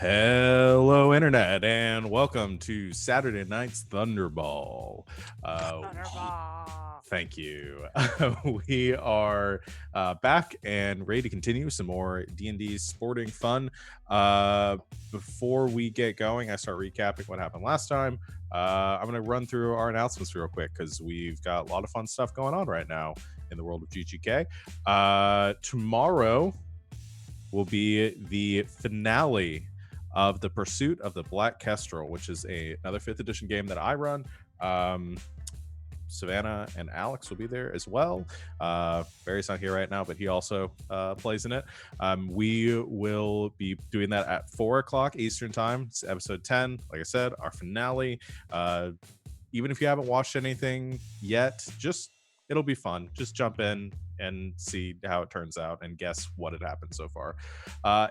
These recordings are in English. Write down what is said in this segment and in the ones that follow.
Hello, Internet, and welcome to Saturday night's Thunderball. Thunderball. Thank you. We are back and ready to continue some more D&D sporting fun. Before we get going, I start recapping what happened last time. I'm going to run through our announcements real quick because we've got a lot of fun stuff going on right now in the world of GGK. Tomorrow will be the finale of the Pursuit of the Black Kestrel, which is another 5th edition game that I run. Savannah and Alex will be there as well. Barry's not here right now, but he also plays in it. We will be doing that at 4 o'clock Eastern time. It's episode 10. Like I said, our finale. Even if you haven't watched anything yet, it'll be fun. Just jump in and see how it turns out and guess what had happened so far.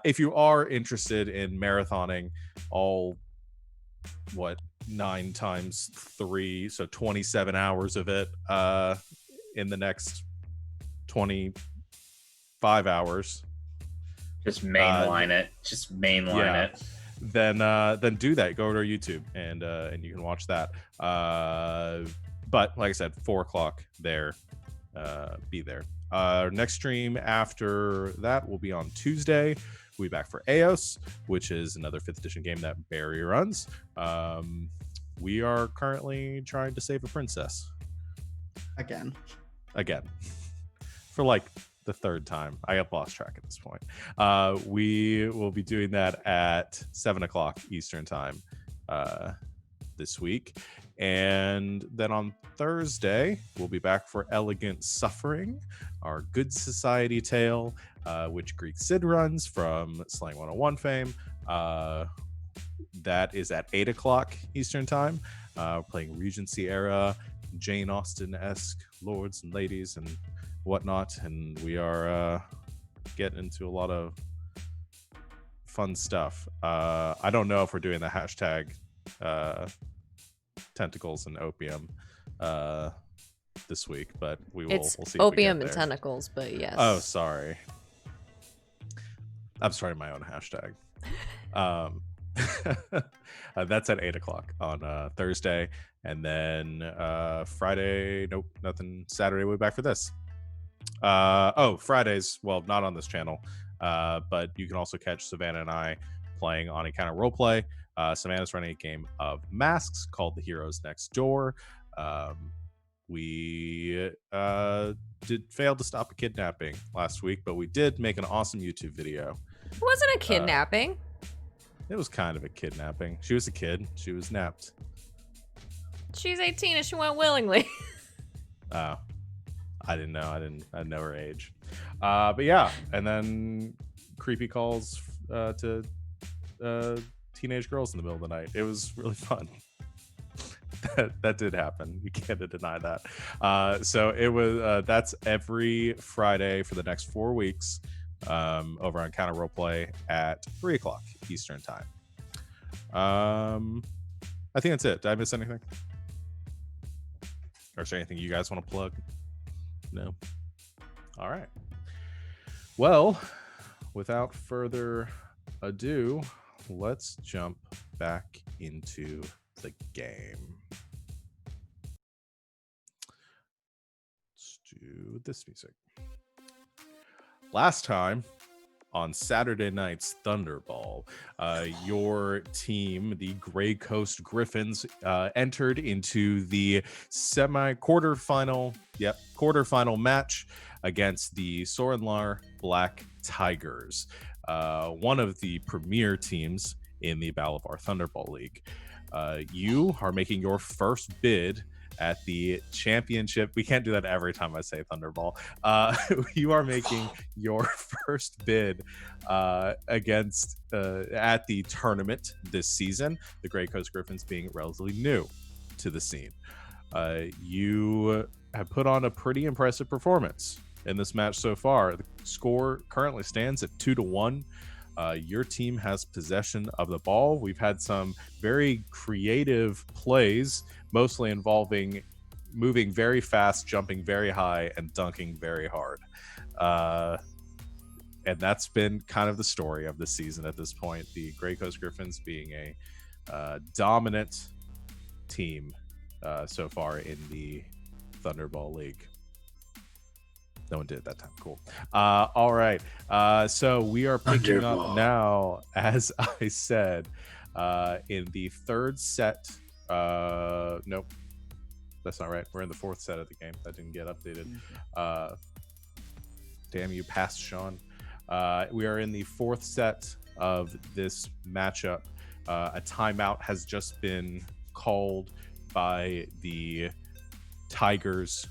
If you are interested in marathoning all 9 times 3, so 27 hours of it in the next 25 hours, just mainline it then do that. Go to our YouTube and you can watch that. But like I said, 4 o'clock there. Be there. Our next stream after that will be on Tuesday. We'll be back for Eos, which is another 5th edition game that Barry runs. We are currently trying to save a princess. Again. For like the 3rd time. I have lost track at this point. We will be doing that at 7 o'clock Eastern time this week. And then on Thursday, we'll be back for Elegant Suffering, our Good Society tale, which Greek Sid runs from Slang 101 fame. That is at 8 o'clock Eastern time. Playing Regency era, Jane Austen-esque lords and ladies and whatnot. And we are getting into a lot of fun stuff. I don't know if we're doing the hashtag tentacles and opium this week, but we'll see. Opium and tentacles, but yes. Oh, sorry. I'm starting my own hashtag. That's at 8 o'clock on Thursday, and then Friday, nope, nothing. Saturday, we'll be back for this. Fridays, well, not on this channel, but you can also catch Savannah and I playing on Encounter Roleplay. Savannah's running a game of Masks called The Heroes Next Door. We did fail to stop a kidnapping last week, but we did make an awesome YouTube video. It wasn't a kidnapping. It was kind of a kidnapping. She was a kid. She was napped. She's 18 and she went willingly. Oh, I didn't know. I didn't know her age. But yeah, and then creepy calls to teenage girls in the middle of the night. It was really fun. that did happen. You can't deny that. So it was. That's every Friday for the next 4 weeks over on Counter Roleplay at 3 o'clock Eastern time. I think that's it. Did I miss anything? Or is there anything you guys want to plug? No. All right. Well, without further ado, let's jump back into the game. Let's do this music. Last time on Saturday night's Thunderball, your team, the Gray Coast Griffins, entered into the quarterfinal match against the Sorenlar Black Tigers, one of the premier teams in the Balavar Thunderball League. You are making your first bid at the championship. We can't do that every time I say Thunderball. You are making your first bid against at the tournament this season, the Gray Coast Griffins being relatively new to the scene. You have put on a pretty impressive performance in this match so far. The score currently stands at 2-1. Your team has possession of the ball. We've had some very creative plays, mostly involving moving very fast, jumping very high, and dunking very hard. and that's been kind of the story of the season at this point. The Gray Coast Griffins being a dominant team so far in the Thunderball League. No one did it that time. Cool. All right. So we are picking up now, as I said, in the third set. Nope. That's not right. We're in the fourth set of the game. That didn't get updated. Damn you, passed, Sean. We are in the fourth set of this matchup. A timeout has just been called by the Tigers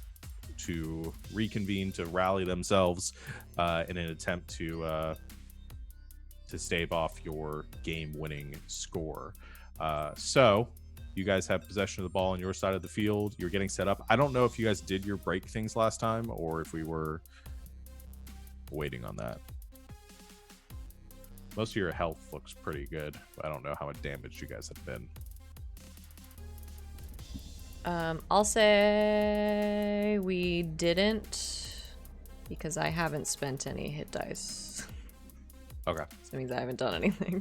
to reconvene, to rally themselves in an attempt to stave off your game-winning score. So you guys have possession of the ball on your side of the field. You're getting set up. I don't know if you guys did your break things last time or if we were waiting on that. Most of your health looks pretty good. I don't know how much damage you guys have been. I'll say we didn't because I haven't spent any hit dice. Okay. So that means I haven't done anything.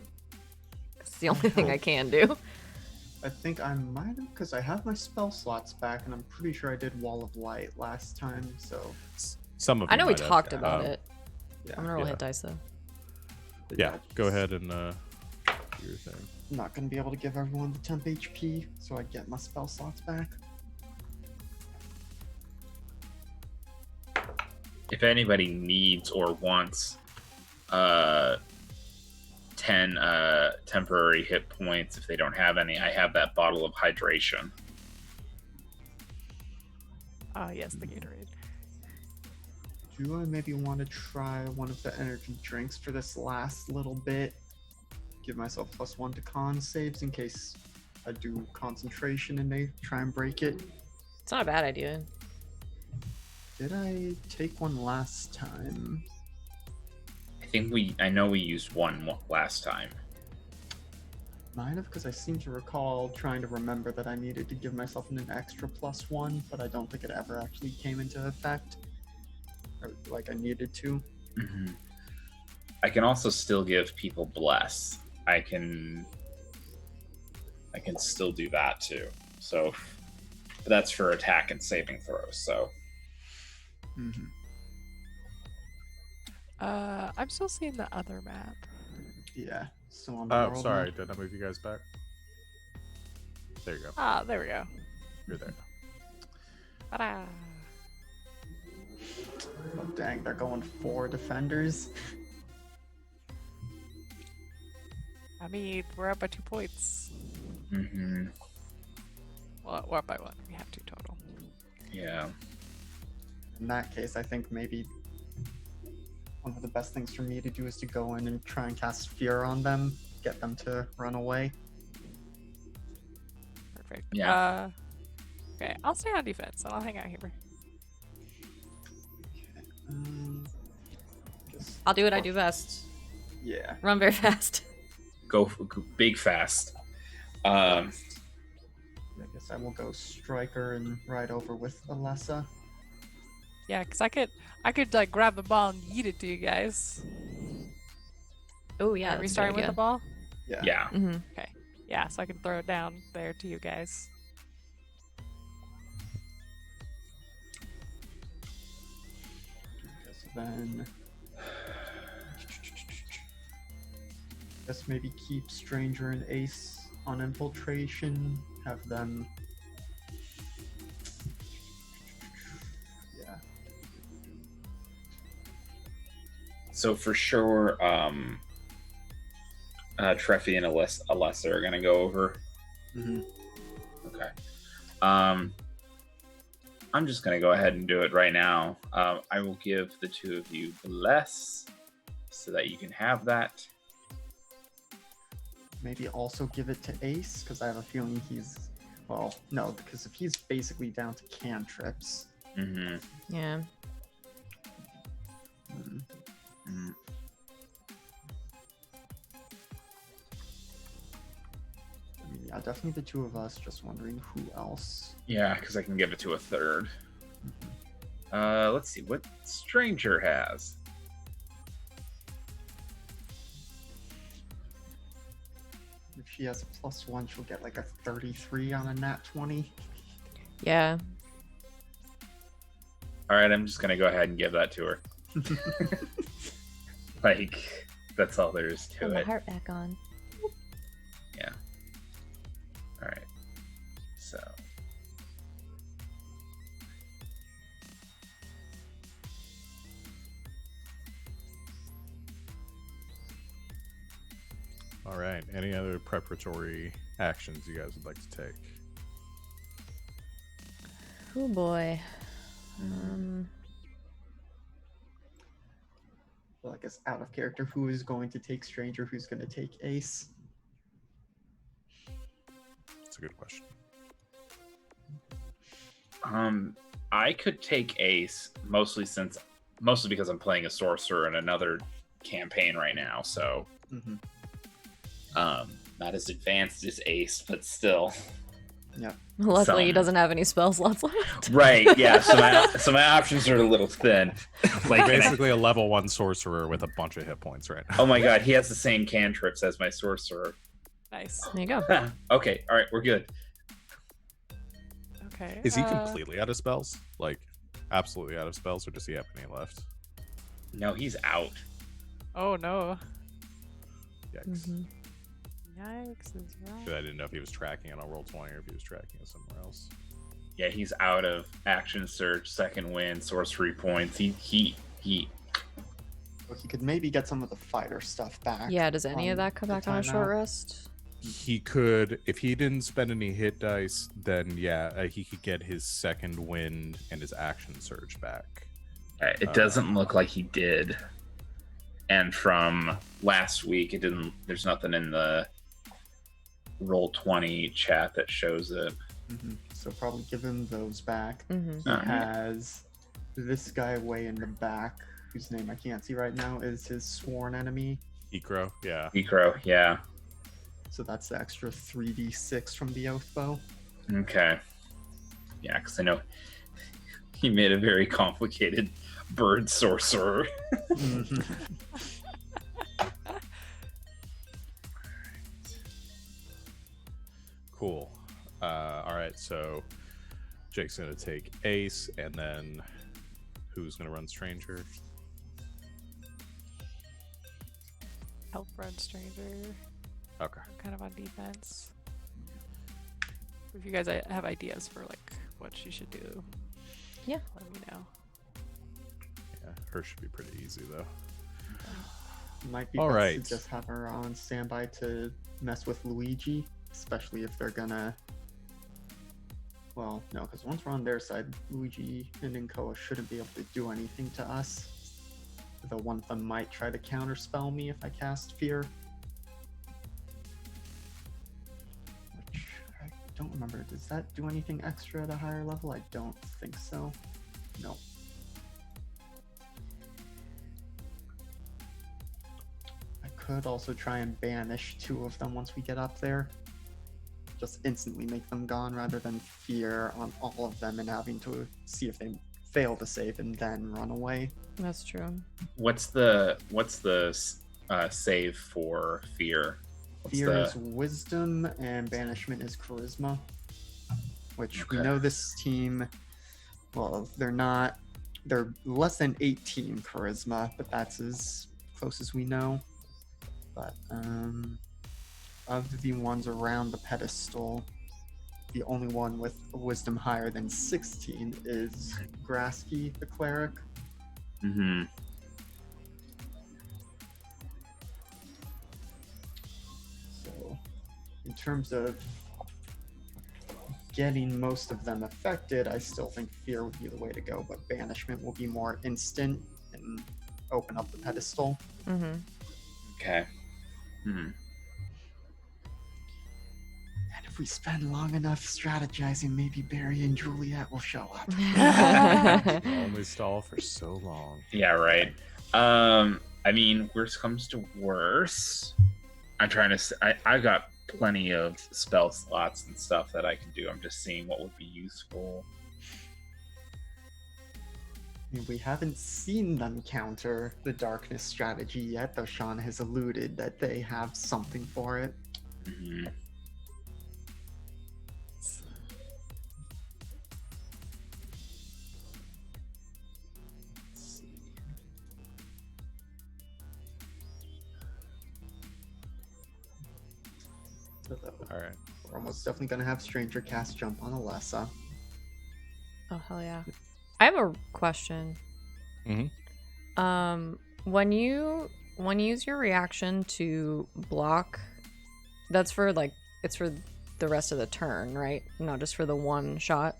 It's the only thing I can do. I think I might have, because I have my spell slots back, and I'm pretty sure I did Wall of Light last time, so... Some of I know we might have. talked about it. Yeah, I'm gonna roll hit dice, though. but Yeah, go ahead and do your thing. I'm not going to be able to give everyone the temp HP, so I get my spell slots back. If anybody needs or wants 10 temporary hit points, if they don't have any, I have that bottle of hydration. Yes, the Gatorade. Do I maybe want to try one of the energy drinks for this last little bit? Give myself +1 to con saves in case I do concentration and they try and break it. It's not a bad idea. Did I take one last time? I know we used one last time. Might have, because I seem to recall trying to remember that I needed to give myself an extra +1, but I don't think it ever actually came into effect. Or, like, I needed to. Mm-hmm. I can also still give people bless. I can still do that too. So that's for attack and saving throws. So Mm-hmm. I'm still seeing the other map. Yeah, still on the Oh, world sorry. map. Did I move you guys back? There you go. Ah, there we go. You're there. Ta-da. Oh, dang, they're going 4 defenders. I mean, we're up by 2 points. mm-hmm. Well, we're up by 1. We have 2 total. Yeah. In that case, I think maybe one of the best things for me to do is to go in and try and cast Fear on them, get them to run away. Perfect. Yeah. Okay, I'll stay on defense and I'll hang out here. Just, I'll do what I do best. yeah. Run very fast. Go big fast. I guess I will go Striker and ride over with Alessa. Yeah, because I could like grab the ball and yeet it to you guys. Oh yeah, Are we starting with the ball? Yeah. Yeah. Mm-hmm. Okay. Yeah, so I can throw it down there to you guys. So then, guess maybe keep Stranger and Ace on infiltration. Have them. Yeah. So for sure, Treffy and Alessa are gonna go over. Mm-hmm. Okay. I'm just gonna go ahead and do it right now. I will give the two of you bless, so that you can have that. Maybe also give it to Ace, because I have a feeling he's. Well, no, because if he's basically down to cantrips. Mm-hmm. Yeah. Mm-hmm. I mean, yeah, definitely the two of us. Just wondering who else. Yeah, because I can give it to a third. Let's see what Stranger has. if she has a +1, she'll get like a 33 on a nat 20. Yeah. All right, I'm just gonna go ahead and give that to her. Like, that's all there is to Put the it. heart back on. Yeah. All right. So. All right. Any other preparatory actions you guys would like to take? Oh boy. Well, I guess out of character, who is going to take Stranger? Who's going to take Ace? That's a good question. I could take Ace mostly because I'm playing a sorcerer in another campaign right now, so Mm-hmm. not as advanced as Ace, but still. Luckily, he Some. doesn't have any spell slots left. Right, yeah. So my options are a little thin. Like Basically a level 1 sorcerer with a bunch of hit points right now. oh my god, he has the same cantrips as my sorcerer. Nice. There you go. Okay, all right, we're good. Okay. Is he completely out of spells? Like, absolutely out of spells, or does he have any left? No, he's out. Oh no. Yikes. Mhm. Yikes is right. I didn't know if he was tracking on a roll 20 or if he was tracking it somewhere else. Yeah, he's out of action search, second wind, sorcery points. He Well, he could maybe get some of the fighter stuff back. Yeah, does any of on that come the back on a short timeout. rest? He could, if he didn't spend any hit dice, then yeah, he could get his second wind and his action surge back. it doesn't look like he did. And from last week, it didn't. There's nothing in the Roll20 chat that shows it. Mhm. So probably give him those back. Mm-hmm. He Uh-huh. has this guy way in the back, whose name I can't see right now, is his sworn enemy. Ecro, yeah. Ecro, yeah. So that's the extra 3d6 from the oath bow. Okay. Yeah, because I know he made a very complicated bird sorcerer. Mhm. Cool. All right, so Jake's gonna take Ace, and then who's gonna run Stranger? Help run stranger. Okay. I'm kind of on defense. If you guys have ideas for like what she should do, Yeah. let me know. Yeah, her should be pretty easy though. Might be All best right. to just have her on standby to mess with Luigi, especially if they're gonna. Well, no, because once we're on their side, Luigi and Inkoa shouldn't be able to do anything to us. Though one of them might try to counterspell me if I cast Fear. Which I don't remember. Does that do anything extra at a higher level? I don't think so. No. I could also try and banish 2 of them once we get up there. Just instantly make them gone rather than Fear on all of them and having to see if they fail to save and then run away. That's true. What's the save for fear? What's Fear the is wisdom and banishment is charisma. Which we Okay. know this team, well, they're less than 18 charisma, but that's as close as we know. But of the ones around the pedestal, the only one with a wisdom higher than 16 is Grasky, the cleric. Mm-hmm. So, in terms of getting most of them affected, I still think Fear would be the way to go, but Banishment will be more instant and open up the pedestal. Mm-hmm. Okay. Hmm. And if we spend long enough strategizing, maybe Barry and Juliet will show up. Only stall for so long. Yeah, right. I mean, worst comes to worse. I'm trying to. I got plenty of spell slots and stuff that I can do. I'm just seeing what would be useful. I mean, we haven't seen them counter the darkness strategy yet, though Sean has alluded that they have something for it. Mhm. Let's see. All right. We're almost definitely gonna have Stranger cast jump on Alessa. Oh hell yeah! I have a question. Mhm. When you use your reaction to block, that's for like it's for the rest of the turn, right? Not just for the one shot.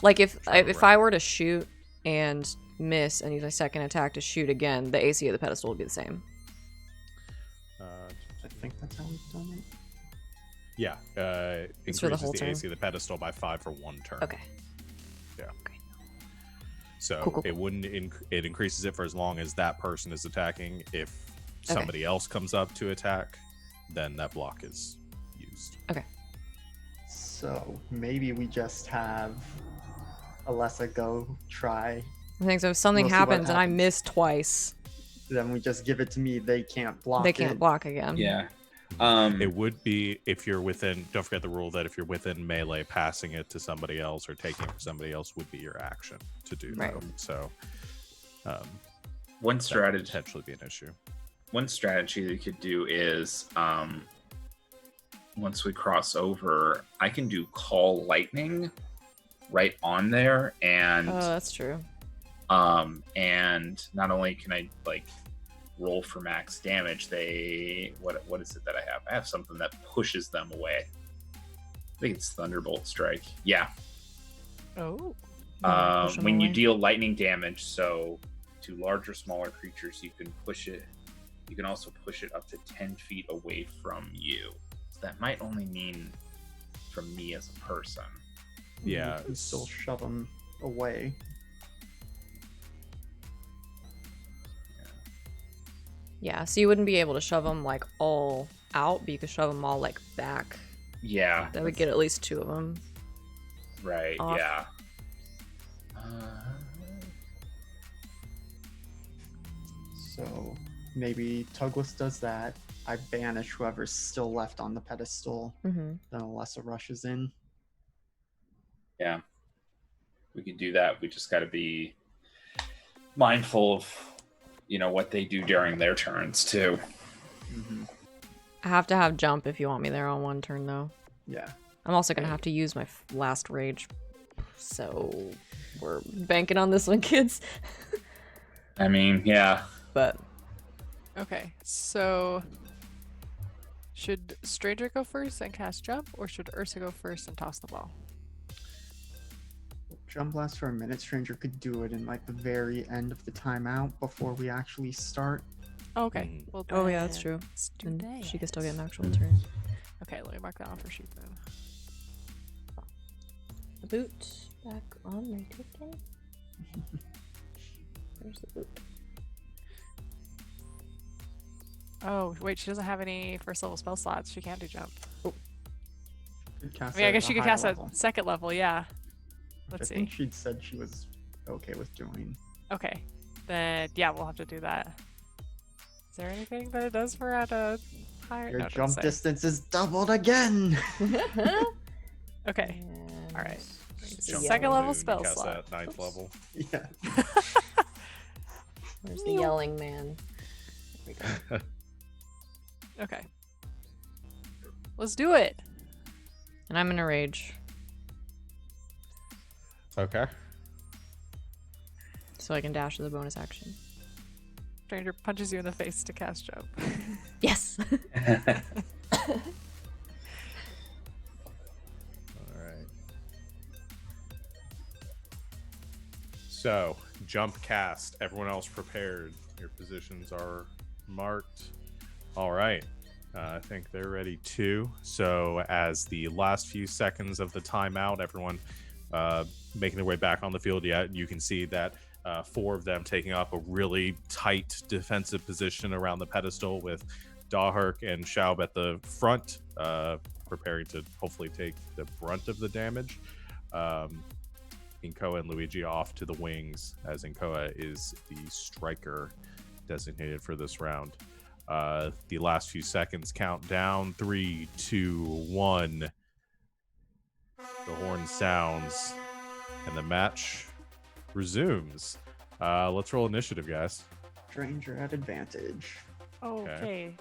Like if I were to shoot and miss and use my second attack to shoot again, the AC of the pedestal would be the same. I think that's how we've done it. Yeah. It's for the Increases whole the turn? AC of the pedestal by 5 for 1 turn. Okay. Yeah. Okay. So Cool. it wouldn't. It increases it for as long as that person is attacking. If somebody else comes up to attack, then that block is used. Okay. So maybe we just have Alessa go try. I think so. If something We'll see what happens and I happens. miss twice, Then we just give it to me. They can't block they can't it. block again. Yeah. It would be if you're within. Don't forget the rule that if you're within melee, passing it to somebody else or taking it from somebody else would be your action to do. Right. That. So One that would strategy. potentially be an issue. One strategy that you could do is once we cross over, I can do call lightning right on there, and Oh, that's true. and not only can I like roll for max damage, they what is it that I have? I have something that pushes them away. I think it's Thunderbolt Strike. Yeah. Oh. Push 'em When you away. deal lightning damage, so to larger, smaller creatures, you can push it. You can also push it up to 10 feet away from you. So that might only mean from me as a person. Yeah, You can still shove them away. Yeah, so you wouldn't be able to shove them like all out, but you could shove them all like back. Yeah. That would get at least 2 of them. Right. off. Yeah. So maybe Tuglas does that. I banish whoever's still left on the pedestal. Mm-hmm. Then Alessa rushes in. Yeah. We could do that. We just got to be mindful of, what they do during their turns too. Mm-hmm. I have to have jump if you want me there on 1 turn, though. Yeah. I'm also gonna have to use my last rage, so we're banking on this one, kids. I mean, yeah. But Okay, so should Stranger go first and cast jump, or should Ursa go first and toss the ball? Jump lasts for a minute. Stranger could do it in like the very end of the timeout before we actually start. Oh, okay. Mhm. Well, oh yeah, that's then true. let's do And that. she can still get an actual turn. Okay, let me mark that off her sheet then. The boot back on my token. Where's the boot? Oh, wait, she doesn't have any first level spell slots. She can't do jump. Could cast I mean, I it guess at she a could higher cast level, at second level, yeah. which Let's I think see. she'd said she was okay with doing. Okay, then yeah, we'll have to do that. Is there anything that it does for at a higher? Your no, it doesn't jump say. distance is doubled again. Okay, And all right. where's It's the a yelling- second level You spell cast slot. that 9th level. Yeah. Where's the yelling man? There we go. Okay, let's do it. And I'm in a rage, Okay. so I can dash with a bonus action. Stranger punches you in the face to cast jump. Yes. All right. So, jump cast. Everyone else prepared. Your positions are marked. All right. I think they're ready too. So, as the last few seconds of the timeout, everyone making their way back on the field, yeah, you can see that 4 of them taking up a really tight defensive position around the pedestal with Dahlherk and Schaub at the front, preparing to hopefully take the brunt of the damage. Inkoa and Luigi off to the wings, as Inkoa is the striker designated for this round. The last few seconds count down. 3, 2, 1. The horn sounds, and the match resumes. Let's roll initiative, guys. Stranger at advantage. Okay.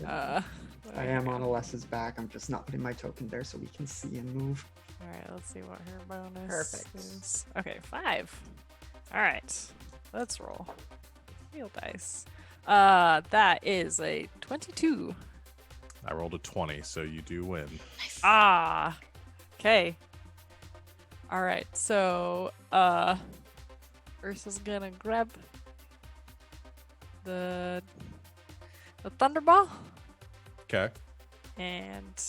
I am on Alessa's back. I'm just not putting my token there so we can see and move. All right, let's see what her bonus Perfect. is. Okay, 5. All right, let's roll. Real dice. That is a 22. I rolled a 20, so you do win. Ah. Okay. All right, so Ursa's gonna grab the Thunderball Okay. and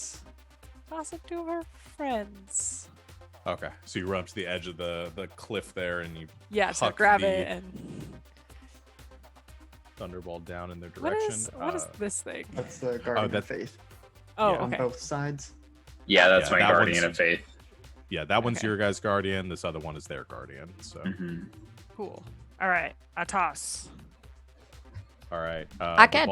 toss it to her friends. Okay. So you run up to the edge of the cliff there, and you Yeah, so huck grab the it and Thunderball down in their what direction. is this thing? That's the Guardian that- of Faith Oh, yeah. on okay. both sides. Yeah, that's Yeah, my that guardian one's- of faith. Yeah, that one's Okay. your guys' guardian. This other one is their guardian. So, Mhm. Cool. All right, I toss. all right. I the catch.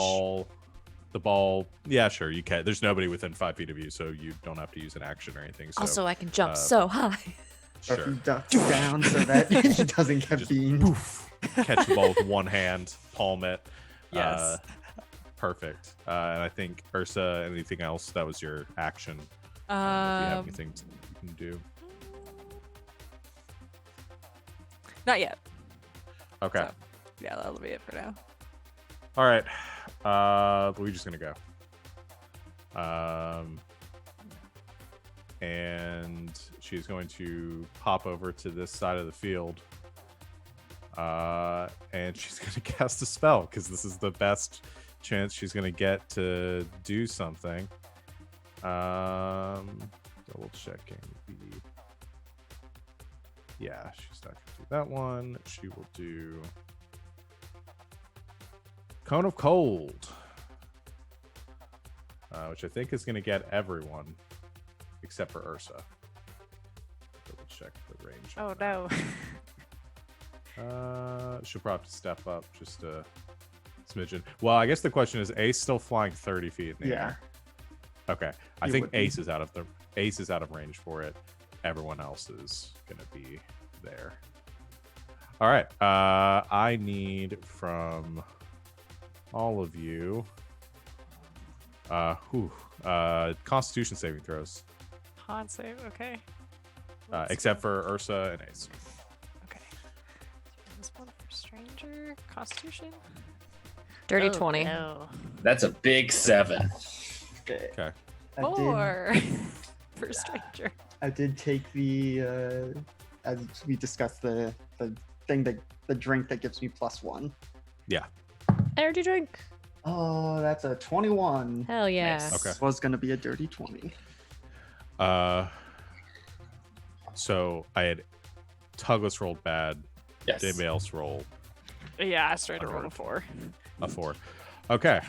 The ball. Yeah, sure. You can. There's nobody within 5 feet of you, so you don't have to use an action or anything. So, Also, I can jump uh, so high. Or if sure. you duck down so that it doesn't get Just beamed. poof, catch the ball with one hand, palm it. Yes. Perfect. And I think Ursa, anything else? That was your action. If you have anything you can do. Not yet. Okay. So, yeah, that'll be it for now. All right. Luigi's gonna go. And she's going to hop over to this side of the field. And she's gonna cast a spell because this is the best chance she's gonna get to do something. Double checking the. Yeah, she's not gonna do that one. She will do Cone of Cold, which I think is going to get everyone except for Ursa. Double check the range. Oh on no. that. She'll probably have to step up just a smidgen. Well, I guess the question is: Ace still flying 30 feet in the Yeah. air? Okay, I You think would be. Ace is out of range for it. Everyone else is gonna be there. All right. I need from all of you. Constitution saving throws, Con save. Okay. except for Ursa and Ace. Okay. This one for stranger Constitution. Dirty Oh, 20. No. That's a big 7. Okay. Okay. I did, 4 for stranger. I did take the as we discussed the thing that the drink that gives me +1. Yeah. Energy drink. Oh, that's a 21. Hell yeah. Nice. Okay. This was gonna be a dirty 20. So I had Tuglas rolled bad. Yes. Anybody else roll Yeah, I started to roll a Alright. 4. a 4? Okay.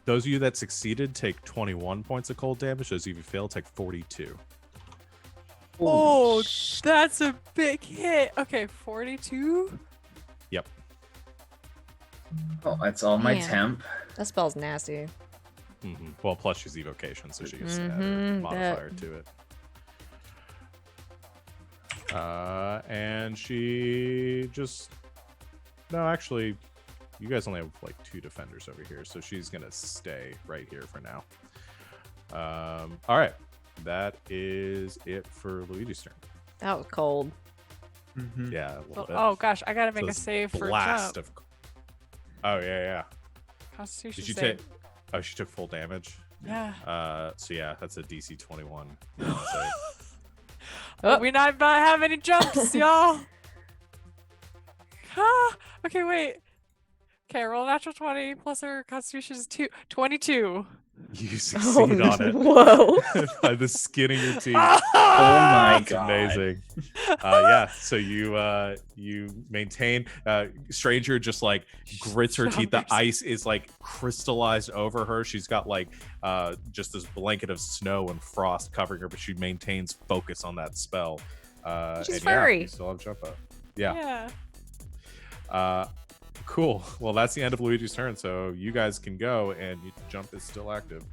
Those of you that succeeded take 21 points of cold damage. Those of you who failed take 42. Oh, that's a big hit. Okay, 42. Yep. Oh, that's all my Man. temp. That spell's nasty. Well, plus she's evocation, so she gets to add a Mhm, modifier to it. And she just actually, you guys only have like 2 defenders over here, so she's gonna stay right here for now. All right, that is it for Luigi's turn. That was cold. Mhm. Yeah, a little Oh, bit. oh gosh, I gotta So make a this save for blast jump. of. Oh yeah. Constitution Did you save. take? Oh, she took full damage. Yeah. So yeah, that's a DC 21. save. Oh. We not have any jumps, y'all. Okay, wait. Okay, roll natural 20 plus her constitution is 22. You succeed on it Whoa. by the skin of your teeth. Oh my That's god. amazing. Yeah, so you maintain. Stranger just like grits her teeth. The Numbers. ice is like crystallized over her. She's got like just this blanket of snow and frost covering her, but she maintains focus on that spell. She's and furry. Yeah, you still have jump up. Yeah. Yeah. Cool. Well, that's the end of Luigi's turn, so you guys can go, and your jump is still active.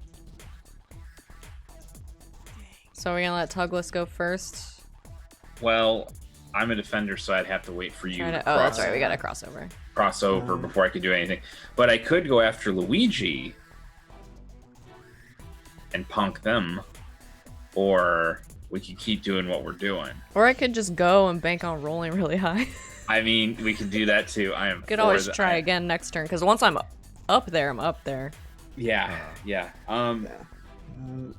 So we're gonna let Tugless go first. Well, I'm a defender, so I'd have to wait for you Try to to, oh, that's cross, right. We gotta cross over. cross over before I could do anything. But I could go after Luigi and punk them, or we could keep doing what we're doing. Or I could just go and bank on rolling really high. I mean, we could do that too. I am. Could for always the- try again next turn, because once I'm up there, I'm up there. Yeah, yeah. Yeah.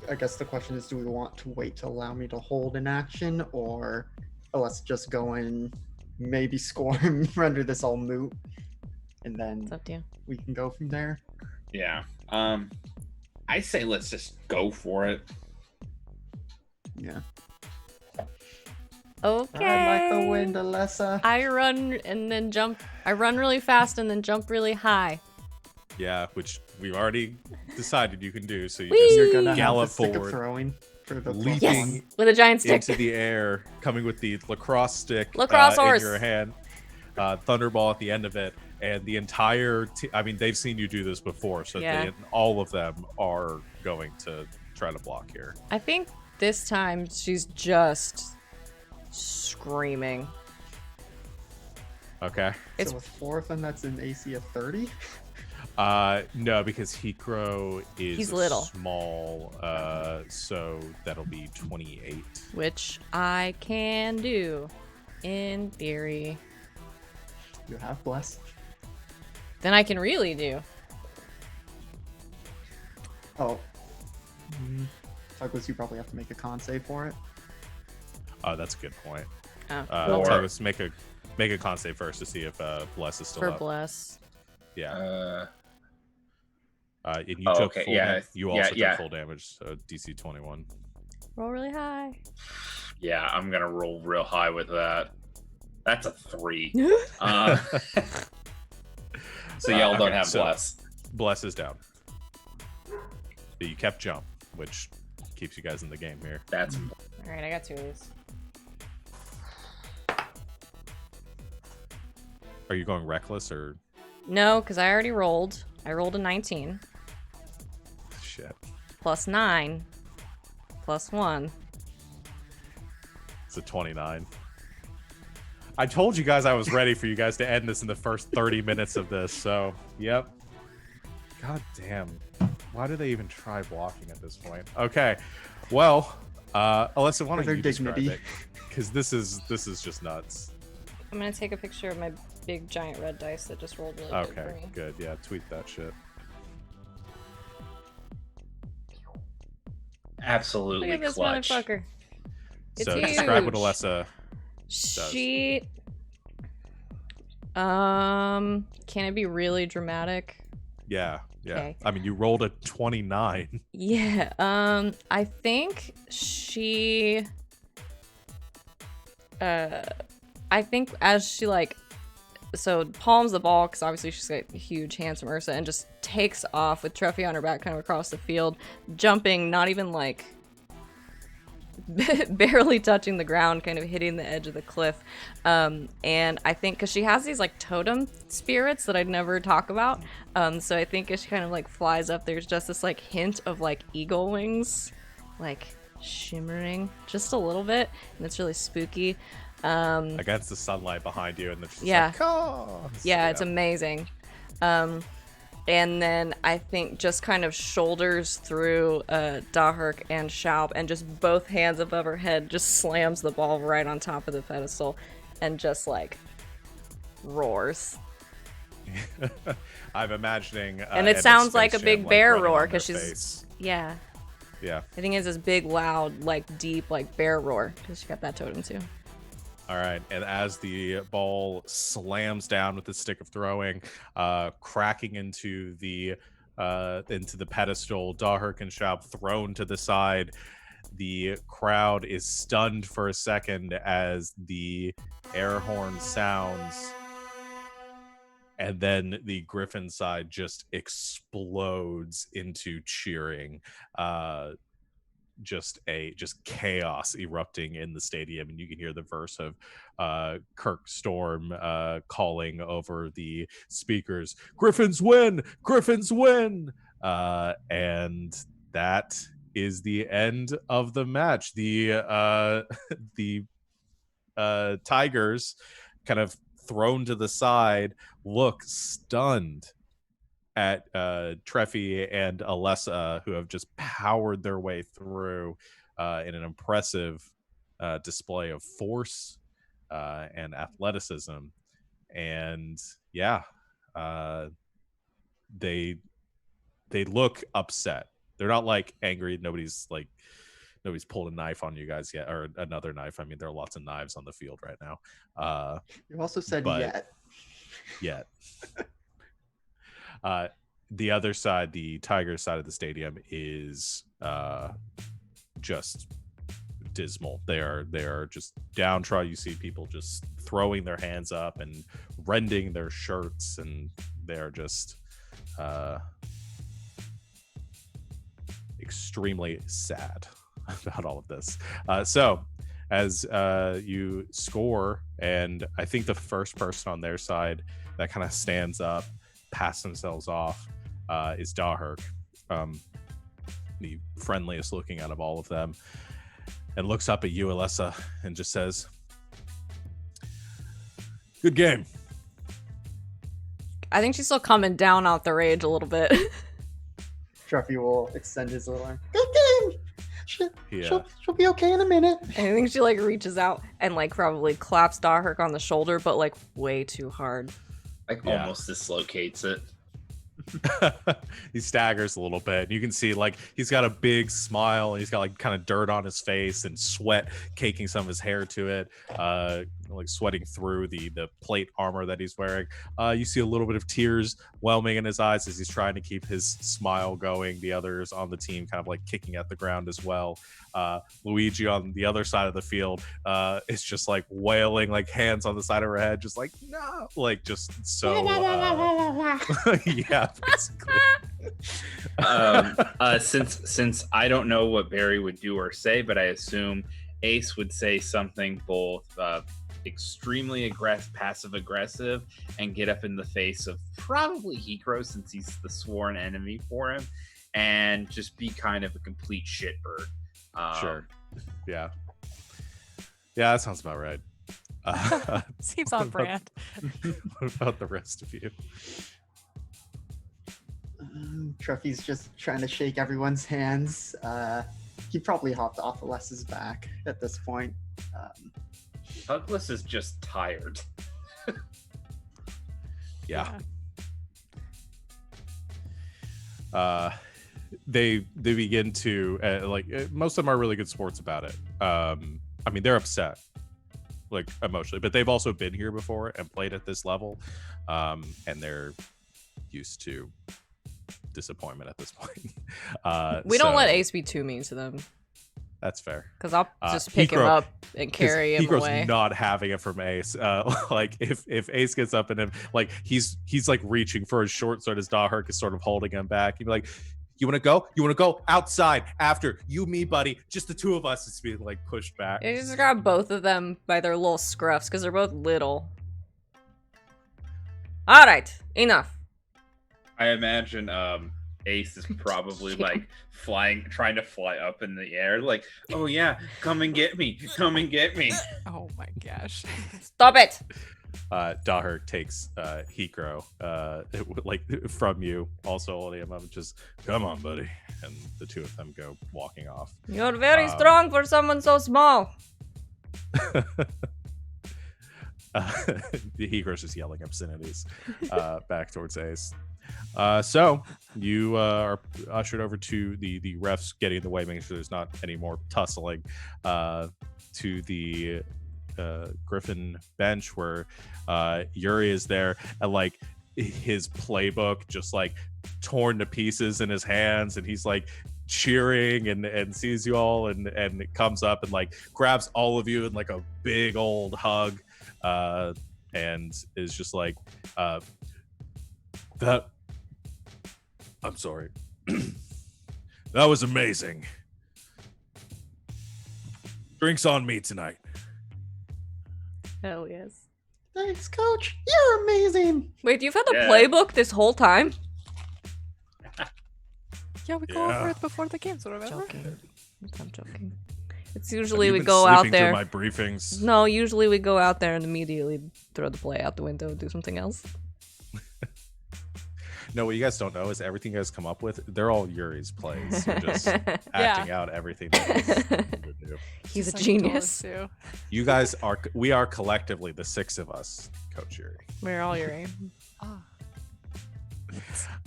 I guess the question is, do we want to wait to allow me to hold an action, or let's just go and maybe score and render this all moot, and then It's up to you. we can go from there? Yeah. I say let's just go for it. Yeah. Okay. Ride like the wind, Alessa. I run and then jump. I run really fast and then jump really high. Yeah, which we've already decided you can do. So you Whee! You're gonna Gallop have the stick of forward, throwing for the plus leaping one. With a giant stick. into the air, coming with the lacrosse stick Lacrosse in horse. your hand, Thunderball at the end of it, and the entire I mean, they've seen you do this before, so Yeah. all of them are going to try to block here. I think this time she's just screaming. Okay. It's- So with 4 of them, that's an AC of 30. No, because Hikro is He's little. small, so that'll be 28. Which I can do, in theory. You have bless. Then I can really do. Oh. Douglas, you probably have to make a con save for it. That's a good point. Oh, Or- Douglas, make a con save first to see if Bless is still for up. bless. Yeah. And you Oh, took okay, full yeah, you yeah, also yeah. took full damage, so DC 21. Roll really high. Yeah, I'm gonna roll real high with that. That's a 3. So y'all don't Okay, have so bless. Bless is down. But you kept jump, which keeps you guys in the game here. That's All right, I got 2 of these. Are you going reckless or No, because I already rolled. I rolled a 19 shit? plus 9 plus 1. It's a 29. I told you guys I was ready for you guys to end this in the first 30 minutes of this, so yep. God damn. Why do they even try blocking at this point? Okay. Well, Alyssa, why don't their you describe dignity. it? Because this is just nuts. I'm gonna take a picture of my big giant red dice that just rolled really good for Okay, me. good. Yeah, tweet that shit. absolutely Look at this clutch. motherfucker. It's So describe what huge. Alyssa. She. Can it be really dramatic? Yeah. Okay. I mean, you rolled a 29. Yeah. I think she. I think as she so palms the ball, because obviously she's got huge hands from Ursa, and just takes off with Trophy on her back, kind of across the field, jumping, not even barely touching the ground, kind of hitting the edge of the cliff. And I think because she has these totem spirits that I'd never talk about, so I think as she kind of flies up, there's just this hint of eagle wings, shimmering just a little bit, and it's really spooky. Against the sunlight behind you, and it's just Yeah. "Oh!" Yeah, it's amazing. And then I think just kind of shoulders through Daherk and Schaub, and just both hands above her head, just slams the ball right on top of the pedestal, and just roars. I'm imagining. And it Emma's sounds like Space a big Jam, bear running roar, on their 'cause she's- face. Yeah, Yeah. I think it's this big, loud, deep, bear roar, because she got that totem too. All right, and as the ball slams down with the stick of throwing, cracking into the pedestal, Daherk and Schaub thrown to the side. The crowd is stunned for a second as the air horn sounds, and then the Griffin side just explodes into cheering. just chaos erupting in the stadium, and you can hear the verse of Kirk Storm calling over the speakers, "Griffins win! Griffins win!" And that is the end of the match. The Tigers, kind of thrown to the side, look stunned at Treffy and Alessa, who have just powered their way through in an impressive display of force and athleticism. And yeah, they look upset. They're not like angry. Nobody's pulled a knife on you guys yet, or another knife. I mean, there are lots of knives on the field right now. You also said but- yet. The other side, the Tigers side of the stadium, is just dismal. They are just downtrodden. You see people just throwing their hands up and rending their shirts, and they're just extremely sad about all of this. So as you score, and I think the first person on their side that kind of stands up, pass themselves off, is Daherk, the friendliest looking out of all of them, and looks up at you, Alessa, and just says, "Good game." I think she's still coming down out the rage a little bit. Treffy will extend his little arm. Good game. She'll be okay in a minute. I think she like reaches out and like probably claps Daherk on the shoulder, but like way too hard. Like almost dislocates it. He staggers a little bit. You can see like he's got a big smile, and he's got like kind of dirt on his face and sweat caking some of his hair to it, like sweating through the plate armor that he's wearing. You see a little bit of tears whelming in his eyes as he's trying to keep his smile going. The others on the team kind of like kicking at the ground as well. Luigi on the other side of the field is just like wailing, like hands on the side of her head, just like no, like just so yeah, basically. Since I don't know what Barry would do or say, but I assume Ace would say something both extremely passive aggressive, and get up in the face of probably Hikro, since he's the sworn enemy for him, and just be kind of a complete shitbird. Sure. Yeah, that sounds about right. Seems on brand. What about the rest of you? Treffy's just trying to shake everyone's hands. He probably hopped off Alessa's back at this point. Douglas is just tired. Yeah. They begin to most of them are really good sports about it. I mean, they're upset, like emotionally, but they've also been here before and played at this level, and they're used to disappointment at this point. We don't let Ace be too mean to them. That's fair. Because I'll just pick him up and carry him Hikro's away. not having it from Ace. Like if Ace gets up in him, like he's like reaching for his short sword as Daherk is sort of holding him back. He'd be like, "You want to go? You want to go outside after you, me, buddy? Just the two of us." It's being like pushed back. You just grab both of them by their little scruffs because they're both little. All right, enough. I imagine Ace is probably like trying to fly up in the air, like, "Oh yeah, come and get me, come and get me." Oh my gosh. Stop it. Daherk takes Hikro like from you, also holding him up, and just, "Come on, buddy," and the two of them go walking off. You're very strong for someone so small. Hikro's just yelling obscenities back towards Ace. So you are ushered over to the refs getting in the way, making sure there's not any more tussling, to the Griffin bench where Yuri is there, and like his playbook just like torn to pieces in his hands, and he's like cheering and sees you all and comes up and like grabs all of you in like a big old hug, and is just like, "That I'm sorry. That was amazing. Drinks on me tonight. Hell yes. Thanks, Coach. You're amazing. Wait, you've had the Yeah. playbook this whole time? Yeah, we go over Yeah. it before the games, remember? Joking. I'm joking. It's Have usually you we been go out sleeping through there. my briefings. No, usually we go out there and immediately throw the play out the window and do something else. No, what you guys don't know is everything you guys come up with, they're all Yuri's plays. You're just acting out everything that he's going to do. He's a Just like you told genius. us to. You guys are, we are collectively the 6 of us, Coach Yuri. We're all your aim.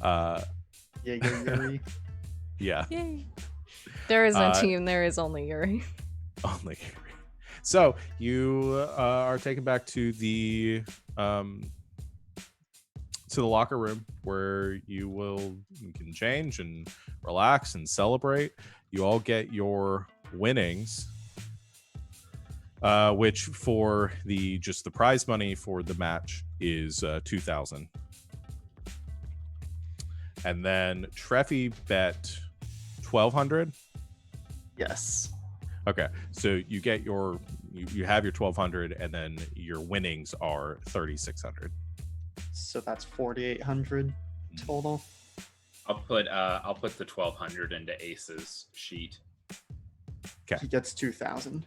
Ah, Yeah, Yuri. Yeah, yay. There is no Uh, team. There is only Yuri. only Yuri. So you are taken back to the locker room where you can change and relax and celebrate. You all get your winnings, which for the prize money for the match is 2,000. And then Treffy bet 1,200. Yes. Okay, so you get you have your 1,200, and then your winnings are 3,600. So that's 4,800 total. I'll put the 1,200 into Ace's sheet. He gets 2,000.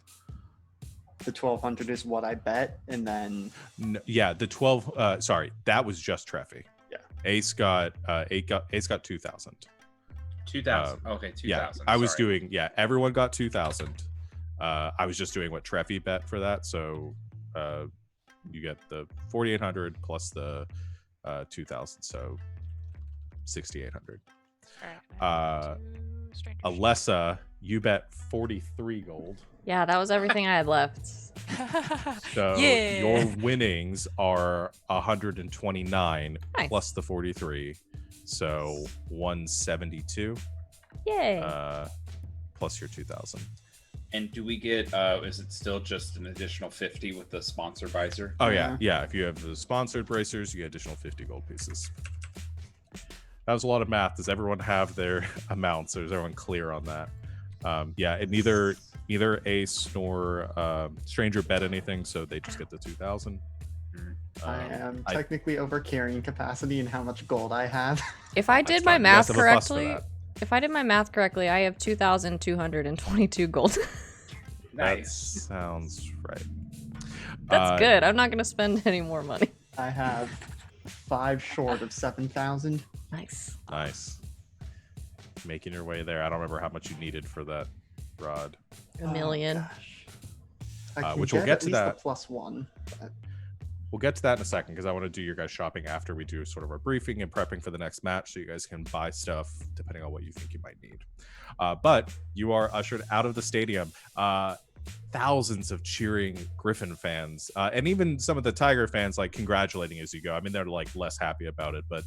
The 1,200 is what I bet, and then Yeah, the 12. Sorry, that was just Treffy. Yeah. Ace got 2,000. 2,000. Okay, 2,000. Yeah, I was sorry. doing. Yeah, everyone got 2,000. I was just doing what Treffy bet for that. So you get the 4,800 plus the 2,000, so 6,800. Alright, two strangers. Alessa, you bet 43 gold. Yeah, that was everything I had left. So Yeah. your winnings are 129 Nice. plus the 43, so 172 Yay. plus your 2,000. And do we get? Is it still just an additional 50 with the sponsor visor? Oh yeah. If you have the sponsored bracers, you get additional 50 gold pieces. That was a lot of math. Does everyone have their amounts? Or is everyone clear on that? Yeah, and neither Ace nor Stranger bet anything, so they just get the 2,000. I am technically over carrying capacity in how much gold I have. If I did That's my fine. You guys math have a fuss for correctly, that. if I did my math correctly, I have 2,222 gold. That Nice. sounds right. That's good. I'm not gonna spend any more money. I have 5 short of 7,000. Nice. Nice. Making your way there. I don't remember how much you needed for that rod. A million. Gosh. I can which we'll get at to least that. the +1. We'll get to that in a second because I want to do your guys shopping after we do sort of our briefing and prepping for the next match, so you guys can buy stuff depending on what you think you might need. But you are ushered out of the stadium. Thousands of cheering Griffin fans, and even some of the Tiger fans, like congratulating as you go. I mean, they're like less happy about it, but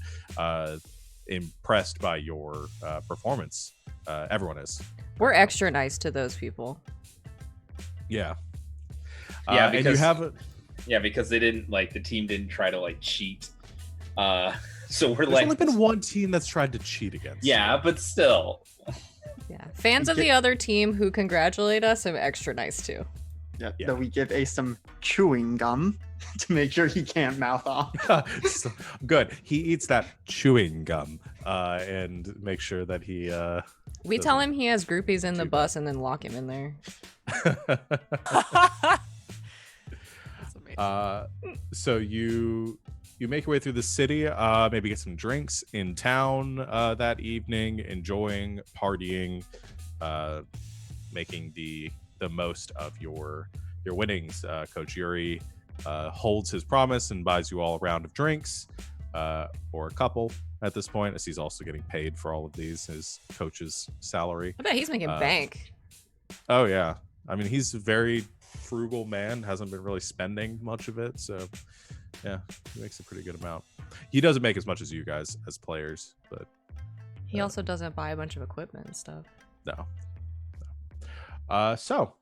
impressed by your performance. Everyone is. We're extra nice to those people. Yeah. Yeah, and you because- have Yeah, because they didn't the team didn't try to cheat. So we're there's only been one team that's tried to cheat against. yeah, but still. Yeah. Fans of the other team who congratulate us, I'm extra nice to. Yeah. Yeah. Though we give Ace some chewing gum to make sure he can't mouth off. So, good. He eats that chewing gum and make sure that he. We tell him he has groupies in the Too bus and then lock him in there. That's amazing. So you make your way through the city. Maybe get some drinks in town that evening, enjoying partying, making the most of your winnings. Coach Yuri holds his promise and buys you all a round of drinks, or a couple at this point, as he's also getting paid for all of these, his coach's salary. I bet he's making bank. Oh yeah, I mean he's a very frugal man, hasn't been really spending much of it, so yeah, he makes a pretty good amount. He doesn't make as much as you guys as players, but He also doesn't buy a bunch of equipment and stuff. no. So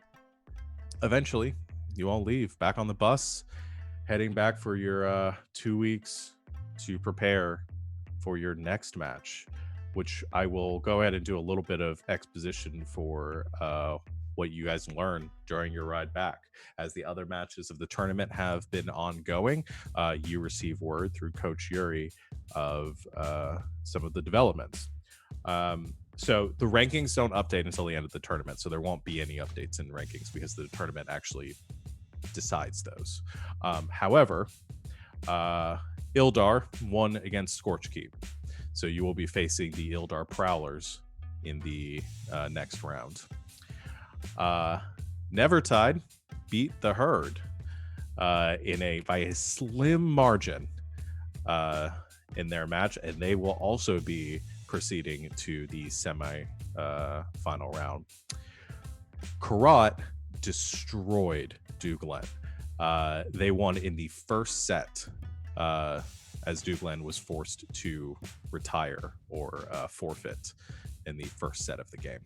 eventually you all leave back on the bus, heading back for your 2 weeks to prepare for your next match, which I will go ahead and do a little bit of exposition for what you guys learn during your ride back. As the other matches of the tournament have been ongoing, you receive word through Coach Yuri of some of the developments. So the rankings don't update until the end of the tournament, so there won't be any updates in rankings because the tournament actually decides those. However, Ildar won against Scorchkeep, so you will be facing the Ildar Prowlers in the next round. Nevertide beat the Herd by a slim margin in their match, and they will also be proceeding to the semi final round. Karat destroyed Duglen. They won in the first set as Duglen was forced to retire or forfeit in the first set of the game.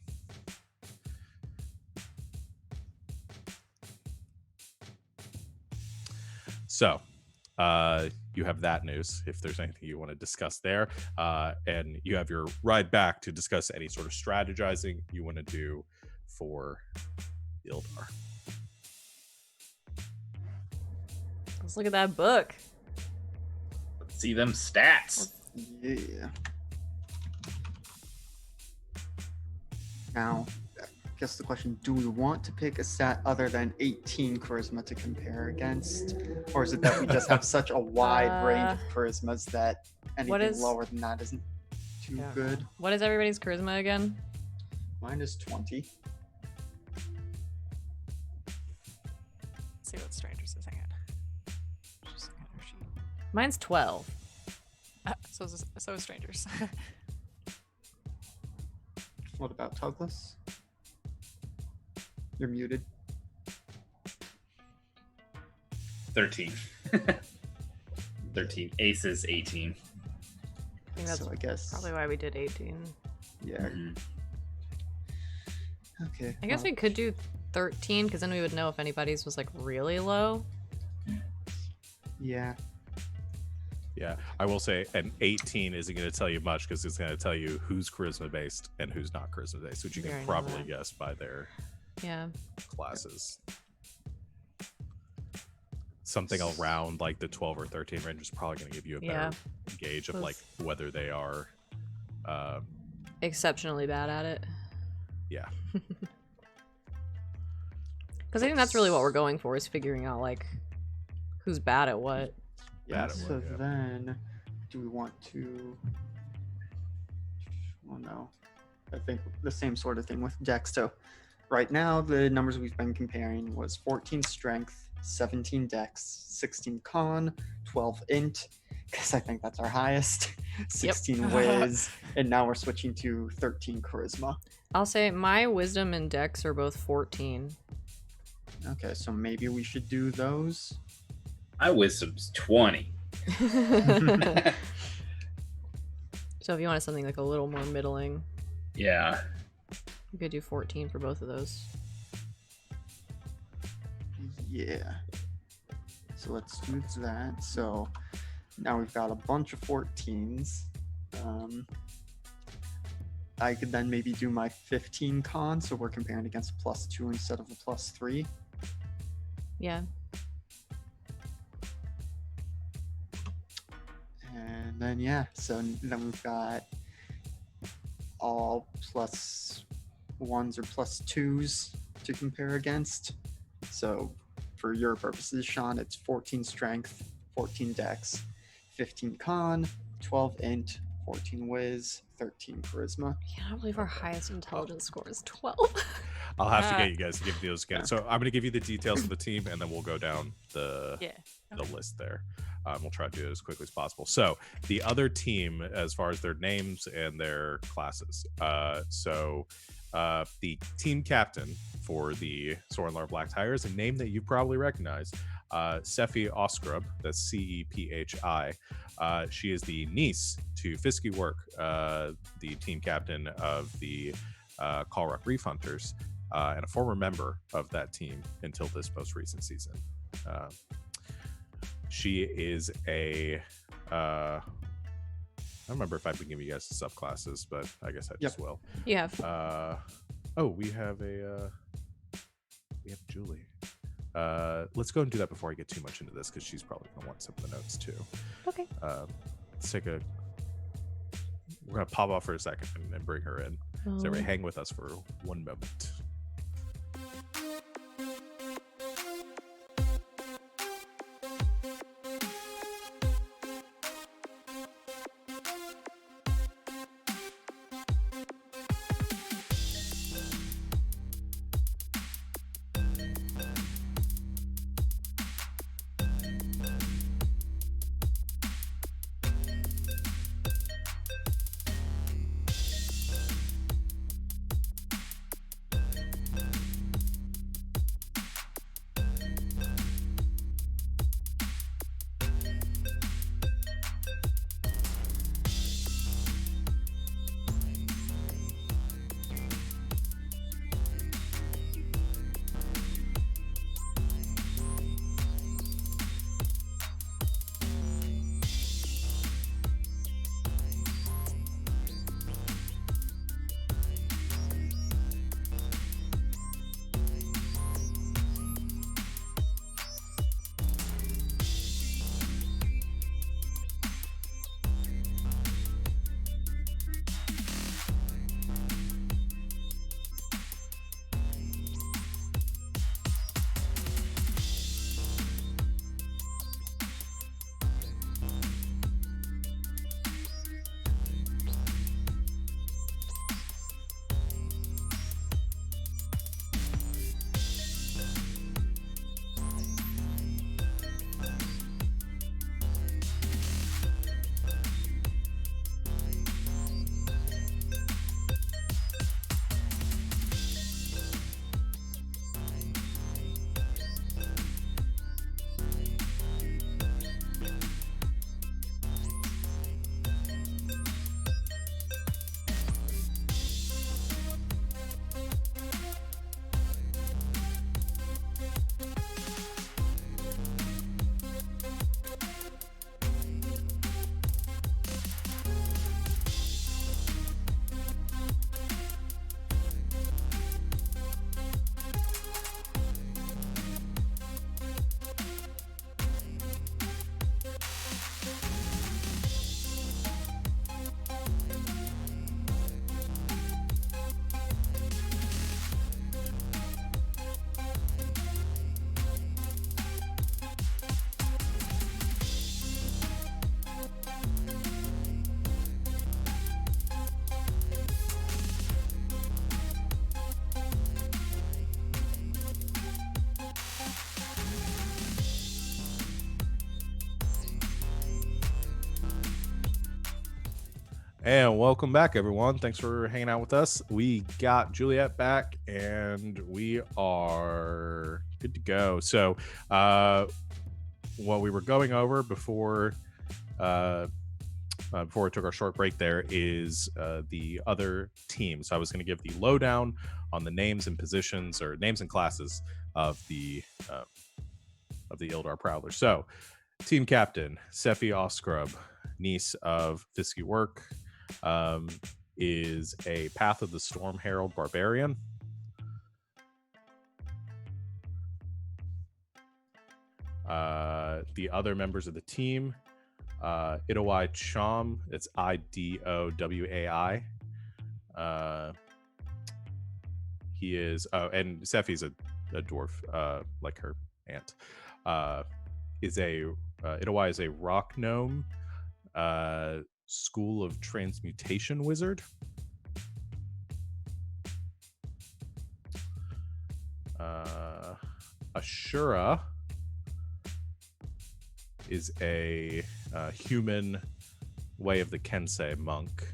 So you have that news if there's anything you want to discuss there, and you have your ride back to discuss any sort of strategizing you want to do for Ildar. Let's look at that book. Let's see them stats. Yeah. Now, I guess the question, do we want to pick a stat other than 18 charisma to compare against? Or is it that we just have such a wide range of charismas that anything lower than that isn't too good? What is everybody's charisma again? Mine is 20. Let's see what strangers is hanging. Just looking at her sheet. Mine's 12. So is strangers. What about Tugless? You're muted. 13. 13. Ace is 18. I think that's So I guess. probably why we did 18. Yeah. Mhm. Okay. I guess we could do 13 because then we would know if anybody's was like really low. Yeah. Yeah, I will say an 18 isn't going to tell you much because it's going to tell you who's charisma based and who's not charisma based, which you Yeah, I can know probably that. guess by their Yeah. classes. Something around like the 12 or 13 range is probably going to give you a better gauge of like whether they are Exceptionally bad at it. yeah. Because I think that's really what we're going for, is figuring out like who's bad at what. Yeah, Bad at so work, yeah. then do we want to, well, no, I think the same sort of thing with Dex. So right now the numbers we've been comparing was 14 strength, 17 Dex, 16 con, 12 int, because I think that's our highest, 16 whiz, and now we're switching to 13 charisma. I'll say my wisdom and dex are both 14. Okay, so maybe we should do those. My wisdom's 20. So if you wanted something like a little more middling, Yeah. you could do 14 for both of those. Yeah. So let's do that. So now we've got a bunch of 14s. I could then maybe do my 15 con, so we're comparing against a +2 instead of a +3. Yeah. And then yeah, so then we've got all +1s or +2s to compare against. So for your purposes, Sean, it's 14 strength, 14 dex, 15 con, 12 int, 14 whiz, 13 charisma. I cannot believe our highest intelligence score is 12. I'll have to get you guys to give those again. So I'm going to give you the details of the team, and then we'll go down the list there. We'll try to do it as quickly as possible. So the other team, as far as their names and their classes. The team captain for the Sorenlar Black Tigers, a name that you probably recognize, Sephi Oskrub, that's Cephi. She is the niece to Fisky Work, the team captain of the Callrock Reef Hunters, and a former member of that team until this most recent season. She is a I don't remember if I've been giving you guys the subclasses, but I guess I just will. You have. We have a we have Julie. Let's go and do that before I get too much into this, because she's probably going to want some of the notes too. Okay. Let's take a. We're going to pop off for a second and bring her in. So everybody hang with us for one moment. And welcome back, everyone. Thanks for hanging out with us. We got Juliet back, and we are good to go. So, what we were going over before we took our short break there is the other teams. So I was going to give the lowdown on the names and positions, or names and classes of the Ildar Prowlers. So, team captain Sephi Oscrub, niece of Fisky Work, is a Path of the Storm Herald barbarian. The other members of the team, Idowai Chom, it's Idowai. He is, and Sephi's a dwarf, like her aunt. Idowai is a rock gnome, School of Transmutation wizard. Ashura is a human Way of the Kensei monk.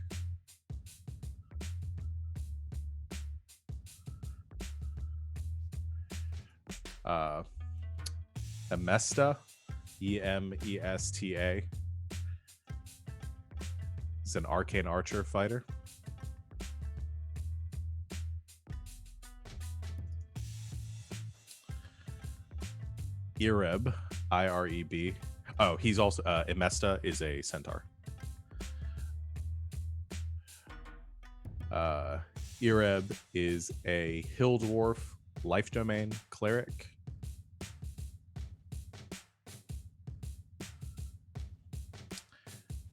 Emesta, Emesta, is an arcane archer fighter. Ireb, Ireb. Oh, he's also Emesta is a centaur. Ireb is a hill dwarf Life Domain Cleric.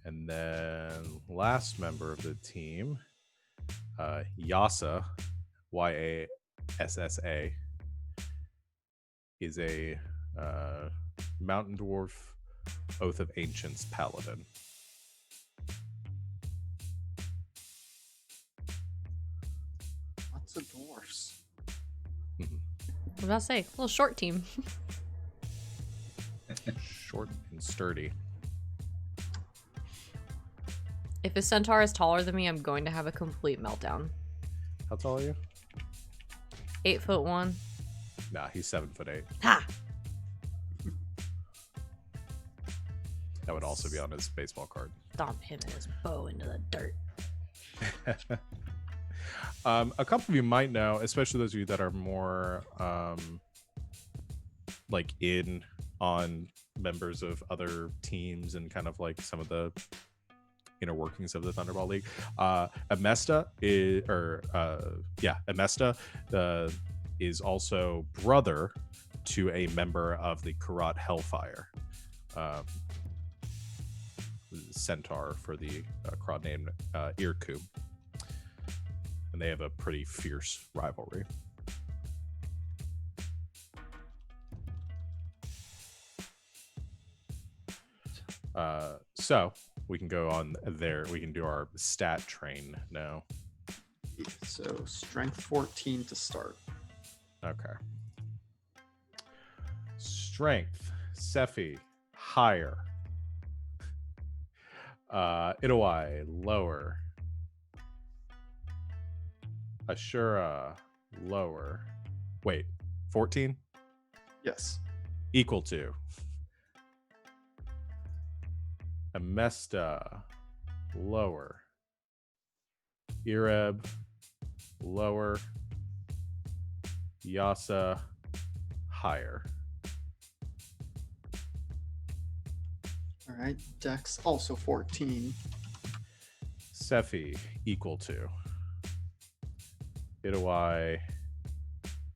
And then last member of the team, Yassa, Yassa, is a Mountain Dwarf Oath of Ancients Paladin. Lots of dwarfs. I was about to say, a little short team. Short and sturdy. If a centaur is taller than me, I'm going to have a complete meltdown. How tall are you? 8'1". Nah, he's 7'8". Ha! That would also be on his baseball card. Stomp him and his bow into the dirt. A couple of you might know, especially those of you that are more like in on members of other teams and kind of like some of the inner workings of the Thunderball League. Amesta is also brother to a member of the Karat Hellfire. Centaur for the crowd named Irku. And they have a pretty fierce rivalry. So we can go on there. We can do our stat train now. So strength 14 to start. Okay. Strength, Sephi, higher. Itawai, lower. Ashura, lower. Wait, 14? Yes. Equal to. Amesta, lower. Ireb, lower. Yassa, higher. All right. Dex also 14. Sephi, equal to. Itawai,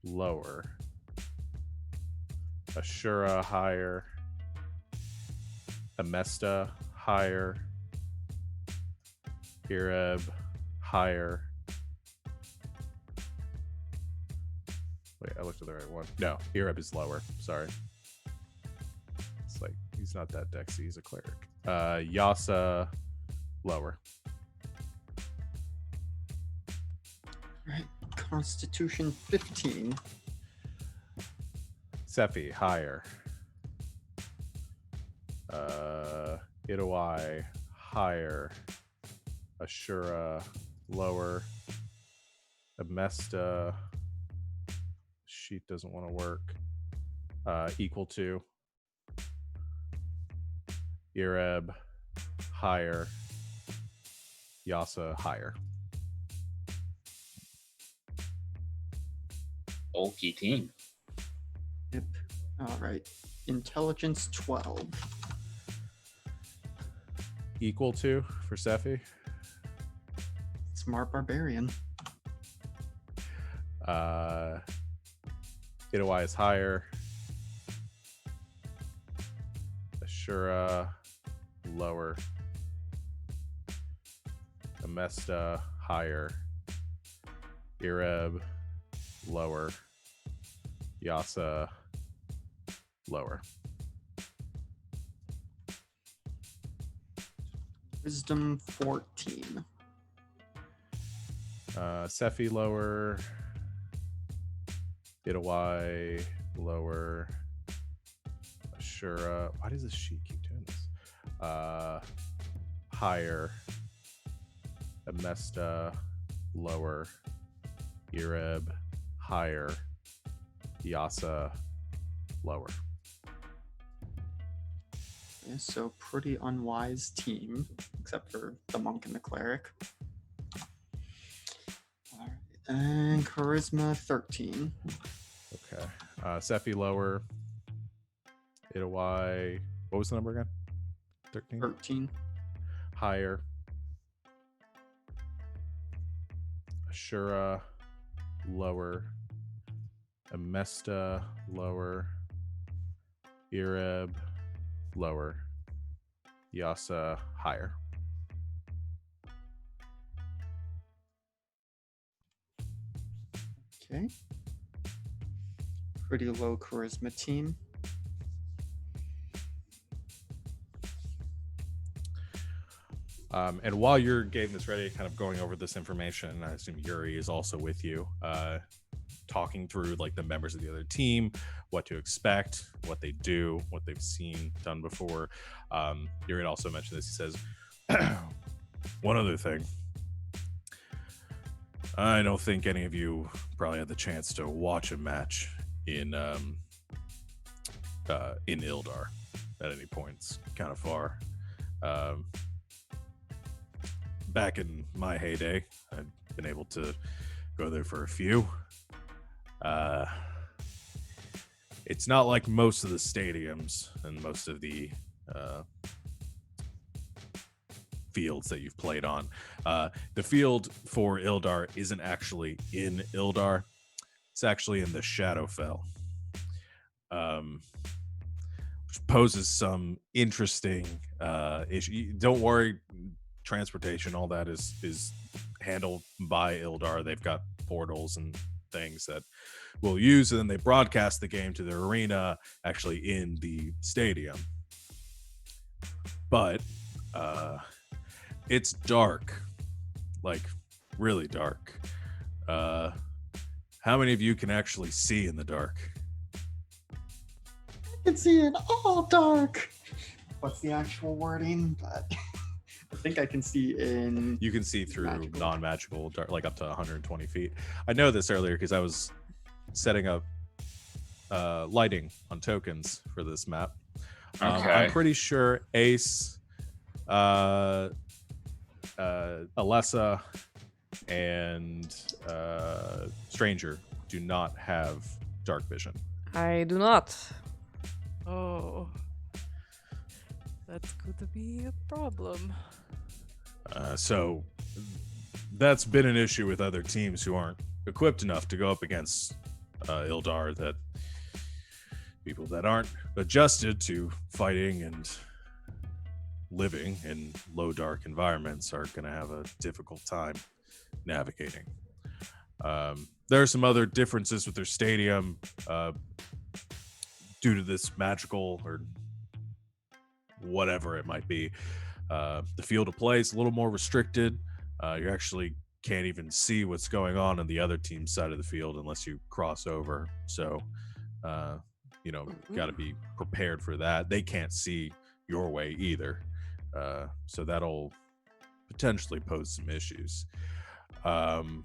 lower. Ashura, higher. Amesta, higher. Ireb, higher. Wait, I looked at the right one. No, Ireb is lower. Sorry. It's like, he's not that dexy. He's a cleric. Yassa, lower. All right. Constitution 15. Sephi, higher. Itawai, higher. Ashura, lower. Amesta, sheet doesn't want to work. Equal to. Ireb, higher. Yassa, higher. Bulky team. Yep. All right. Intelligence 12. Equal to for Sephi. Smart barbarian. Itawai is higher. Ashura, lower. Amesta, higher. Ireb, lower. Yassa, lower. Wisdom 14. Sephi, lower. Itawai, lower. Ashura. Why does this sheet keep doing this? Higher. Amesta, lower. Ireb, higher. Yassa, lower. Yeah, so pretty unwise team, except for the monk and the cleric. All right. And charisma 13. Okay. Sephi, lower. Itawai. What was the number again? 13? 13. Higher. Ashura, lower. Amesta, lower. Ireb, lower. Yasa, higher. Okay. Pretty low charisma team. And while you're getting this ready, kind of going over this information, I assume Yuri is also with you, talking through like the members of the other team, what to expect, what they do, what they've seen done before. Yuri also mentioned this. He says, one other thing. I don't think any of you probably had the chance to watch a match in Ildar at any point. It's kind of far. Back in my heyday, I've been able to go there for a few. It's not like most of the stadiums and most of the fields that you've played on. The field for Ildar isn't actually in Ildar. It's actually in the Shadowfell, which poses some interesting issue. Don't worry, transportation, all that is handled by Ildar. They've got portals and things that we'll use, and then they broadcast the game to the arena actually in the stadium. But it's dark, like really dark. How many of you can actually see in the dark? I can see it all dark. What's the actual wording? But I think I can see in. You can see through Magical. non-magical dark, like up to 120 feet. I know this earlier because I was setting up lighting on tokens for this map. Okay. I'm pretty sure Ace, Alessa, and Stranger do not have dark vision. I do not. Oh. That's going to be a problem. So that's been an issue with other teams who aren't equipped enough to go up against Ildar, that people that aren't adjusted to fighting and living in low dark environments are going to have a difficult time navigating. There are some other differences with their stadium due to this magical or whatever it might be. The field of play is a little more restricted. You actually can't even see what's going on the other team's side of the field unless you cross over. So, got to be prepared for that. They can't see your way either. So that'll potentially pose some issues. And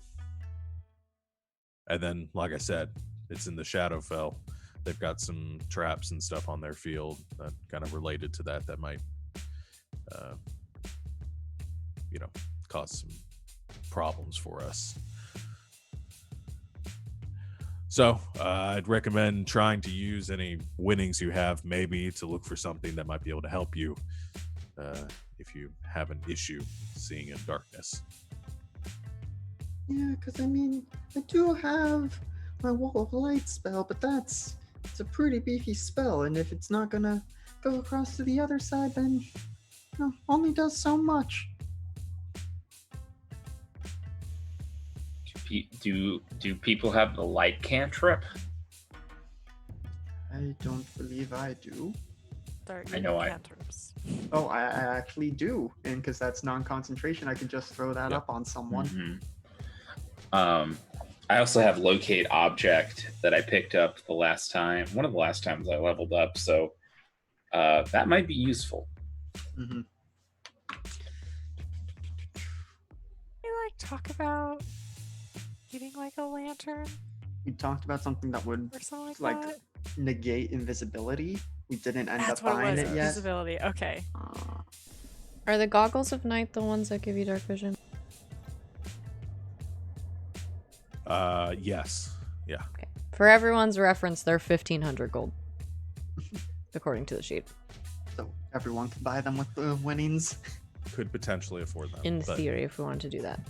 then, like I said, it's in the Shadowfell. They've got some traps and stuff on their field that kind of related to that might, cause some problems for us. So I'd recommend trying to use any winnings you have maybe to look for something that might be able to help you if you have an issue seeing in darkness. Yeah, because I mean, I do have my Wall of Light spell, but it's a pretty beefy spell, and if it's not gonna go across to the other side, then only does so much. Do people have the light cantrip? I don't believe I do. I know I- cantrips. Oh, I actually do, and because that's non-concentration, I can just throw that Yep. up on someone. Mm-hmm. I also have locate object that I picked up one of the last times I leveled up, so that might be useful. Mm-hmm. We talk about getting a lantern We talked about something that would or something Like, that. negate invisibility. We didn't end That's up what buying it it was. yet. Visibility. Okay. Are the goggles of night the ones that give you dark vision? Yes. Yeah. Okay. For everyone's reference, they're 1,500 gold, according to the sheet. So everyone can buy them with the winnings. Could potentially afford them. In but theory, if we wanted to do that.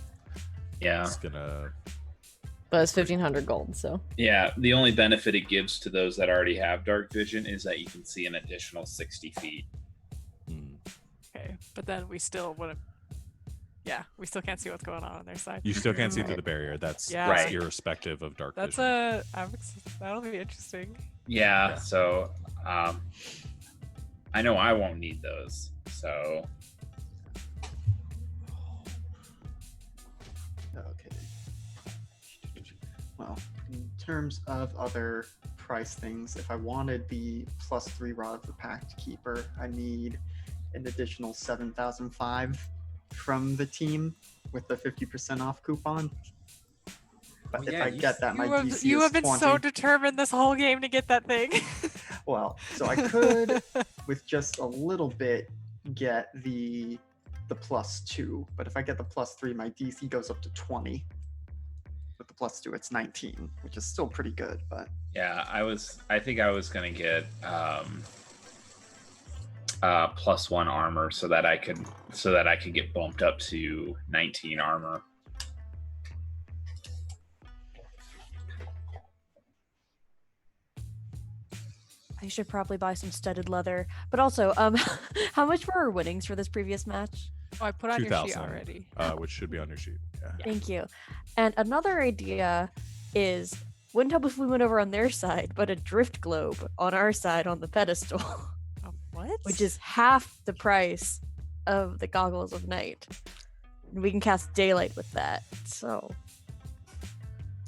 Yeah. it's gonna But it's 1,500 gold, so. Yeah, the only benefit it gives to those that already have dark vision is that you can see an additional 60 feet. Okay, but then we still wouldn't. Yeah, we still can't see what's going on their side. You still can't see through the barrier. That's Yeah. irrespective of dark That's vision. that'll be interesting. Yeah, so I know I won't need those. So Okay. Well, in terms of other price things, if I wanted the +3 Rod for Pact Keeper, I need an additional 7,005 from the team with the 50% off coupon. But if I get that, my DC You is have been 20. so determined this whole game to get that thing. Well, so I could, with just a little bit, get the +2. But if I get the +3, my DC goes up to 20. With the +2, it's 19, which is still pretty good. But yeah, I think I was gonna get +1 armor so that I could get bumped up to 19 armor. I should probably buy some studded leather. But also, how much were our winnings for this previous match? Oh, I put on your sheet 2,000, already. which should be on your sheet. Yeah. Thank you. And another idea is, wouldn't help if we went over on their side, but a drift globe on our side on the pedestal, Oh, what? which is half the price of the goggles of night. And we can cast daylight with that. So,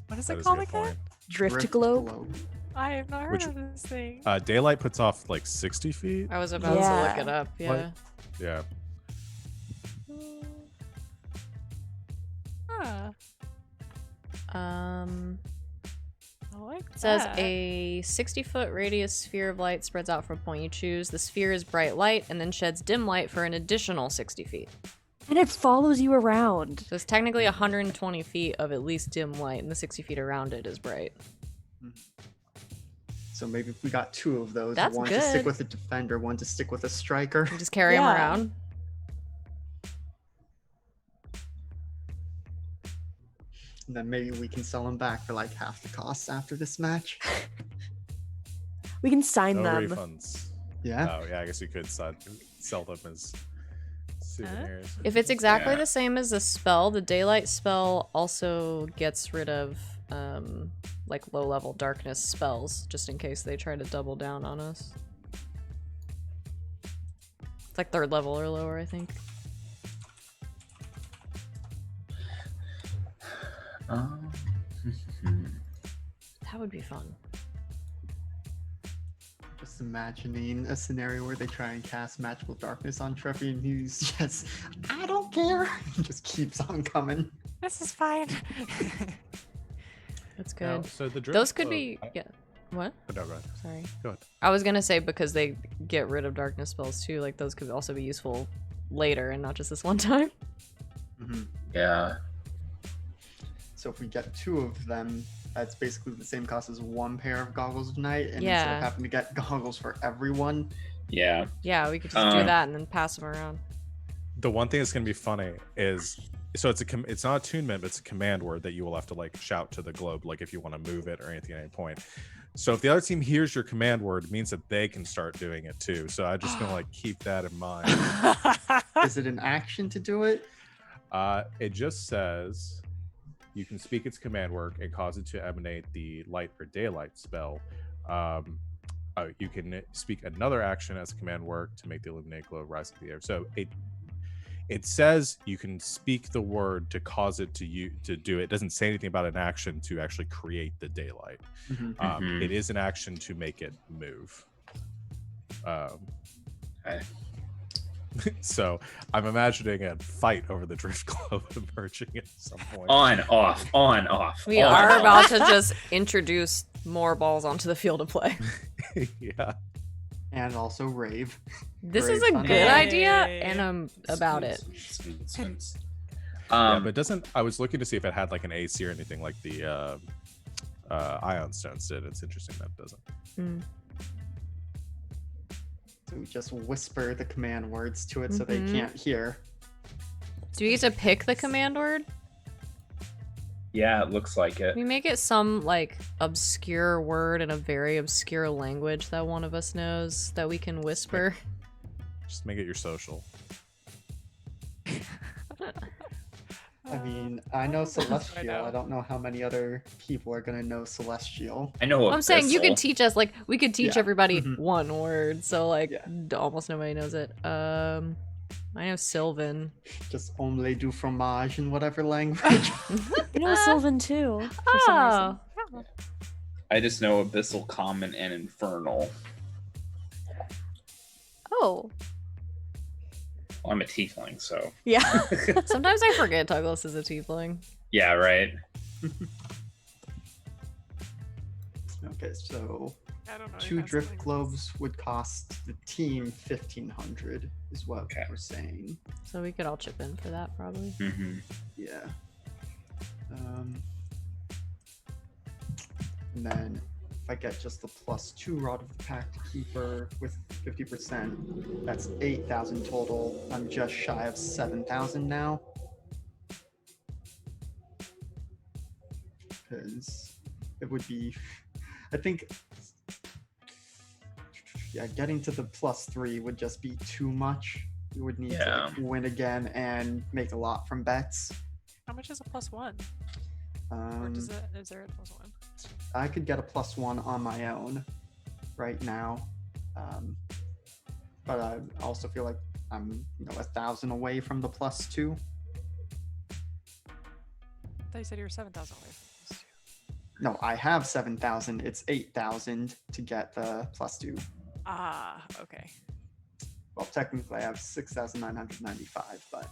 what is That it is a called good again? point. drift globe. I have not heard Which- of this thing. Daylight puts off like 60 feet. I was about to Yeah. look it up. Yeah. Yeah. Huh. I like It says that. a 60-foot radius sphere of light spreads out from a point you choose. The sphere is bright light and then sheds dim light for an additional 60 feet. And it follows you around. So it's technically 120 feet of at least dim light, and the 60 feet around it is bright. so maybe if we got 2 of those, That's one to stick good. with a defender, one to stick with a striker. You just carry them Yeah. around. And then maybe we can sell them back for like half the cost after this match. We can sign No them. refunds. Yeah. Oh, yeah, I guess you could sell them as souvenirs. If it's exactly Yeah. the same as the spell, the daylight spell also gets rid of like low-level darkness spells, just in case they try to double down on us. It's like 3rd level or lower, I think. That would be fun. Just imagining a scenario where they try and cast Magical Darkness on Treppy and he's just, I don't care. He just keeps on coming. This is fine. That's Now, good. so the Those could be... Yeah. What? No, go ahead. Sorry. Go ahead. I was gonna say because they get rid of darkness spells too, like those could also be useful later and not just this one time. Mhm. Yeah. So if we get 2 of them, that's basically the same cost as 1 pair of goggles of night. And instead Yeah. of having to get goggles for everyone, Yeah. Yeah, we could just do Um, that and then pass them around. The one thing that's going to be funny is, so it's not attunement, but it's a command word that you will have to like shout to the globe, like if you want to move it or anything at any point. So if the other team hears your command word, it means that they can start doing it too. So I'm just gonna like keep that in mind. is it an action to do it? It just says you can speak its command word and cause it to emanate the light or daylight spell. You can speak another action as a command word to make the illuminated glow rise into the air. So it says you can speak the word to cause it to do it. It doesn't say anything about an action to actually create the daylight. Mhm. Mhm. It is an action to make it move. Okay. So I'm imagining a fight over the drift globe emerging at some point. On, off, on, off. We on, are off. about to just introduce more balls onto the field of play. Yeah. And also rave. This Great is a fun. good idea, Yay. and I'm about it. Sweet. Yeah, but doesn't I was looking to see if it had like an AC or anything like the Ion Stones did. It's interesting that it doesn't. Mm. So we just whisper the command words to it so they Mhm. can't hear. Do you get to pick the command word? Yeah, it looks like it. We make it some like obscure word in a very obscure language that one of us knows that we can whisper. Just make it your social. I mean, I know That's what Celestial. know. I don't know how many other people are gonna know Celestial. I know. I'm saying you Abyssal. could teach us, like, we could teach Yeah. everybody Mhm. one word, so like Yeah. almost nobody knows it. I know Sylvan. Just omelette du fromage in whatever language. You know Sylvan too. For some reason. Oh, I just know Abyssal, Common, and Infernal. Oh, Well, I'm a tiefling, so yeah. sometimes I forget Douglas is a tiefling. yeah, right. Okay, so I don't know. 2 drift globes would cost the team 1,500, is what Okay. we're saying. So we could all chip in for that, probably. Mm-hmm. Yeah. And then if I get just the +2 Rod of the Pact Keeper with 50%, that's 8,000 total. I'm just shy of 7,000 now. Because it would be, I think, yeah, getting to the +3 would just be too much. We would need to Yeah. like, win again and make a lot from bets. How much is a +1? Or Um, does it? Is there a +1? I could get a +1 on my own right now, but I also feel like I'm 1,000 away from the +2. I thought you said you were 7,000 away from this. No, I have 7,000. It's 8,000 to get the +2. Ah, okay. Well, technically, I have 6,995, but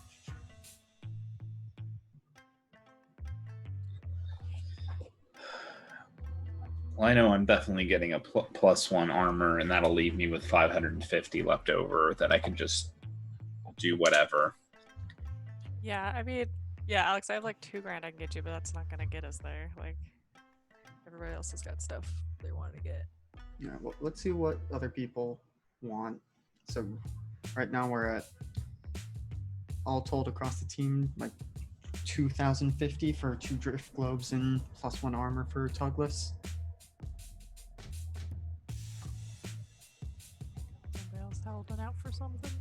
Well, I know I'm definitely getting a +1 armor, and that'll leave me with 550 left over that I can just do whatever. Yeah, I mean, yeah, Alex, I have like 2 grand I can get you, but that's not gonna get us there. Like, everybody else has got stuff they want to get. yeah. Well, let's see what other people want. So right now we're at all told across the team like 2,050 for 2 drift globes and +1 armor for Tugless. Anybody else holding out for something?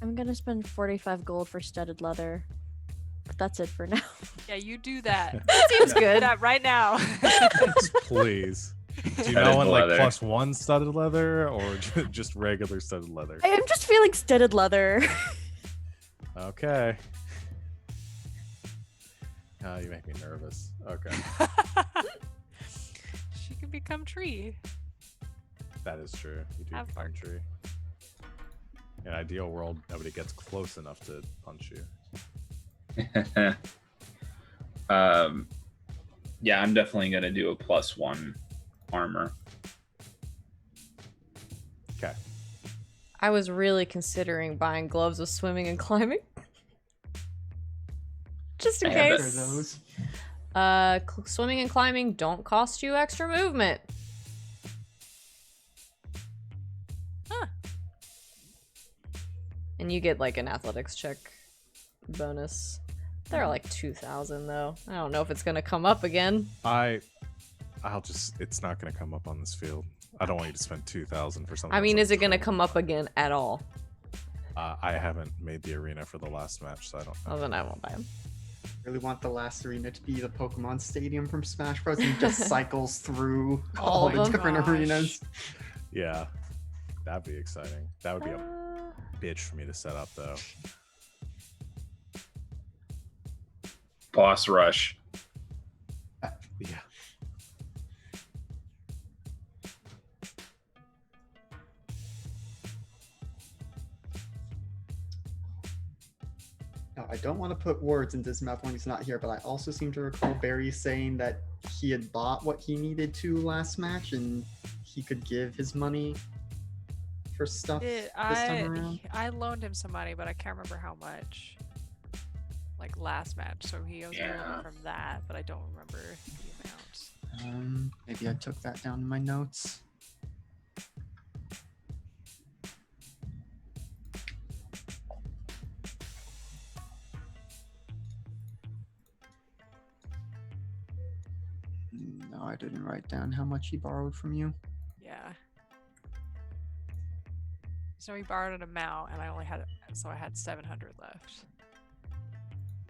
I'm gonna spend 45 gold for studded leather. But that's it for now. Yeah, you do that. Seems Do good. that right now. Please. Do you Studded know want like leather. +1 studded leather or just regular studded leather? I am just feeling studded leather. Okay. You make me nervous. Okay. She can become tree. That is true. You do Have become fun. tree. In an ideal world, nobody gets close enough to punch you. Yeah, I'm definitely gonna do a +1 armor. Okay. I was really considering buying gloves with swimming and climbing. Just in I have For case. those, Swimming and climbing don't cost you extra movement. Huh. And you get like an athletics check bonus. They're like 2,000 though. I don't know if it's gonna come up again. It's not gonna come up on this field. I don't want you to spend 2,000 for something. I mean, that's is it gonna like come up again at all? I haven't made the arena for the last match, so I don't know. Oh, then I won't buy them. really want the last arena to be the Pokemon Stadium from Smash Bros. And just cycles through All all of the them? different Gosh. arenas. Yeah. That'd be exciting. That would be a Uh, bitch for me to set up though. Boss rush. Yeah. Now, I don't want to put words into his mouth when he's not here, but I also seem to recall Barry saying that he had bought what he needed to last match and he could give his money for stuff this time around. I loaned him some money, but I can't remember how much. Like last match, so he owes me Yeah. from that, but I don't remember the amount. Maybe I took that down in my notes. No, I didn't write down how much he borrowed from you. Yeah. So he borrowed an amount, and I only had so I had 700 left,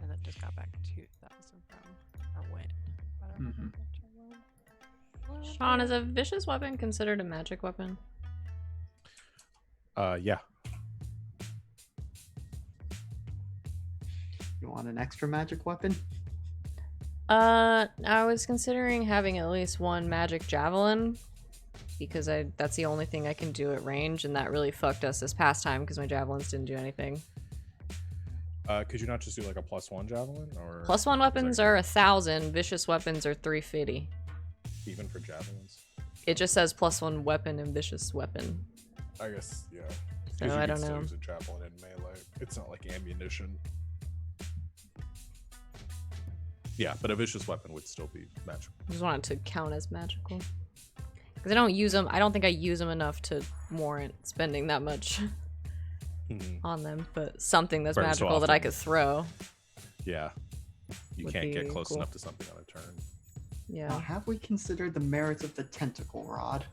and then just got back 2,000 from or win. I don't know how Mhm. much I won. Sean, is a vicious weapon considered a magic weapon? Yeah. You want an extra magic weapon? I was considering having at least one magic javelin because that's the only thing I can do at range, and that really fucked us this past time because my javelins didn't do anything. Could you not just do like a +1 javelin or +1 weapons are 1,000. Vicious weapons are 350. even for javelins? It just says +1 weapon and vicious weapon. I guess yeah. So 'Cause you I could don't still know. use a javelin in melee. It's not like ammunition. Yeah, but a vicious weapon would still be magical. I just wanted to count as magical. Because I don't use them. I don't think I use them enough to warrant spending that much Mhm. on them. But something that's Burn so magical that I often. could throw. Yeah. You Would can't get be close cool. enough to something on a turn. Yeah. Now, have we considered the merits of the tentacle rod?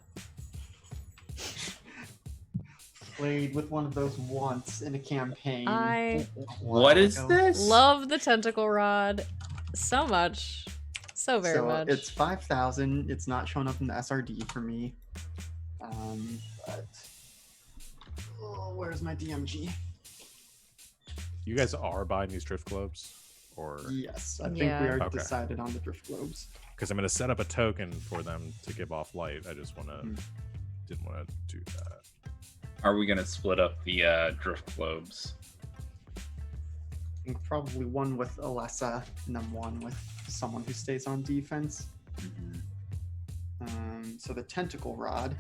Played with one of those once in a campaign. I a What while is ago. this? Love the tentacle rod so much. So very So much. it's 5,000. It's not showing up in the SRD for me. But where's my DMG? You guys are buying these drift globes, or Yes, I think Yeah. we already Okay. decided on the drift globes. because I'm going to set up a token for them to give off light. I just Hmm. didn't want to do that. Are we gonna split up the drift globes? I think probably one with Alessa and then one with someone who stays on defense. So the tentacle rod.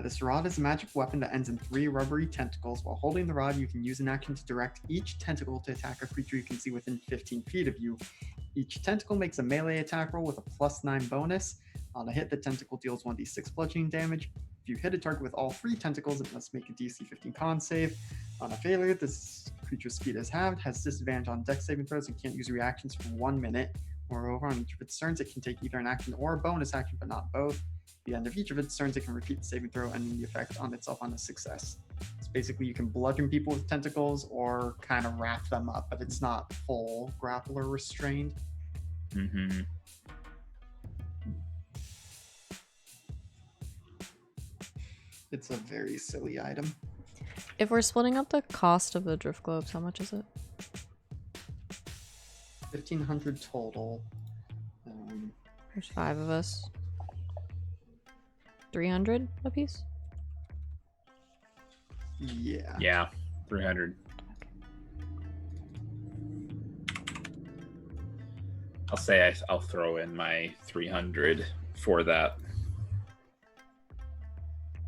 This rod is a magic weapon that ends in 3 rubbery tentacles. While holding the rod, you can use an action to direct each tentacle to attack a creature you can see within 15 feet of you. Each tentacle makes a melee attack roll with a +9 bonus. On a hit, the tentacle deals 1d6 bludgeoning damage. If you hit a target with all 3 tentacles, it must make a DC 15 con save. On a failure, this creature's speed is halved, has disadvantage on dex saving throws, and can't use reactions for 1 minute. Moreover, on each of its turns, it can take either an action or a bonus action, but not both. At the end of each of its turns, it can repeat the saving throw, ending the effect on itself on a success. So basically, you can bludgeon people with tentacles or kind of wrap them up, but it's not full grapple or restrained. Mm-hmm. It's a very silly item. If we're splitting up the cost of the drift globes, how much is it? 1,500 total. There's 5 of us. 300 a piece? Yeah. Yeah, 300. I'll say I'll throw in my 300 for that.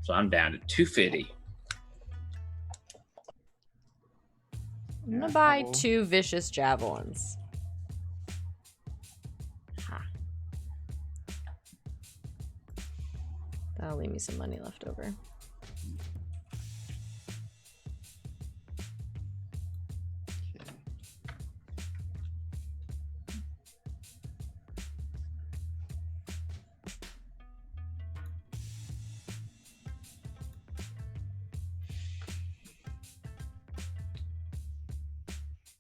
So I'm down to 250. I'm Yeah, gonna buy will. 2 vicious javelins. Ha. That'll leave me some money left over. Okay.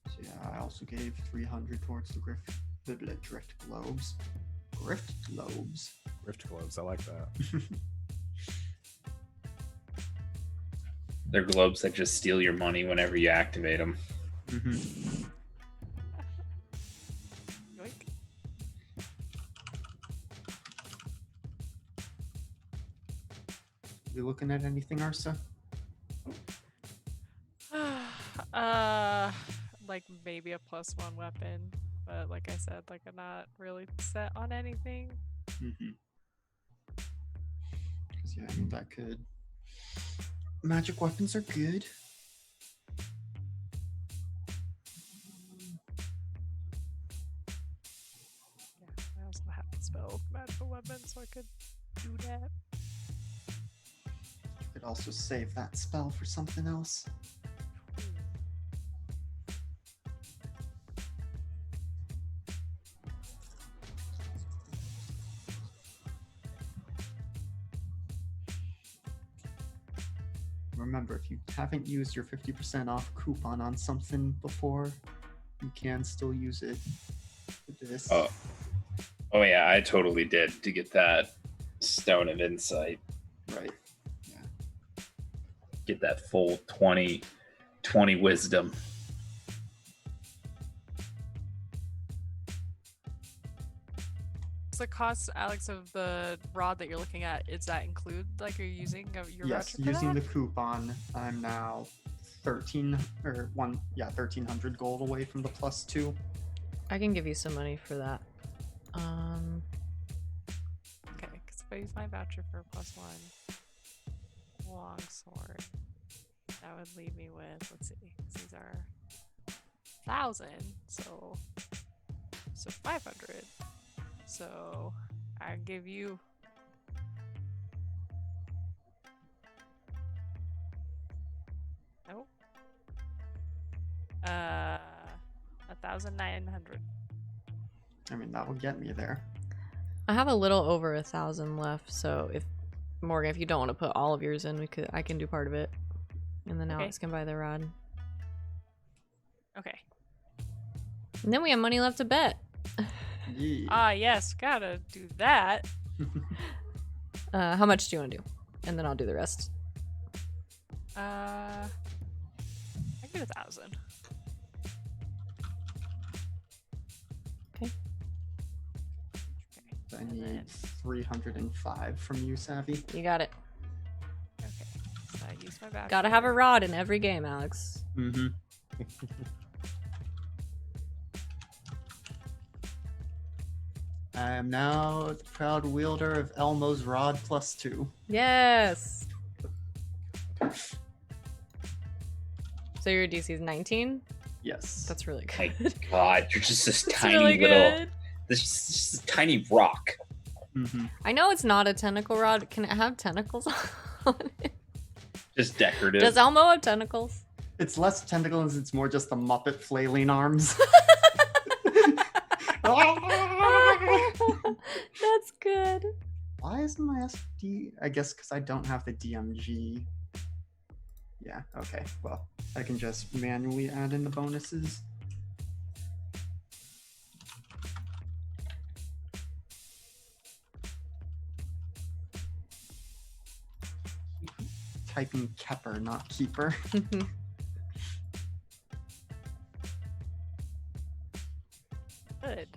So yeah, I also gave 300 towards the drift globes. Grift globes. Rift globes, I like that. They're globes that just steal your money whenever you activate them. Mm-hmm. Yoink. You looking at anything, Arsa? Like maybe a +1 weapon, but like I said, like I'm not really set on anything. Mm-hmm. Because yeah, I mean that could. Magic weapons are good. Yeah, I also have to spell magical weapon, so I could do that. You could also save that spell for something else. remember, if you haven't used your 50% off coupon on something before, you can still use it for this. Oh yeah, I totally did to get that Stone of Insight. Right. Get that full 20 wisdom. What's the cost, Alex, of the rod that you're looking at? Is that include like you're using your Yes, voucher for using the that? coupon, I'm now 1300 gold away from the +2. I can give you some money for that. Okay, because if I use my voucher for +1 longsword, that would leave me with, let's see, these are 1,000, so 500. So I give you nope 1,900. I mean, that will get me there. I have a little over 1,000 left, so if Morgan, if you don't want to put all of yours in, I can do part of it, and then Okay. Alex can buy the rod, Okay. and then we have money left to bet. Yeah. Ah, yes, gotta do that. How much do you want to do? And then I'll do the rest. I get 1,000. Okay. I and need then- 305 from you, Savvy. You got it. Okay. So I use my voucher. Gotta have a rod in every game, Alex. Mm-hmm. I am now the proud wielder of Elmo's rod +2. Yes. So your DC is 19? Yes. That's really My good. God, you're just this That's tiny really little, good. this just a tiny rock. Mm-hmm. I know it's not a tentacle rod. Can it have tentacles on it? Just decorative. Does Elmo have tentacles? It's less tentacles, it's more just the Muppet flailing arms. That's good. Why isn't my SD? I guess because I don't have the DMG. Yeah, okay. Well, I can just manually add in the bonuses. Typing Kepper, not Keeper. Good.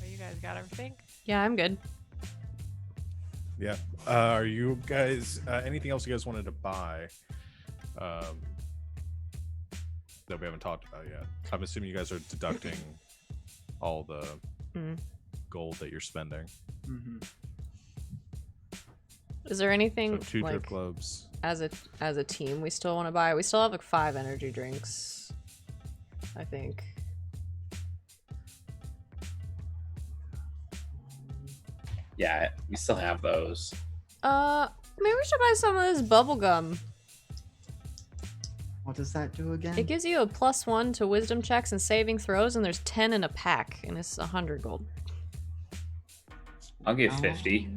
You guys got everything? Yeah, I'm good. Yeah. Are you guys anything else you guys wanted to buy that we haven't talked about yet? I'm assuming you guys are deducting all the Mm. gold that you're spending. Mm-hmm. Is there anything So 2 drip like globes. as a team we still want to buy? We still have like 5 energy drinks, I think. Yeah, we still have those. Maybe we should buy some of this bubble gum. What does that do again? It gives you a +1 to wisdom checks and saving throws, and there's 10 in a pack, and it's 100 gold. I'll give Oh. 50.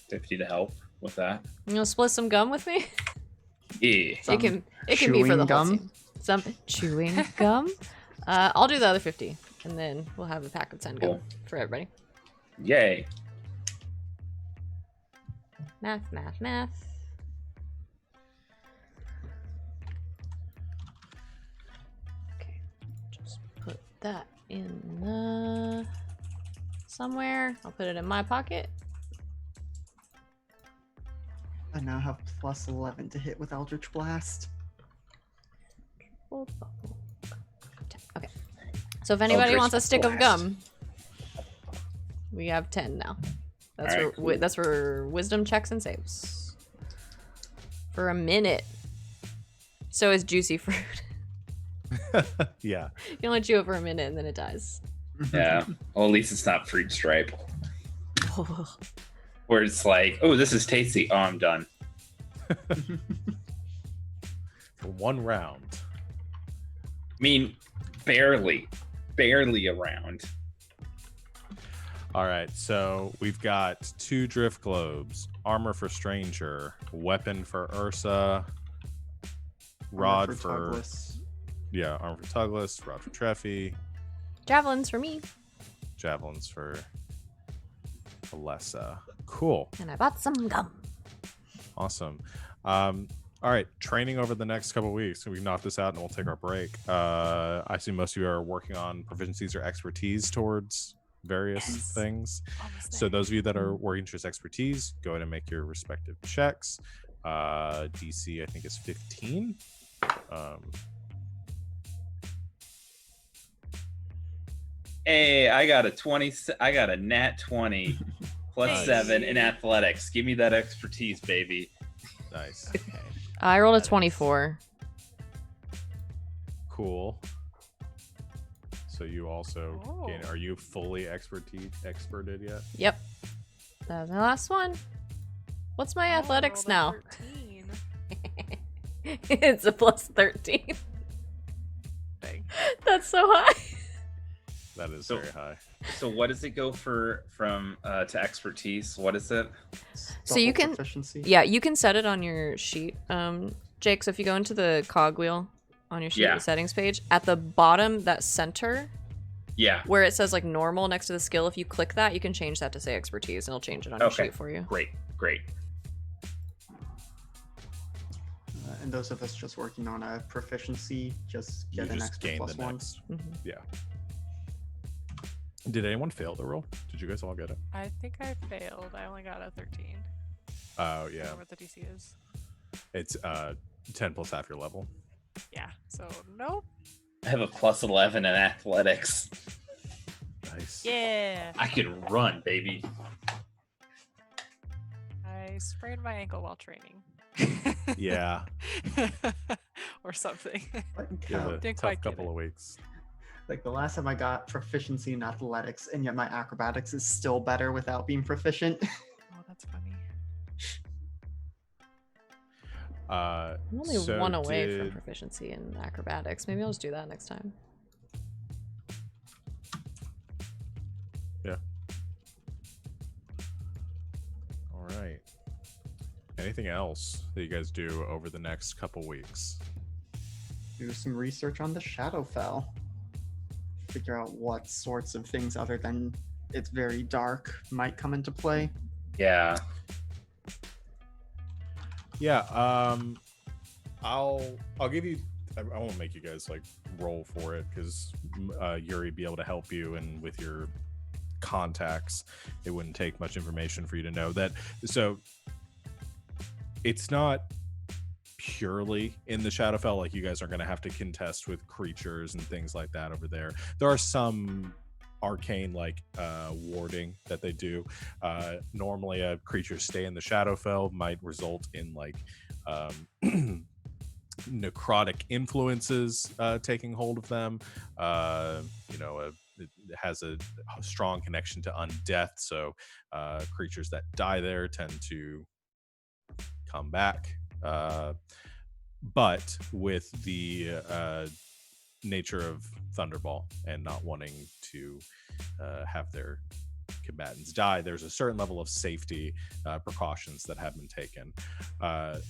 50 to help with that. You know, split some gum with me? Yeah. it can be for the chewing whole gum? team. Some chewing gum. I'll do the other 50, and then we'll have a pack of 10 gum Cool. for everybody. Yay. Math, math, math. Okay, just put that in the somewhere. I'll put it in my pocket. I now have +11 to hit with Eldritch Blast. Okay. So if anybody Eldritch wants a stick of Blast. gum, we have 10 now. That's Alright, for cool. that's for wisdom checks and saves. For a minute. So is juicy fruit. Yeah. You can only chew it for a minute and then it dies. Yeah. Well, at least it's not fruit stripe. Where it's like, oh, this is tasty. Oh, I'm done. For 1 round. I mean, barely around. All right, so we've got 2 drift globes, armor for Stranger, weapon for Ursa, rod Armor for Tugless. yeah, armor for Tugless, rod for Treffy, Javelins for me. javelins for Alessa. Cool, And I bought some gum. awesome. All right, training over the next couple of weeks. We knock this out and we'll take our break. I see most of you are working on proficiencies or expertise towards various Yes. things. Almost So there. those of you that are working towards expertise, go ahead and make your respective checks. DC I think is 15. Hey, I got a 20. I got a nat 20 plus Nice. 7 in athletics. Give me that expertise, baby. Nice. I rolled a That is- 24. Cool. So you also gain, Oh. are you fully experted yet? Yep. That was my last one. What's my Oh, athletics that's now? 13. It's a plus 13. Dang. That's so high. That is So- very high. So what does it go from to expertise? What is it? So you Double can- proficiency. Yeah, you can set it on your sheet. Jake, so if you go into the cogwheel on your sheet, Yeah. the settings page, at the bottom, that center, Yeah. where it says like normal next to the skill, if you click that, you can change that to say expertise and it'll change it on your Okay. sheet for you. Great. And those of us just working on a proficiency just You get an just extra gain plus the 1. next. Mhm. Yeah. Did anyone fail the roll? Did you guys all get it? I think I failed. I only got a 13. Oh I don't yeah. know what the DC is. It's 10 plus half your level. Yeah. So nope. I have a plus 11 in athletics. Nice. Yeah. I can run, baby. I sprained my ankle while training. Yeah. Or something. You have a Didn't tough quite get couple it. of weeks. Like the last time I got proficiency in athletics, and yet my acrobatics is still better without being proficient. Oh, that's funny. Uh, I'm only so one away from did- proficiency in acrobatics. Maybe I'll just do that next time. All right. Anything else that you guys do over the next couple weeks? Do some research on the Shadowfell. Figure out what sorts of things other than it's very dark might come into play. Yeah. Yeah. I'll give you. I won't make you guys like roll for it because Yuri be able to help you, and with your contacts, it wouldn't take much information for you to know that. So it's not purely in the Shadowfell. Like you guys are going to have to contest with creatures and things like that over there. There are some arcane like warding that they do. Normally a creature stay in the Shadowfell might result in like necrotic influences taking hold of them. It has a strong connection to undeath, so creatures that die there tend to come back. But with the nature of Thunderball and not wanting to have their combatants die, there's a certain level of safety precautions that have been taken.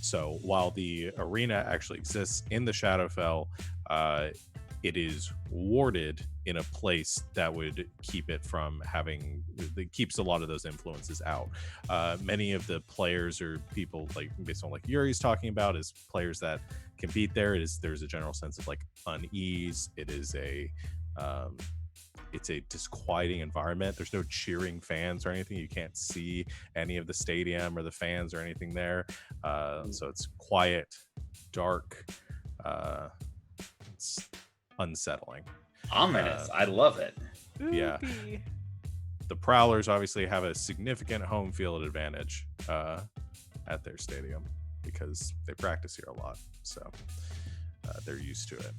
So while the arena actually exists in the Shadowfell, it is warded in a place that would keep it from having, that keeps a lot of those influences out. Many of the players or people, like based on like Yuri's talking about, is players that compete there. There's a general sense of like unease. It is it's a disquieting environment. There's no cheering fans or anything. You can't see any of the stadium or the fans or anything there. So it's quiet, dark. It's unsettling. Ominous. I love it. Yeah. Spooky. The Prowlers obviously have a significant home field advantage at their stadium because they practice here a lot. So they're used to it.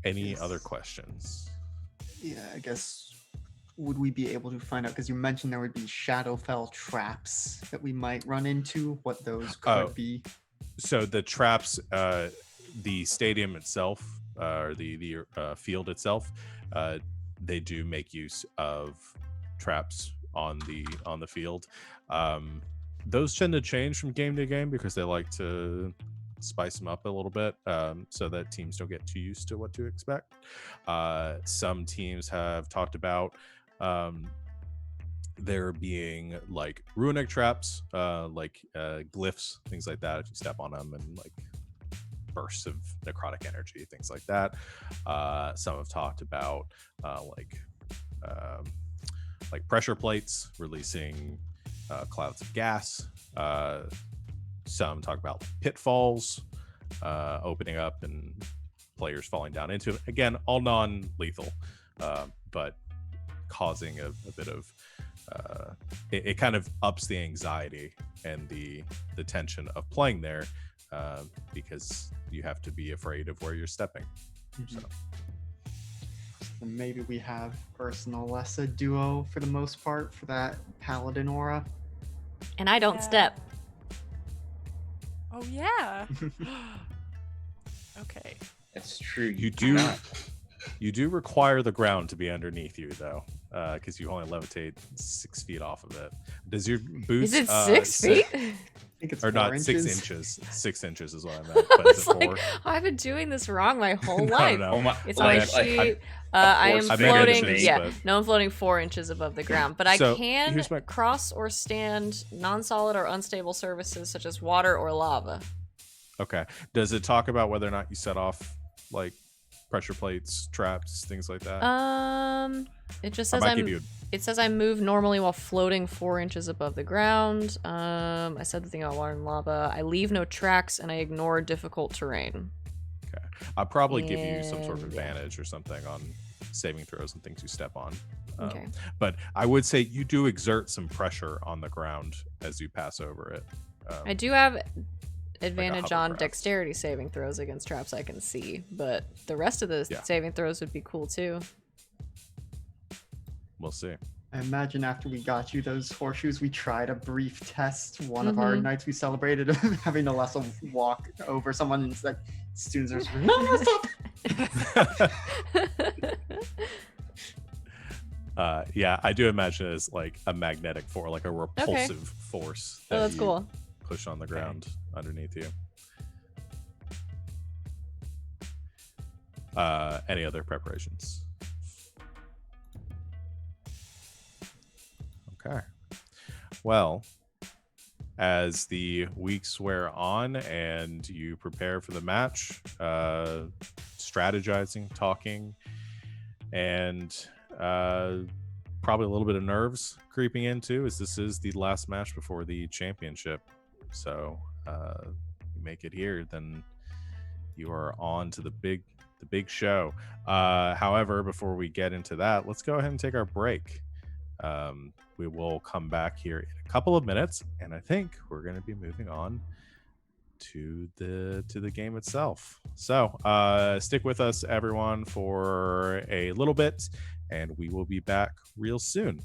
Any Yes. other questions? Yeah, I guess would we be able to find out, because you mentioned there would be Shadowfell traps that we might run into, what those could Oh. be? So the traps, the stadium itself, or the field itself, they do make use of traps on the field. Those tend to change from game to game because they like to spice them up a little bit, so that teams don't get too used to what to expect. Some teams have talked about there being like runic traps, like glyphs, things like that. If you step on them, and like bursts of necrotic energy, things like that. Some have talked about like pressure plates releasing clouds of gas. Some talk about pitfalls opening up and players falling down into it. Again, all non-lethal, but causing a bit of it kind of ups the anxiety and the tension of playing there, because you have to be afraid of where you're stepping. So And maybe we have Ursa and Alessa duo for the most part for that paladin aura. And I don't Yeah. step. Oh yeah. Okay. That's true. You do do not. you do require the ground to be underneath you, though, because you only levitate 6 feet off of it. Does your boots? Is it 6 feet? I think it's Or 4 not inches. 6 inches. 6 inches is what I meant. But is It's it 4? like, I've been doing this wrong my whole No, life. no. Oh my! It's I my meant- sheet. I am I meant floating. inches, Yeah, but- no, I'm floating 4 inches above the ground. But I So, can here's my- cross or stand non-solid or unstable surfaces such as water or lava. Okay. Does it talk about whether or not you set off like pressure plates, traps, things like that? It just I says might give you. It says I move normally while floating 4 inches above the ground. I said the thing about water and lava. I leave no tracks and I ignore difficult terrain. I'll probably give you some sort of And, yeah. advantage or something on saving throws and things you step on. Okay. But I would say you do exert some pressure on the ground as you pass over it. I do have advantage on hovercraft. dexterity saving throws against traps I can see, but the rest of the Yeah. saving throws would be cool too. We'll see. I imagine after we got you those horseshoes, we tried a brief test. One of our nights we celebrated having Alessa walk over someone, and it's like students are just, no, stop. Yeah, I do imagine it as like a magnetic force, like a repulsive force. Oh, that's you cool. Push on the ground underneath you. Any other preparations? Okay. Well, as the weeks wear on and you prepare for the match, strategizing, talking, and probably a little bit of nerves creeping into, as this is the last match before the championship. So you make it here, then you are on to the big show. However, before we get into that, let's go ahead and take our break. We will come back here in a couple of minutes, and I think we're going to be moving on to the game itself. So stick with us, everyone, for a little bit, and we will be back real soon.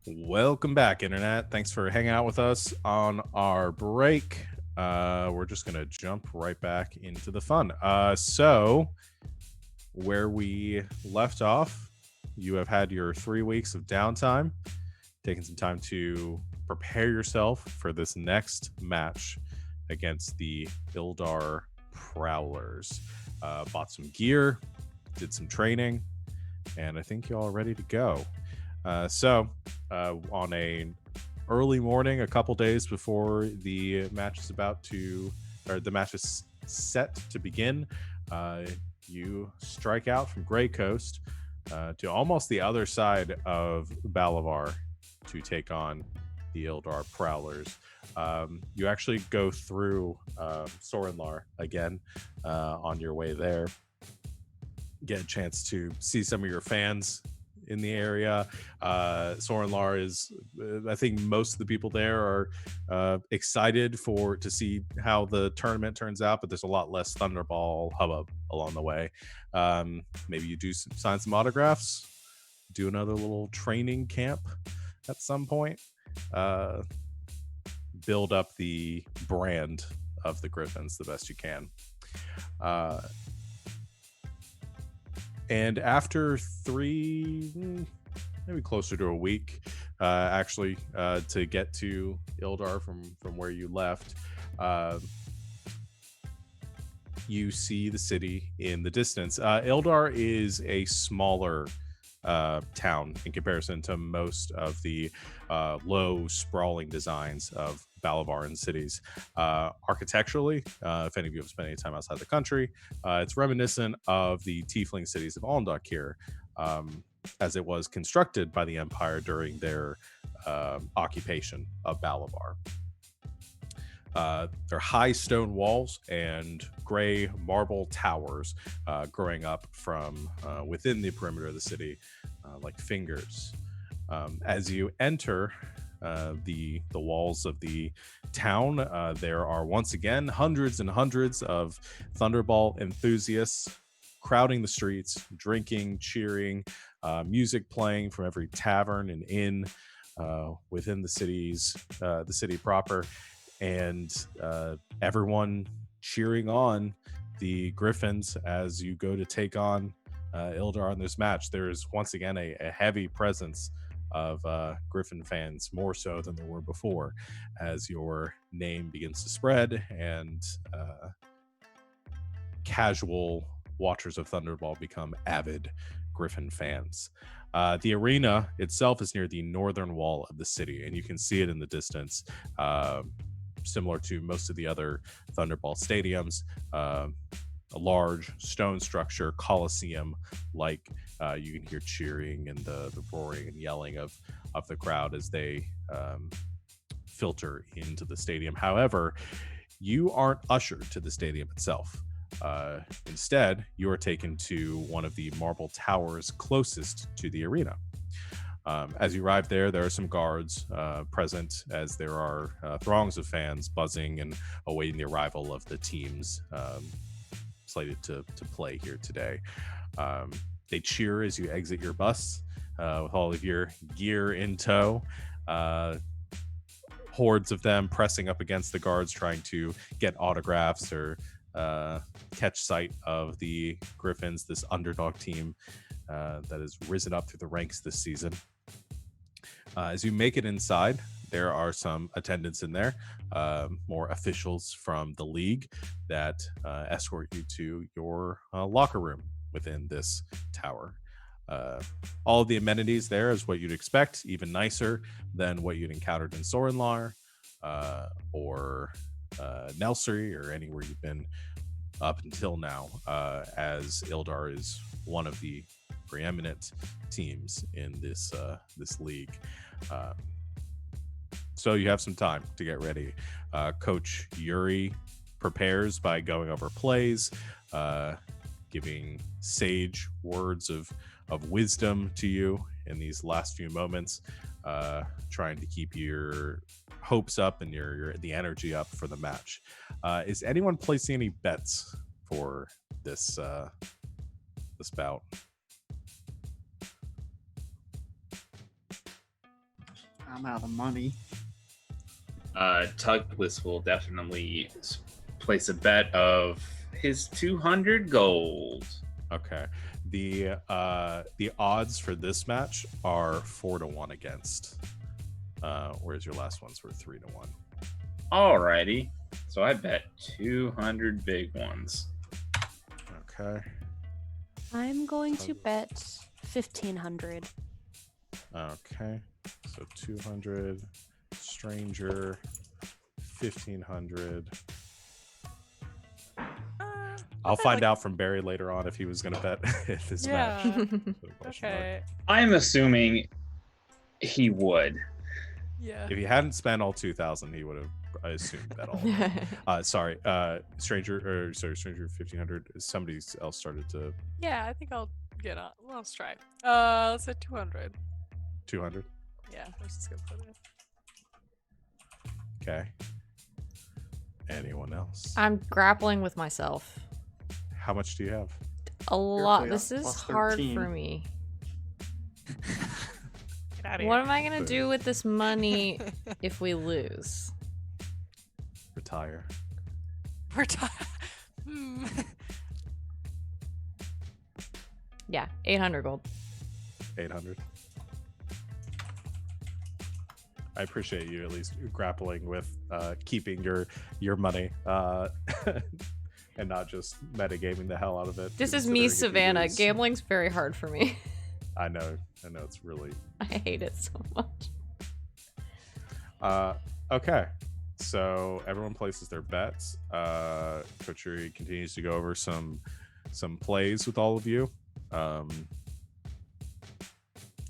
Welcome back, Internet. Thanks for hanging out with us on our break. We're just going to jump right back into the fun. So, where we left off, you have had your 3 weeks of downtime, taking some time to prepare yourself for this next match against the Ildar Prowlers. Bought some gear, did some training, and I think you're all ready to go. So, on a early morning, a couple days before the match is the match is set to begin, you strike out from Grey Coast to almost the other side of Balavar to take on the Ildar Prowlers. You actually go through Sorenlar again on your way there. Get a chance to see some of your fans in the area. Sorenlar is, I think most of the people there are excited to see how the tournament turns out, but there's a lot less Thunderball hubbub along the way. Maybe you do sign some autographs, do another little training camp at some point, build up the brand of the Griffins the best you can. And after maybe closer to a week, actually, to get to Ildar from where you left, you see the city in the distance. Ildar is a smaller town in comparison to most of the low, sprawling designs of Balavaran cities. Architecturally, if any of you have spent any time outside the country, it's reminiscent of the tiefling cities of Alndakir, as it was constructed by the Empire during their occupation of Balavar. They're high stone walls and gray marble towers growing up from within the perimeter of the city like fingers. As you enter the walls of the town, there are once again hundreds and hundreds of Thunderball enthusiasts crowding the streets, drinking, cheering, music playing from every tavern and inn within the city proper, and everyone cheering on the Griffins as you go to take on Ildar in this match. There is once again a heavy presence of Griffin fans, more so than there were before, as your name begins to spread and casual watchers of Thunderball become avid Griffin fans. The arena itself is near the northern wall of the city, and you can see it in the distance, similar to most of the other Thunderball stadiums. A large stone structure, Coliseum, like you can hear cheering and the roaring and yelling of the crowd as they filter into the stadium. However, you aren't ushered to the stadium itself. Instead, you are taken to one of the marble towers closest to the arena. As you arrive there are some guards present, as there are throngs of fans buzzing and awaiting the arrival of the teams slated to play here today. They cheer as you exit your bus with all of your gear in tow. Hordes of them pressing up against the guards, trying to get autographs or catch sight of the Griffins, this underdog team that has risen up through the ranks this season. As you make it inside, there are some attendants in there, more officials from the league that escort you to your locker room within this tower. All of the amenities there is what you'd expect, even nicer than what you'd encountered in Sorenlar or Nelsri or anywhere you've been up until now, as Ildar is one of the preeminent teams in this league. So you have some time to get ready. Coach Yuri prepares by going over plays, giving sage words of wisdom to you in these last few moments, trying to keep your hopes up and the energy up for the match. Is anyone placing any bets for this bout? I'm out of money. Tugless will definitely place a bet of his 200 gold. Okay. The odds for this match are 4-1 against. Whereas your last ones were 3-1. Alrighty. So I bet 200 big ones. Okay. I'm going to bet 1,500. Okay. So 200, stranger, 1,500. I'll find out from Barry later on if he was going to bet this match. Yeah. Put a question mark. Okay. I'm assuming he would. Yeah. If he hadn't spent all 2,000, he would have, I assume, bet all. Sorry, stranger 1,500. Somebody else started to Yeah, I think I'll get on. Well, let's try. Let's say 200. 200. Yeah, let's just go put it. Okay. Anyone else? I'm grappling with myself How much do you have? a lot. Carefully, This is plus hard 13. for me. Get out of What here. am I gonna do with this money if we lose? Retire. We're tired. Hmm. Yeah, 800 gold. 800. I appreciate you at least grappling with keeping your money and not just metagaming the hell out of it. This is considering me, if you Savannah. lose. Gambling's very hard for me. I know it's really I hate it so much. okay. So everyone places their bets. Coach Yuri continues to go over some plays with all of you.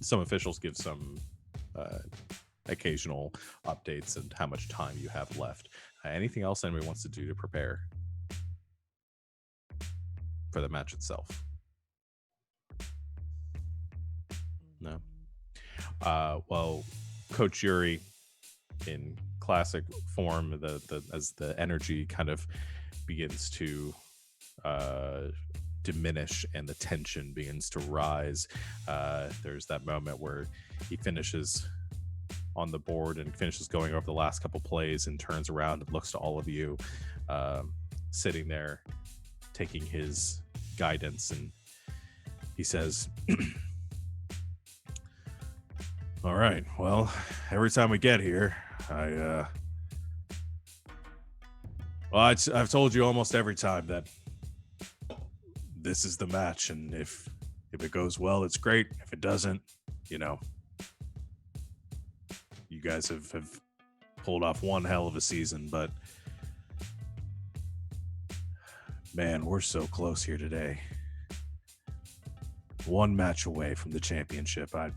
Some officials give some occasional updates and how much time you have left. Anything else anybody wants to do to prepare for the match itself? No. Well, Coach Yuri, in classic form, as the energy kind of begins to diminish and the tension begins to rise, there's that moment where he finishes on the board and finishes going over the last couple plays and turns around and looks to all of you sitting there taking his guidance, and he says, all right, well, every time we get here, I've told you almost every time that this is the match, and if it goes well, it's great. If it doesn't, you guys have pulled off one hell of a season, but man, we're so close here today. One match away from the championship. I'm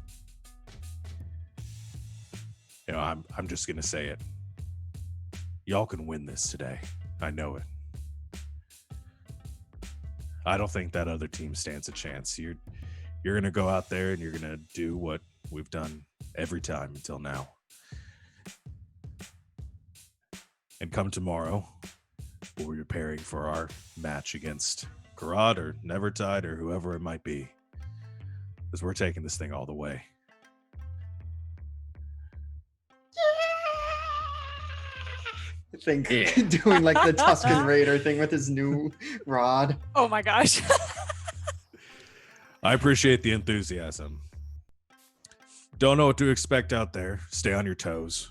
just gonna say it. Y'all can win this today. I know it. I don't think that other team stands a chance. You're gonna go out there and you're gonna do what we've done every time until now. And come tomorrow, we'll be preparing for our match against Karad or Nevertide or whoever it might be. Because we're taking this thing all the way. I think Yeah. doing like the Tuscan Raider thing with his new rod. Oh my gosh. I appreciate the enthusiasm. Don't know what to expect out there. Stay on your toes.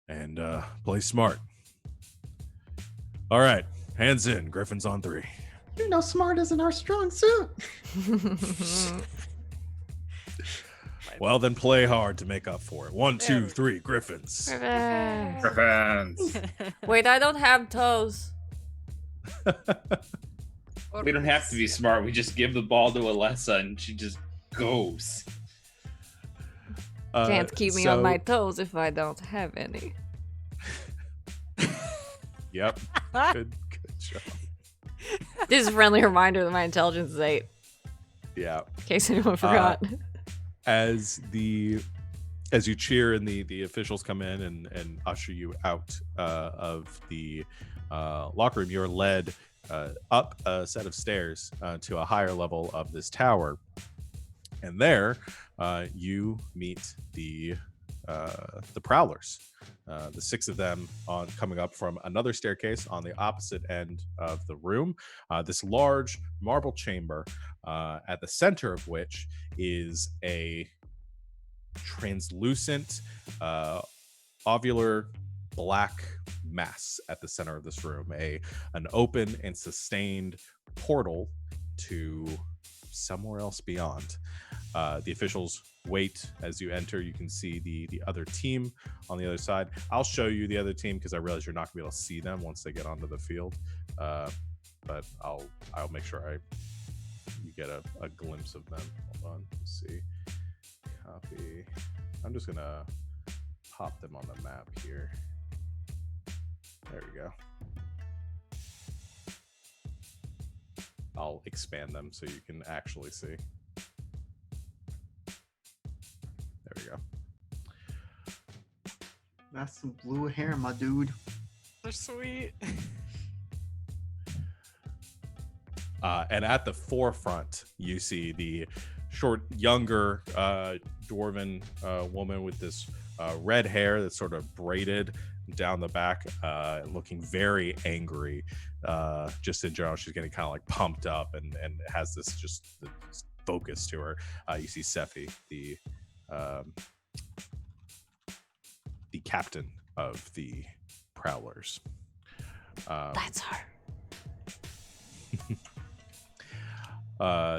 And play smart. All right, hands in. Griffin's on 3. You know, smart isn't our strong suit. Well, then play hard to make up for it. 1, There 2, we- 3, Griffins. Griffins. Wait, I don't have toes. We don't have to be smart. We just give the ball to Alessa and she just goes. Can't keep me on my toes if I don't have any. Yep. Good job. This is a friendly reminder that my intelligence is 8, Yeah. in case anyone forgot. As you cheer and the officials come in and usher you out of the locker room, you're led up a set of stairs to a higher level of this tower. And there, you meet the Prowlers. The 6 of them coming up from another staircase on the opposite end of the room. This large marble chamber, at the center of which is a translucent, ovular black mass at the center of this room. An open and sustained portal to somewhere else beyond. The officials wait as you enter. You can see the other team on the other side. I'll show you the other team because I realize you're not gonna be able to see them once they get onto the field. But I'll make sure you get a glimpse of them. Hold on, let's see. Copy. I'm just gonna pop them on the map here. There we go. I'll expand them so you can actually see. There we go. That's some blue hair, my dude. They're sweet. And at the forefront, you see the short, younger dwarven woman with this red hair that's sort of braided down the back, looking very angry. Just in general, she's getting kind of like pumped up and has this focus to her. You see Sephi, the captain of the Prowlers. That's her.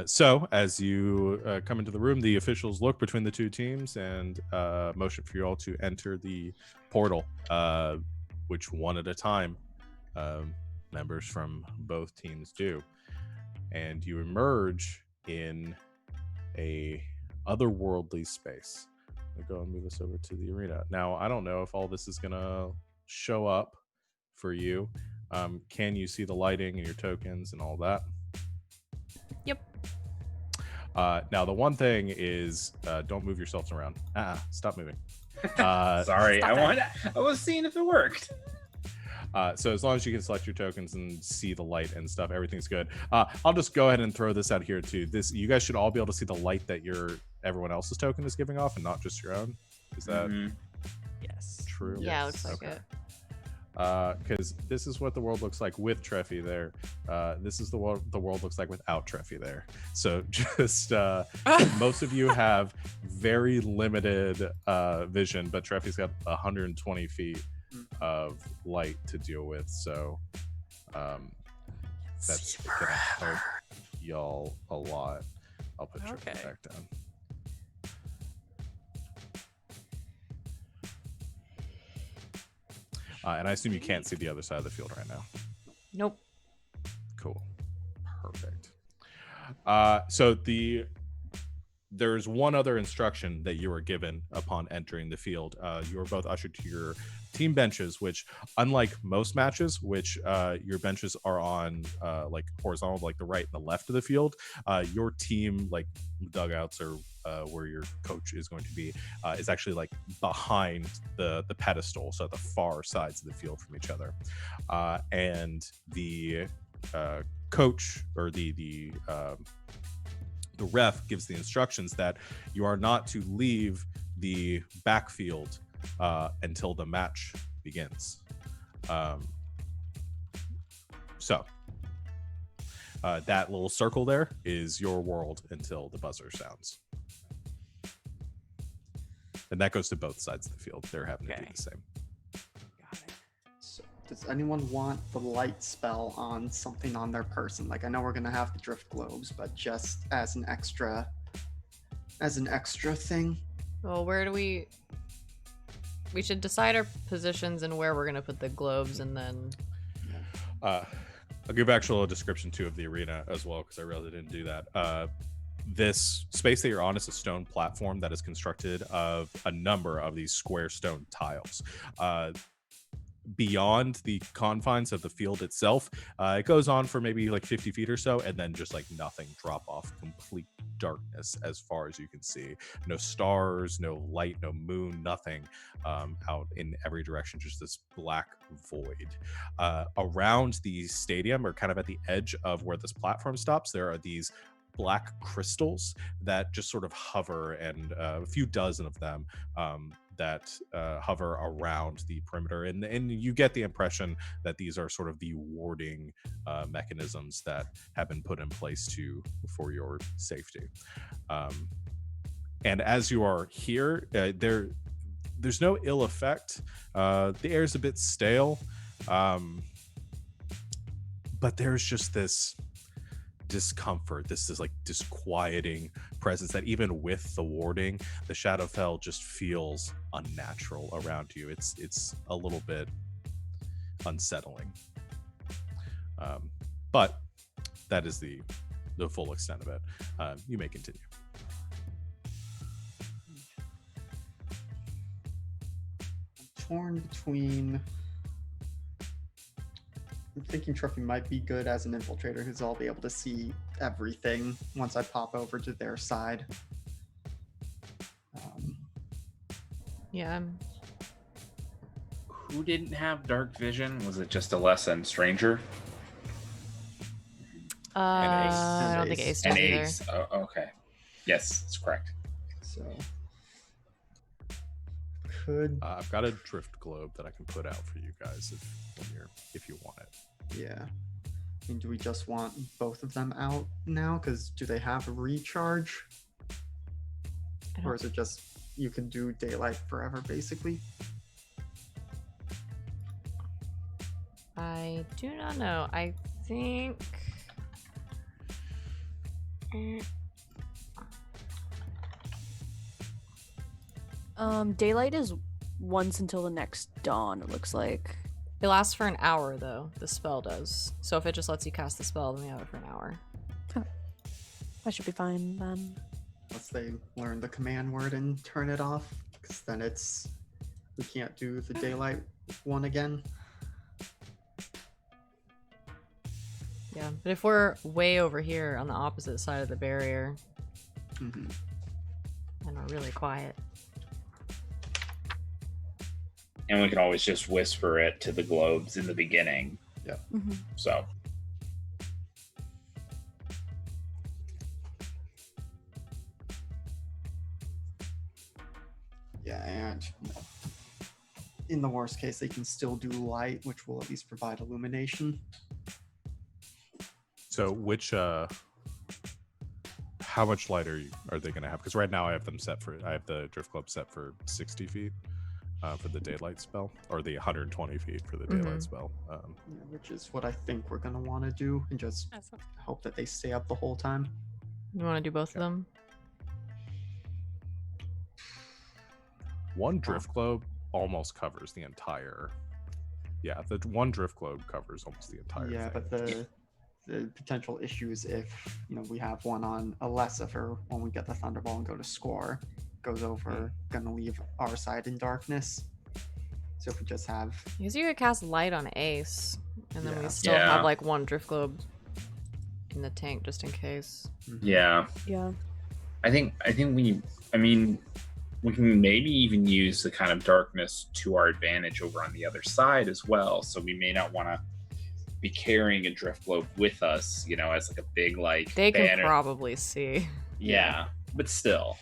So as you come into the room, the officials look between the two teams and motion for you all to enter the portal, which one at a time members from both teams do. And you emerge in a otherworldly space. I'll go and move us over to the arena. Now, I don't know if all this is going to show up for you. Can you see the lighting and your tokens and all that? Yep. Now, the one thing is, don't move yourselves around. Stop moving. Sorry, I was seeing if it worked. So as long as you can select your tokens and see the light and stuff, everything's good. I'll just go ahead and throw this out here too. You guys should all be able to see the light that everyone else's token is giving off and not just your own. Is that Yes. true? Yeah, it looks like it. Because this is what the world looks like with Treffy there. This is the world looks like without Treffy there. So just most of you have very limited vision, but Treffy's got 120 feet of light to deal with. So that's gonna help y'all a lot. I'll put Treffy Okay. back down. And I assume you can't see the other side of the field right now. Nope. Cool. Perfect. So there's one other instruction that you were given upon entering the field. You were both ushered to your team benches, which, unlike most matches, which your benches are on like horizontal, like the right and the left of the field, your team like dugouts or where your coach is going to be is actually like behind the pedestal, so at the far sides of the field from each other. And the coach or the ref gives the instructions that you are not to leave the backfield until the match begins. So that little circle there is your world until the buzzer sounds. And that goes to both sides of the field. They're having to do the same. Got it. So, does anyone want the light spell on something on their person? Like, I know we're gonna have the drift globes, but just as an extra thing. Well, where do we should decide our positions and where we're gonna put the globes, and then I'll give actual description too of the arena as well, because I really didn't do that. This space that you're on is a stone platform that is constructed of a number of these square stone tiles. Beyond the confines of the field itself, it goes on for maybe like 50 feet or so, and then just like nothing, drop off, complete darkness as far as you can see. No stars, no light, no moon, nothing out in every direction, just this black void. Around the stadium, or kind of at the edge of where this platform stops, there are these black crystals that just sort of hover, and a few dozen of them that hover around the perimeter, and you get the impression that these are sort of the warding mechanisms that have been put in place for your safety. And as you are here, there's no ill effect. The air is a bit stale, but there's just this discomfort, this like disquieting presence that even with the warding, the Shadowfell just feels unnatural around you. It's a little bit unsettling. But that is the full extent of it. You may continue. Torn between. I'm thinking Trophy might be good as an infiltrator because I'll be able to see everything once I pop over to their side. Yeah. Who didn't have dark vision? Was it just Alessa and Stranger? I don't think Ace. Ace does And either. Ace. Oh, okay. Yes, that's correct. So could I've got a drift globe that I can put out for you guys if you want it. yeah. I mean, do we just want both of them out now? Because do they have a recharge, or is it just you can do daylight forever, basically? I do not know. I think. Daylight is once until the next dawn, it looks like. It lasts for an hour, though. The spell does. So if it just lets you cast the spell, then we have it for an hour. That should be fine then. Unless they learn the command word and turn it off, because then we can't do the daylight one again. Yeah, but if we're way over here on the opposite side of the barrier Mm-hmm. and we're really quiet. And we can always just whisper it to the globes in the beginning. Mm-hmm. So Yeah, and in the worst case, they can still do light, which will at least provide illumination. So how much light are they going to have? Because right now I have the drift globe set for 60 feet for the daylight spell, or the 120 feet for the daylight spell. Yeah, which is what I think we're going to want to do, and just hope that they stay up the whole time. You want to do both of them? One drift globe almost covers the entire. Yeah, the one drift globe covers almost the entire Yeah, thing. but the potential issues if we have one on Alessa for when we get the Thunderball and go to score, goes over, gonna leave our side in darkness. So if we just have Because you could cast light on Ace, and then we Yeah. still Yeah. have like one drift globe in the tank just in case. yeah, Yeah. I think we can maybe even use the kind of darkness to our advantage over on the other side as well. So we may not want to be carrying a drift globe with us, as like a big They can banner. probably see. Yeah, but still.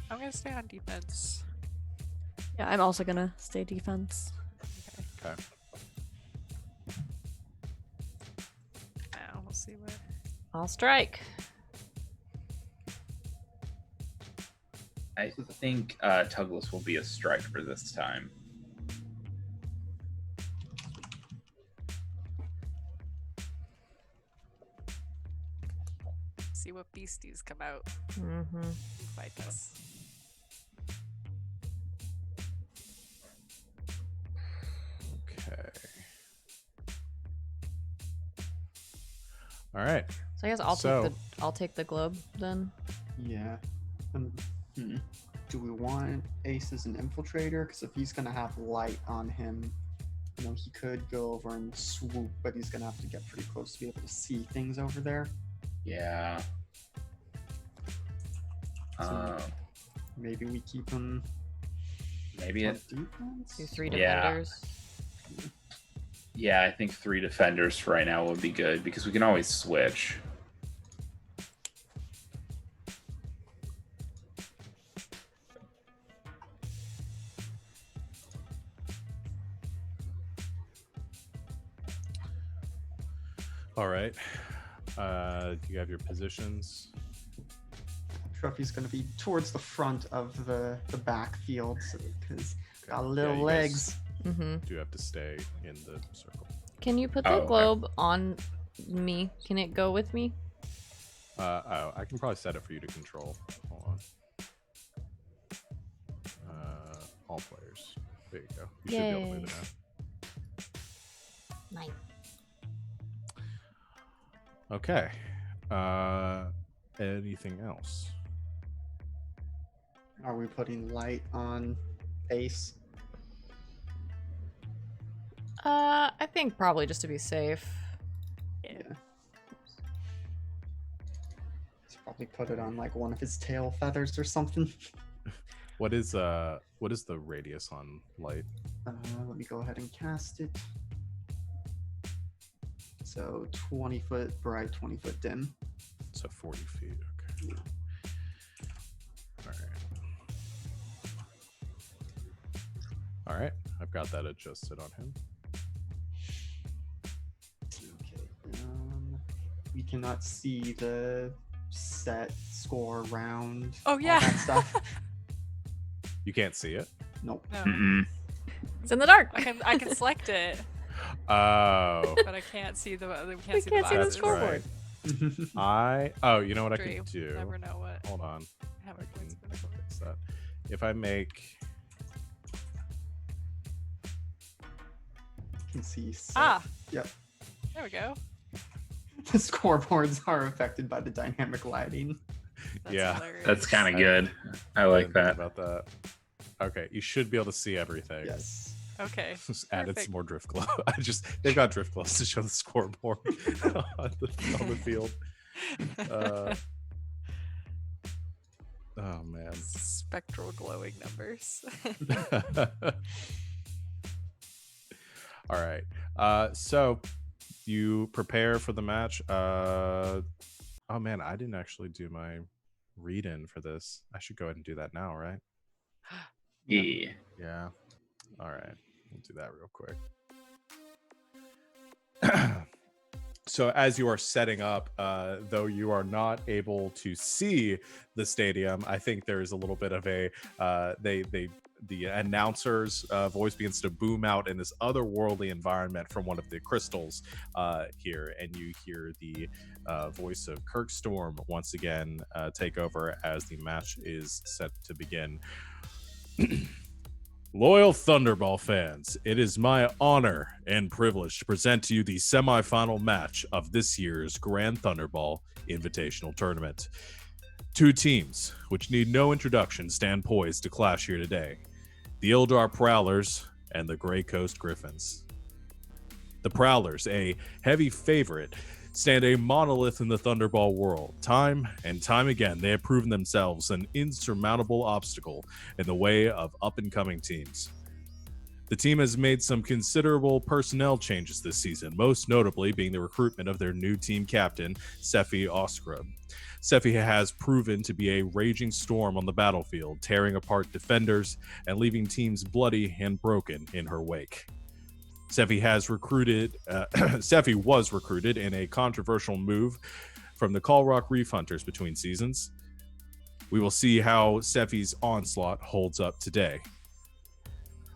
I'm gonna stay on defense. Yeah, I'm also gonna stay defense. Okay. Now we'll see what. I'll strike. I think Tugless will be a strike for this time. See what beasties come out Mm-hmm. and fight us. Okay. All right. So I guess I'll take the globe then. Yeah. Do we want Ace as an infiltrator? Because if he's gonna have light on him, he could go over and swoop, but he's gonna have to get pretty close to be able to see things over there. Yeah. So maybe we keep him Maybe it. Defense? Do 3 Yeah. defenders. Yeah, I think 3 defenders for right now would be good because we can always switch. All right. Do you have your positions? Trophy's going to be towards the front of the backfield because Okay. got Yeah, little you legs. guys Mm-hmm. do have to stay in the circle. Can you put Oh, the okay. globe on me? Can it go with me? I can probably set it for you to control. Hold on. All players. There you go. You should be able to move it now. Nice. Okay. Anything else? Are we putting light on Ace? I think probably just to be safe. Yeah. Let's probably put it on like one of his tail feathers or something. What is the radius on light? Let me go ahead and cast it. So 20 foot bright, 20 foot dim. So 40 feet. Okay. All right. All right. I've got that adjusted on him. Okay. We cannot see the set score round. Oh all yeah. that stuff. You can't see it. Nope. No, Mm-mm. It's in the dark. I can select it, Oh. but I can't see the. We We can't see can't see the boxes. scoreboard. You know what I Dream. could do? Never know what. Hold on. How I many can, points I can fix that. If I make You can see. Set. Ah, Yep. there we go. The scoreboards are affected by the dynamic lighting. That's Yeah. hilarious. That's kind of good. I didn't like think that. about that. Okay, you should be able to see everything. Yes. Okay. Just added Perfect. some more drift glow. They've got drift glows to show the scoreboard on the field. Oh man. Spectral glowing numbers. All right. So you prepare for the match. Oh man, I didn't actually do my read-in for this. I should go ahead and do that now, right? Yeah. Yeah. All right. We'll do that real quick. So as you are setting up, though you are not able to see the stadium, I think there's a little bit of a the announcer's voice begins to boom out in this otherworldly environment from one of the crystals here, and you hear the voice of Kirk Storm once again take over as the match is set to begin. Loyal Thunderball fans, it is my honor and privilege to present to you the semifinal match of this year's Grand Thunderball Invitational Tournament. Two teams, which need no introduction, stand poised to clash here today. The Ildar Prowlers and the Grey Coast Griffins. The Prowlers, a heavy favorite, stand a monolith in the Thunderball world. Time and time again, they have proven themselves an insurmountable obstacle in the way of up-and-coming teams. The team has made some considerable personnel changes this season, most notably being the recruitment of their new team captain, Sefi Oskrub. Sefi has proven to be a raging storm on the battlefield, tearing apart defenders and leaving teams bloody and broken in her wake. Sefi was recruited in a controversial move from the Colrock Reef Hunters between seasons. We will see how Sefi's onslaught holds up today.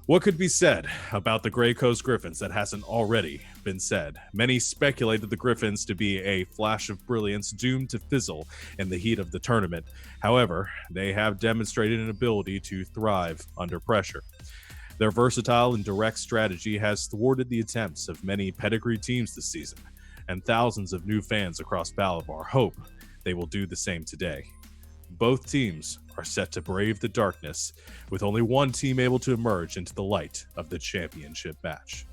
What could be said about the Grey Coast Griffins that hasn't already been said? Many speculated the Griffins to be a flash of brilliance doomed to fizzle in the heat of the tournament. However, they have demonstrated an ability to thrive under pressure. Their versatile and direct strategy has thwarted the attempts of many pedigree teams this season, and thousands of new fans across Balabar hope they will do the same today. Both teams are set to brave the darkness, with only one team able to emerge into the light of the championship match.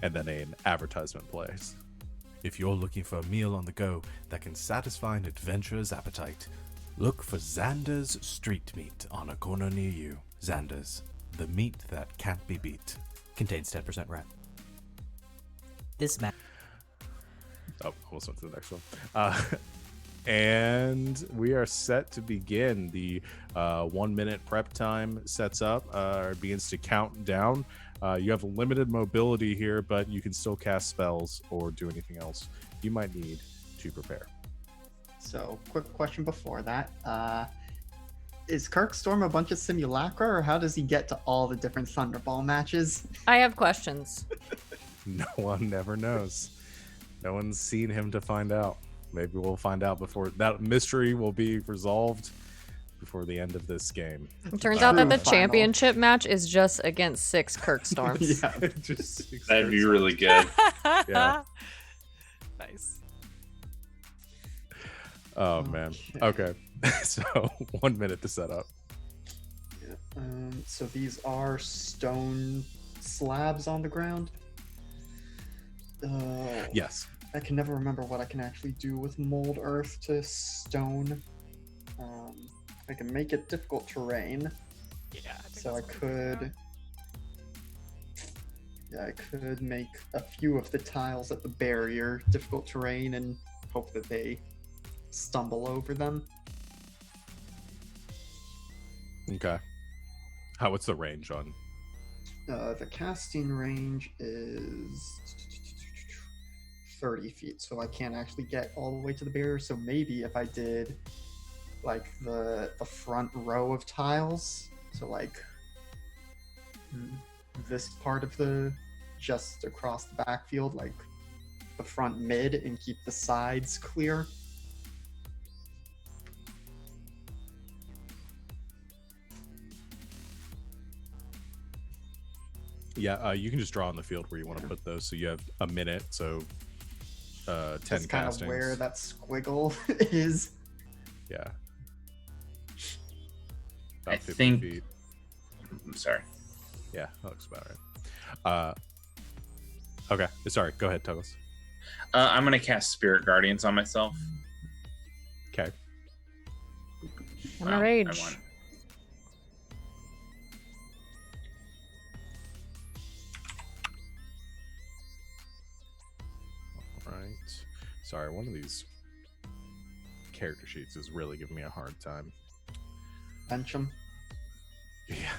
And then an advertisement plays. If you're looking for a meal on the go that can satisfy an adventurer's appetite, Look for Xander's Street Meat on a corner near you. Xander's, the meat that can't be beat. Contains 10% rat. This map. Oh, almost went to the next one. And we are set to begin. The 1 minute prep time sets up, begins to count down. You have limited mobility here, but you can still cast spells or do anything else you might need to prepare. So, quick question before that. Is Kirkstorm a bunch of simulacra, or how does he get to all the different Thunderball matches? I have questions. No one ever knows. No one's seen him to find out. Maybe we'll find out before that mystery will be resolved before the end of this game. It turns out that the Final. championship match is just against 6 Kirkstorms. Yeah. Just That'd be really good. Yeah. Nice. Oh man. Okay. So 1 minute to set up. Yeah. So these are stone slabs on the ground. Yes. I can never remember what I can actually do with mold earth to stone. I can make it difficult terrain. Yeah. I think So I that's what we're could, yeah, I could make a few of the tiles at the barrier difficult terrain and hope that they stumble over them. Okay. What's the range on? The casting range is 30 feet, so I can't actually get all the way to the barrier. So maybe if I did like the front row of tiles, so like this part of the just across the backfield, like the front mid, and keep the sides clear. Yeah, you can just draw on the field where you want to put those. So you have a minute, so 10 That's kind castings. of where that squiggle is. Yeah. I About 50 think- feet. I'm sorry. Yeah, that looks about right. Okay, sorry. Go ahead, Douglas. I'm gonna cast Spirit Guardians on myself. Okay. I'm a Wow, I rage. won. All right. Sorry, one of these character sheets is really giving me a hard time. Bench 'em. Yeah.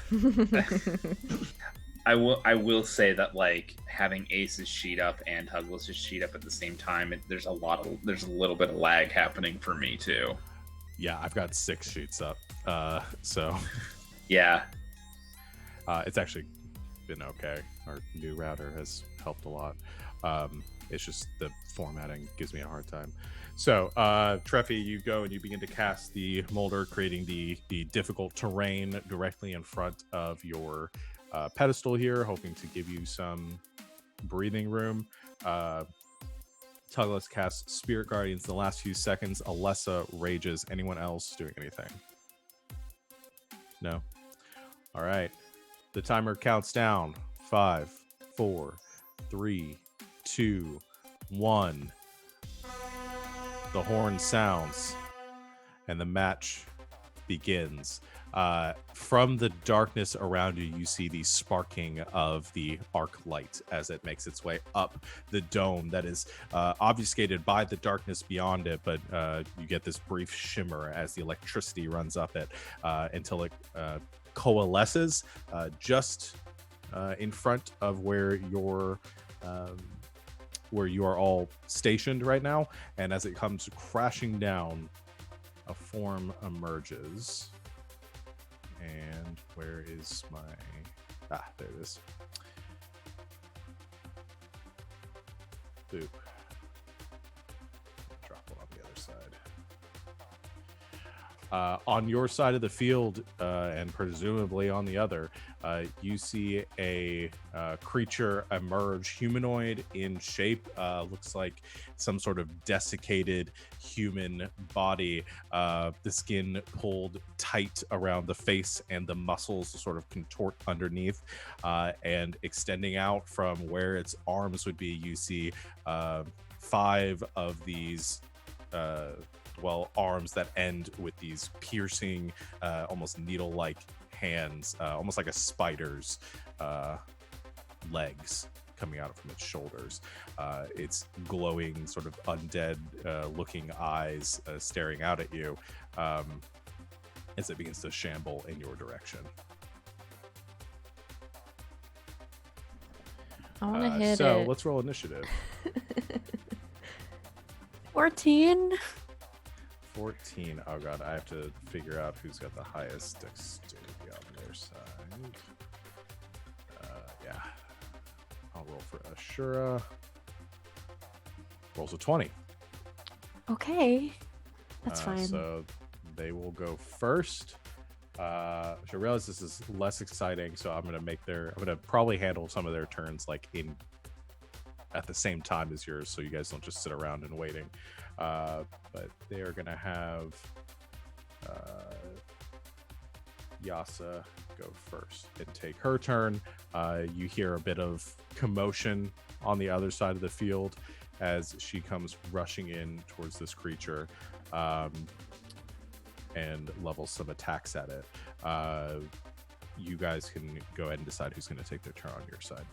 I will say that like having Ace's sheet up and Douglas's sheet up at the same time, there's a little bit of lag happening for me too. Yeah, I've got 6 sheets up. So Yeah. it's actually been okay. Our new router has helped a lot. It's just the formatting gives me a hard time. So, Treffy, you go and you begin to cast the molder, creating the difficult terrain directly in front of your pedestal here, hoping to give you some breathing room. Douglas casts Spirit Guardians in the last few seconds. Alessa rages. Anyone else doing anything? No? All right. The timer counts down. 5, 4, 3, 2, 1. The horn sounds and the match begins. From the darkness around you, you see the sparking of the arc light as it makes its way up the dome that is obfuscated by the darkness beyond it, but you get this brief shimmer as the electricity runs up it until it coalesces just in front of where you are all stationed right now. And as it comes crashing down, a form emerges. And where is my... there it is. Boop. Drop one on the other side. On your side of the field, and presumably on the other, you see a creature emerge, humanoid in shape, looks like some sort of desiccated human body, the skin pulled tight around the face and the muscles sort of contort underneath, and extending out from where its arms would be, you see 5 of these well, arms that end with these piercing, almost needle-like hands, almost like a spider's legs coming out from its shoulders. Its glowing, sort of undead looking eyes staring out at you as it begins to shamble in your direction. I want to hit so it. let's roll initiative. 14. 14. Oh god, I have to figure out who's got the highest dexterity on their side. Yeah. I'll roll for Ashura. Rolls a 20. Okay. That's fine. So they will go first. I realize this is less exciting, so I'm gonna probably handle some of their turns like at the same time as yours, so you guys don't just sit around and waiting. But they are gonna have Yasa go first and take her turn. You hear a bit of commotion on the other side of the field as she comes rushing in towards this creature and levels some attacks at it. You guys can go ahead and decide who's going to take their turn on your side.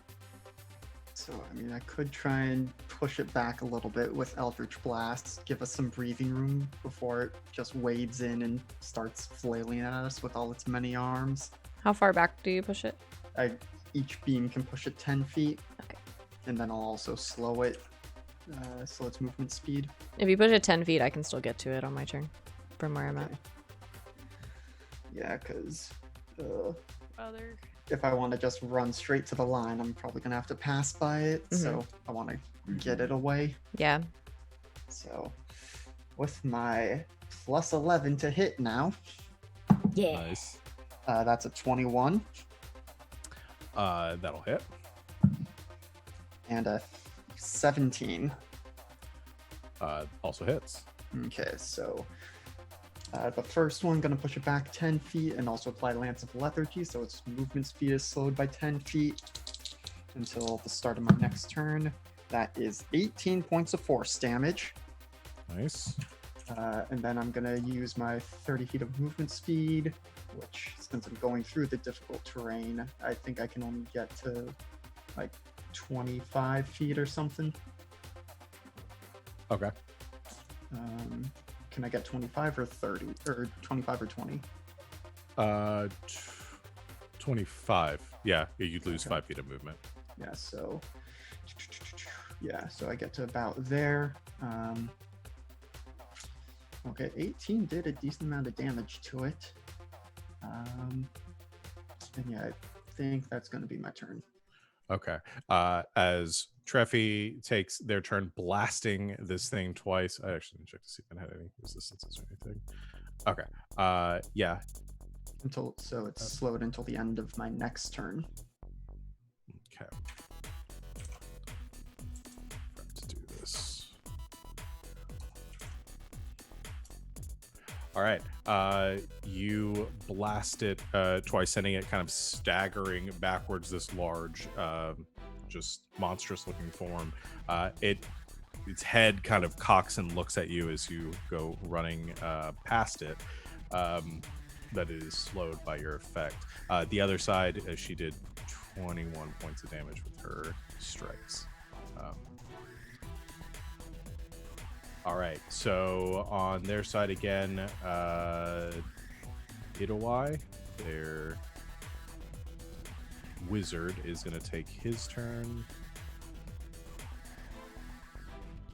So, I mean, I could try and push it back a little bit with Eldritch Blast, give us some breathing room before it just wades in and starts flailing at us with all its many arms. How far back do you push it? Each beam can push it 10 feet. Okay. And then I'll also slow its movement speed. If you push it 10 feet, I can still get to it on my turn from where I'm at. Okay. Yeah, because Other. if I want to just run straight to the line, I'm probably going to have to pass by it. So I want to get it away. Yeah. So with my plus 11 to hit now, Yeah. Nice. that's a 21 That'll hit. and a 17. Also hits. Okay, so the first one going to push it back 10 feet and also apply Lance of Lethargy, so its movement speed is slowed by 10 feet until the start of my next turn. That is 18 points of force damage. Nice. And then I'm going to use my 30 feet of movement speed, which, since I'm going through the difficult terrain, I think I can only get to like 25 feet or something. Okay. Can I get 25 or 30? Or 25 or 20? 25. Yeah, you'd lose Okay. 5 feet of movement. Yeah, so I get to about there. Okay, 18 did a decent amount of damage to it. And yeah, I think that's going to be my turn. Okay. As Treffy takes their turn blasting this thing twice. I actually didn't check to see if it had any resistances or anything. Okay. Yeah. So it's slowed until the end of my next turn. Okay. Let's do this. All right. You blast it twice, sending it kind of staggering backwards. This large, just monstrous-looking form. Its head kind of cocks and looks at you as you go running past it. That it is slowed by your effect. The other side, she did 21 points of damage with her strikes. All right, so on their side again, Idawai, their wizard, is going to take his turn.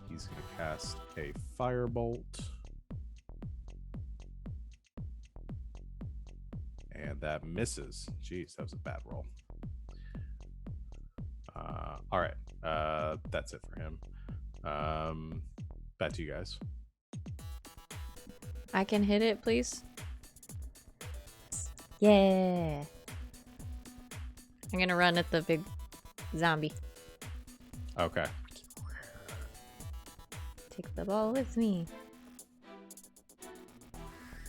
He's going to cast a firebolt. And that misses. Jeez, that was a bad roll. All right, that's it for him. Back to you guys. I can hit it, please. Yeah. I'm gonna run at the big zombie. Okay. Take the ball with me.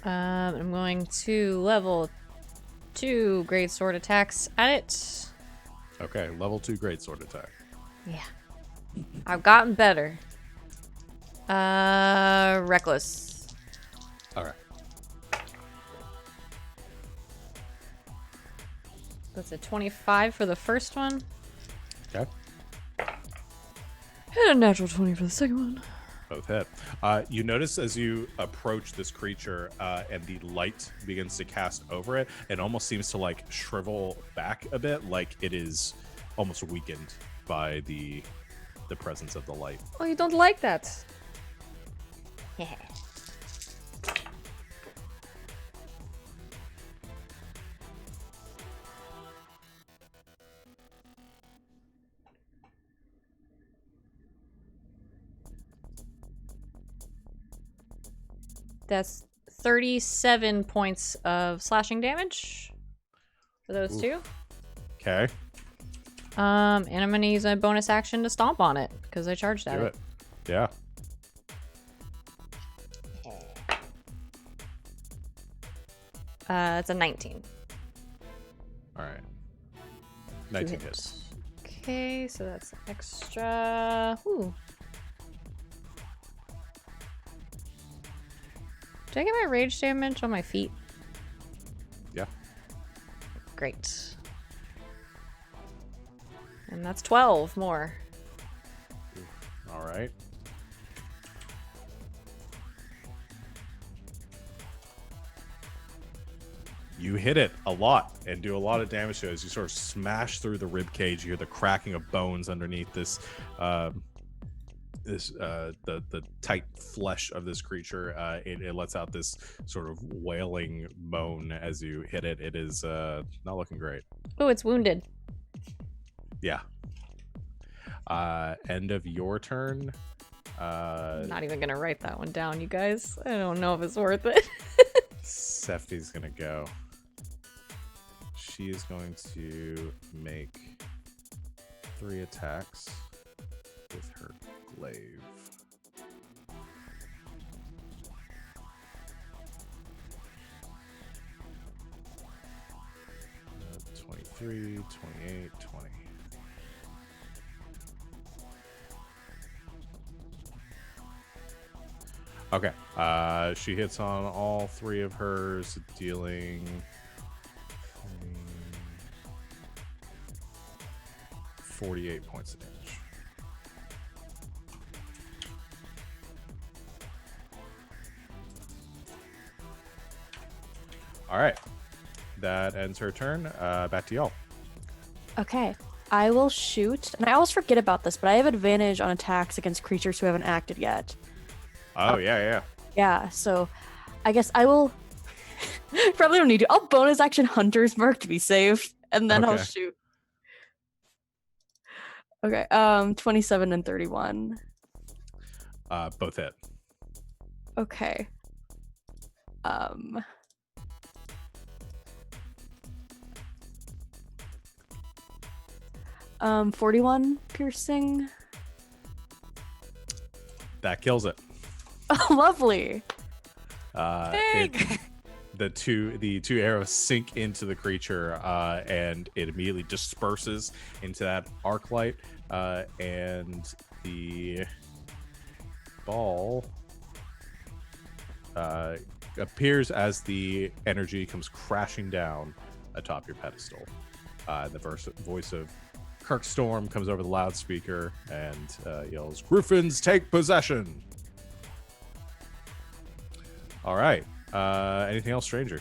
I'm going to level 2 great sword attacks at it. Okay, level 2 greatsword attack. Yeah. I've gotten better. Reckless. All right. That's a 25 for the first one. Okay. And a natural 20 for the second one. Both hit. You notice as you approach this creature and the light begins to cast over it, it almost seems to like shrivel back a bit, like it is almost weakened by the presence of the light. Oh, you don't like that? That's 37 points of slashing damage for those two. Okay. And I'm gonna use a bonus action to stomp on it because I charged at Do it. it. Yeah. It's a 19. All right. Two 19 hits. Okay, so that's extra. Ooh. Did I get my rage damage on my feet? Yeah. Great. And that's 12 more. All right. You hit it a lot and do a lot of damage to it as you sort of smash through the rib cage. You hear the cracking of bones underneath this, the tight flesh of this creature. It lets out this sort of wailing moan as you hit it. It is not looking great. Oh, it's wounded. Yeah. End of your turn. I'm not even gonna write that one down, you guys. I don't know if it's worth it. Sefti's gonna go. She is going to make 3 attacks with her glaive. Uh, 23, 28, 20. Okay. She hits on all 3 of hers, dealing 48 points of damage. All right. That ends her turn. Back to y'all. Okay. I will shoot. And I always forget about this, but I have advantage on attacks against creatures who haven't acted yet. Oh, yeah. Yeah, so I guess I will probably don't need to. I'll bonus action Hunter's Mark to be safe, and then I'll Okay. shoot. Okay, 27 and 31. Both hit. Okay. 41 piercing. That kills it. Oh, lovely. The two arrows sink into the creature, and it immediately disperses into that arc light, and the ball appears as the energy comes crashing down atop your pedestal. The voice of Kirk Storm comes over the loudspeaker and yells, "Griffins, take possession!" All right. Anything else, stranger?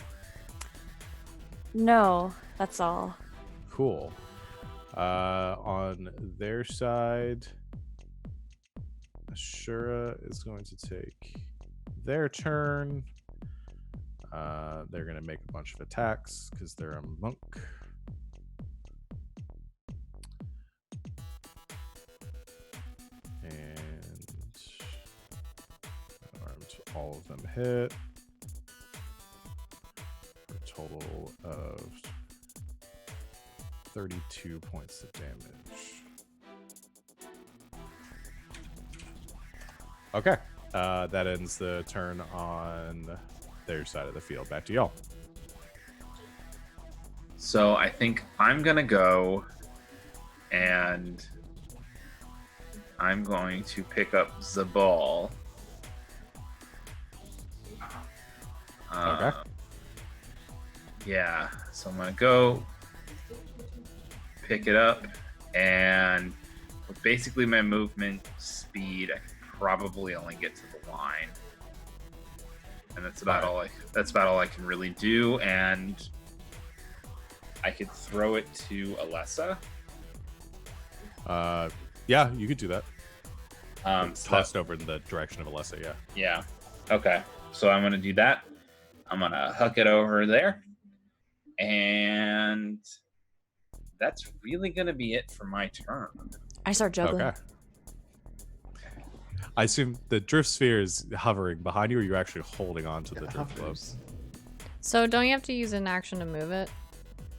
No, that's all. Cool. On their side, Ashura is going to take their turn. They're going to make a bunch of attacks because they're a monk. And all of them hit. For a total of 32 points of damage. Okay. That ends the turn on their side of the field. Back to y'all. So I think I'm gonna go and I'm going to pick up the ball Okay. Yeah, so I'm gonna go pick it up, and with basically my movement speed, I can probably only get to the line, and that's about all I can really do. And I could throw it to Alessa. Yeah, you could do that. So Tossed over in the direction of Alessa. Yeah. yeah. Okay. So I'm gonna do that. I'm gonna huck it over there, and that's really gonna be it for my turn. I start juggling. Okay. I assume the drift sphere is hovering behind you, or you're actually holding on to the drift globe. Hovers. So don't you have to use an action to move it?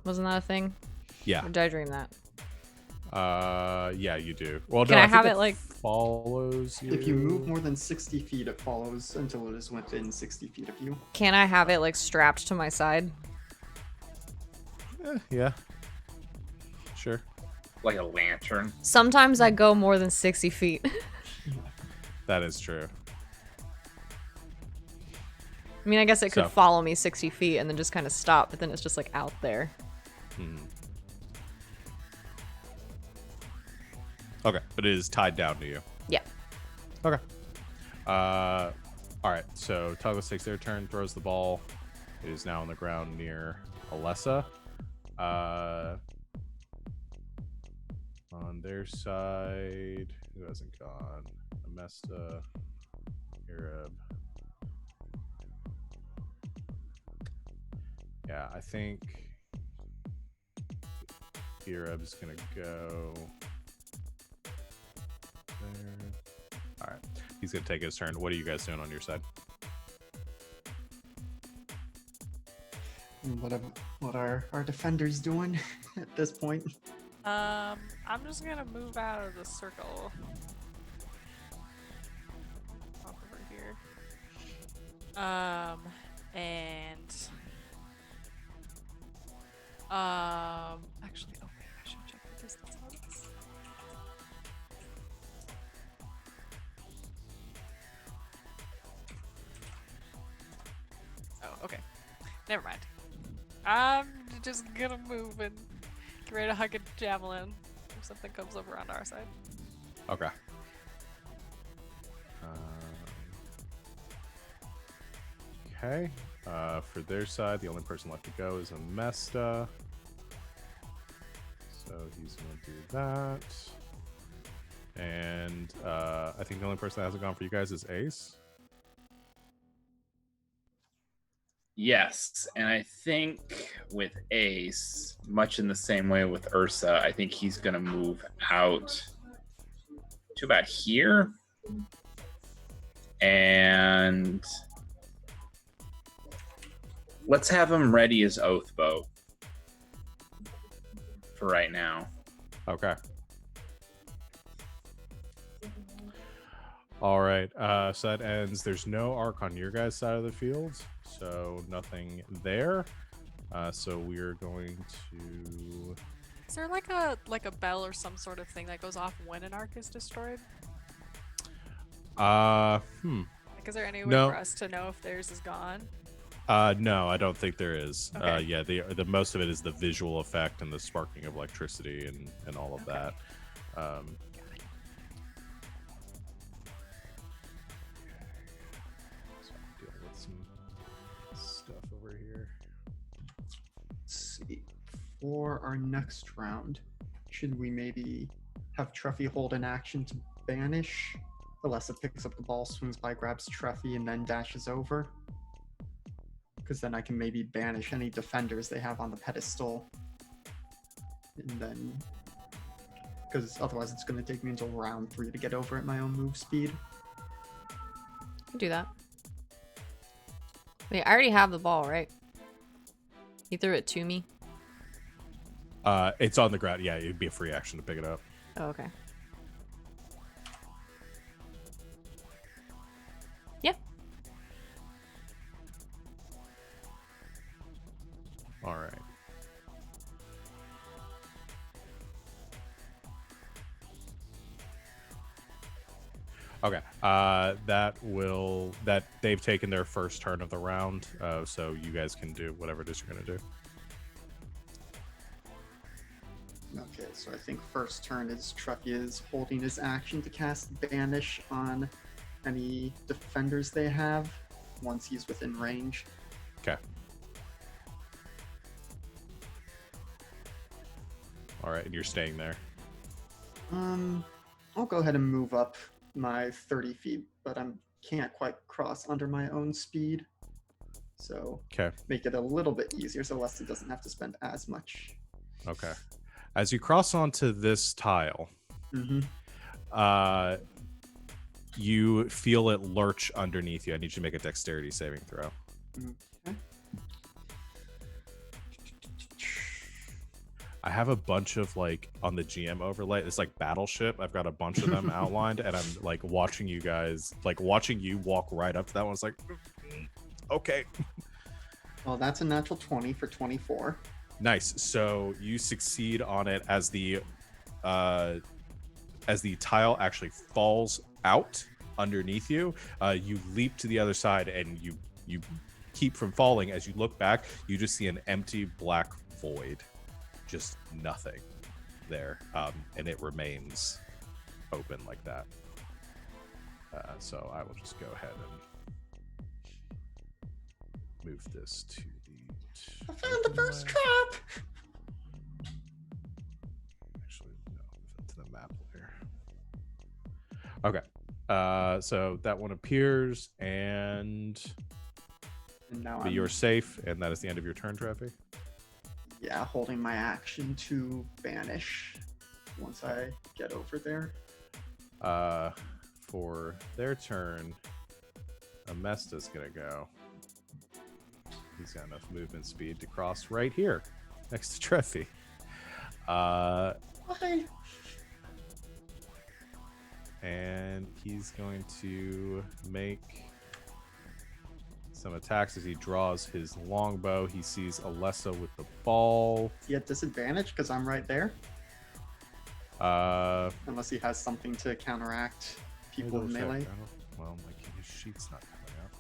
Wasn't that a thing? Yeah. Or did I dream that? Yeah, you do. Well, Can no, I think have it it, like- follows you? If you move more than 60 feet, it follows until it is within 60 feet of you. Can I have it like strapped to my side? Yeah. Sure. Like a lantern. Sometimes I go more than 60 feet. That is true. I mean, I guess it could So- follow me 60 feet and then just kind of stop, but then it's just like out there. Hmm. Okay, but it is tied down to you. Yeah. Okay. All right. So Tuglas takes their turn, throws the ball. It is now on the ground near Alessa. On their side, who hasn't gone? Amesta, Arab. Yeah, I think Arab's gonna go there. All right, he's gonna take his turn. What are you guys doing on your side? And what are our defenders doing at this point? I'm just gonna move out of the circle. Hop over here. Actually, oh wait, I should check the distance on this. Oh, okay. Never mind. I'm just gonna move and get ready to hug a javelin if something comes over on our side. Okay. Okay. For their side, the only person left to go is Amesta. So he's going to do that. And I think the only person that hasn't gone for you guys is Ace. Yes, and I think with Ace, much in the same way with Ursa, I think he's gonna move out to about here. And let's have him ready as Oath Bow for right now. Okay. All right. So that ends. There's no arc on your guys' side of the field, so nothing there. So we're going to. Is there like a bell or some sort of thing that goes off when an arc is destroyed? Hmm. Like, is there any way No. for us to know if theirs is gone? No, I don't think there is. Okay. Yeah, the most of it is the visual effect and the sparking of electricity and all of that. So I'm dealing with some stuff over here. Let's see. For our next round, should we maybe have Truffy hold an action to banish? Alessa picks up the ball, swings by, grabs Truffy, and then dashes over. Because then I can maybe banish any defenders they have on the pedestal. And then... Because otherwise it's going to take me until round 3 to get over at my own move speed. Do that. Wait, I already have the ball, right? You threw it to me? It's on the ground. Yeah, it'd be a free action to pick it up. Oh, okay. Yeah. All right. Okay. That they've taken their first turn of the round, so you guys can do whatever it is you're gonna do. Okay, so I think first turn is Truffy is holding his action to cast Banish on any defenders they have once he's within range. Okay. All right, and you're staying there. I'll go ahead and move up my 30 feet, but I can't quite cross under my own speed. So Okay. make it a little bit easier so Leslie doesn't have to spend as much. Okay. As you cross onto this tile, you feel it lurch underneath you. I need you to make a dexterity saving throw. Okay. I have a bunch of like on the GM overlay. It's like Battleship. I've got a bunch of them outlined, and I'm like watching you guys, like watching you walk right up to that one. It's like, okay. Well, that's a natural 20 for 24. Nice. So you succeed on it as the tile actually falls out underneath you. You leap to the other side, and you keep from falling. As you look back, you just see an empty black void. Just nothing there, and it remains open like that. So I will just go ahead and move this to the. I found the first trap! Actually, no, move it to the map layer. Okay, so that one appears, and now but you're safe, and that is the end of your turn, Treffy. Yeah, holding my action to banish once I get over there. For their turn, Amesta's gonna go. He's got enough movement speed to cross right here, next to Treffy. Hi. And he's going to make some attacks as he draws his longbow. He sees Alessa with the ball. Is he at disadvantage because I'm right there? Unless he has something to counteract people in melee. Well, like his sheet's not coming up.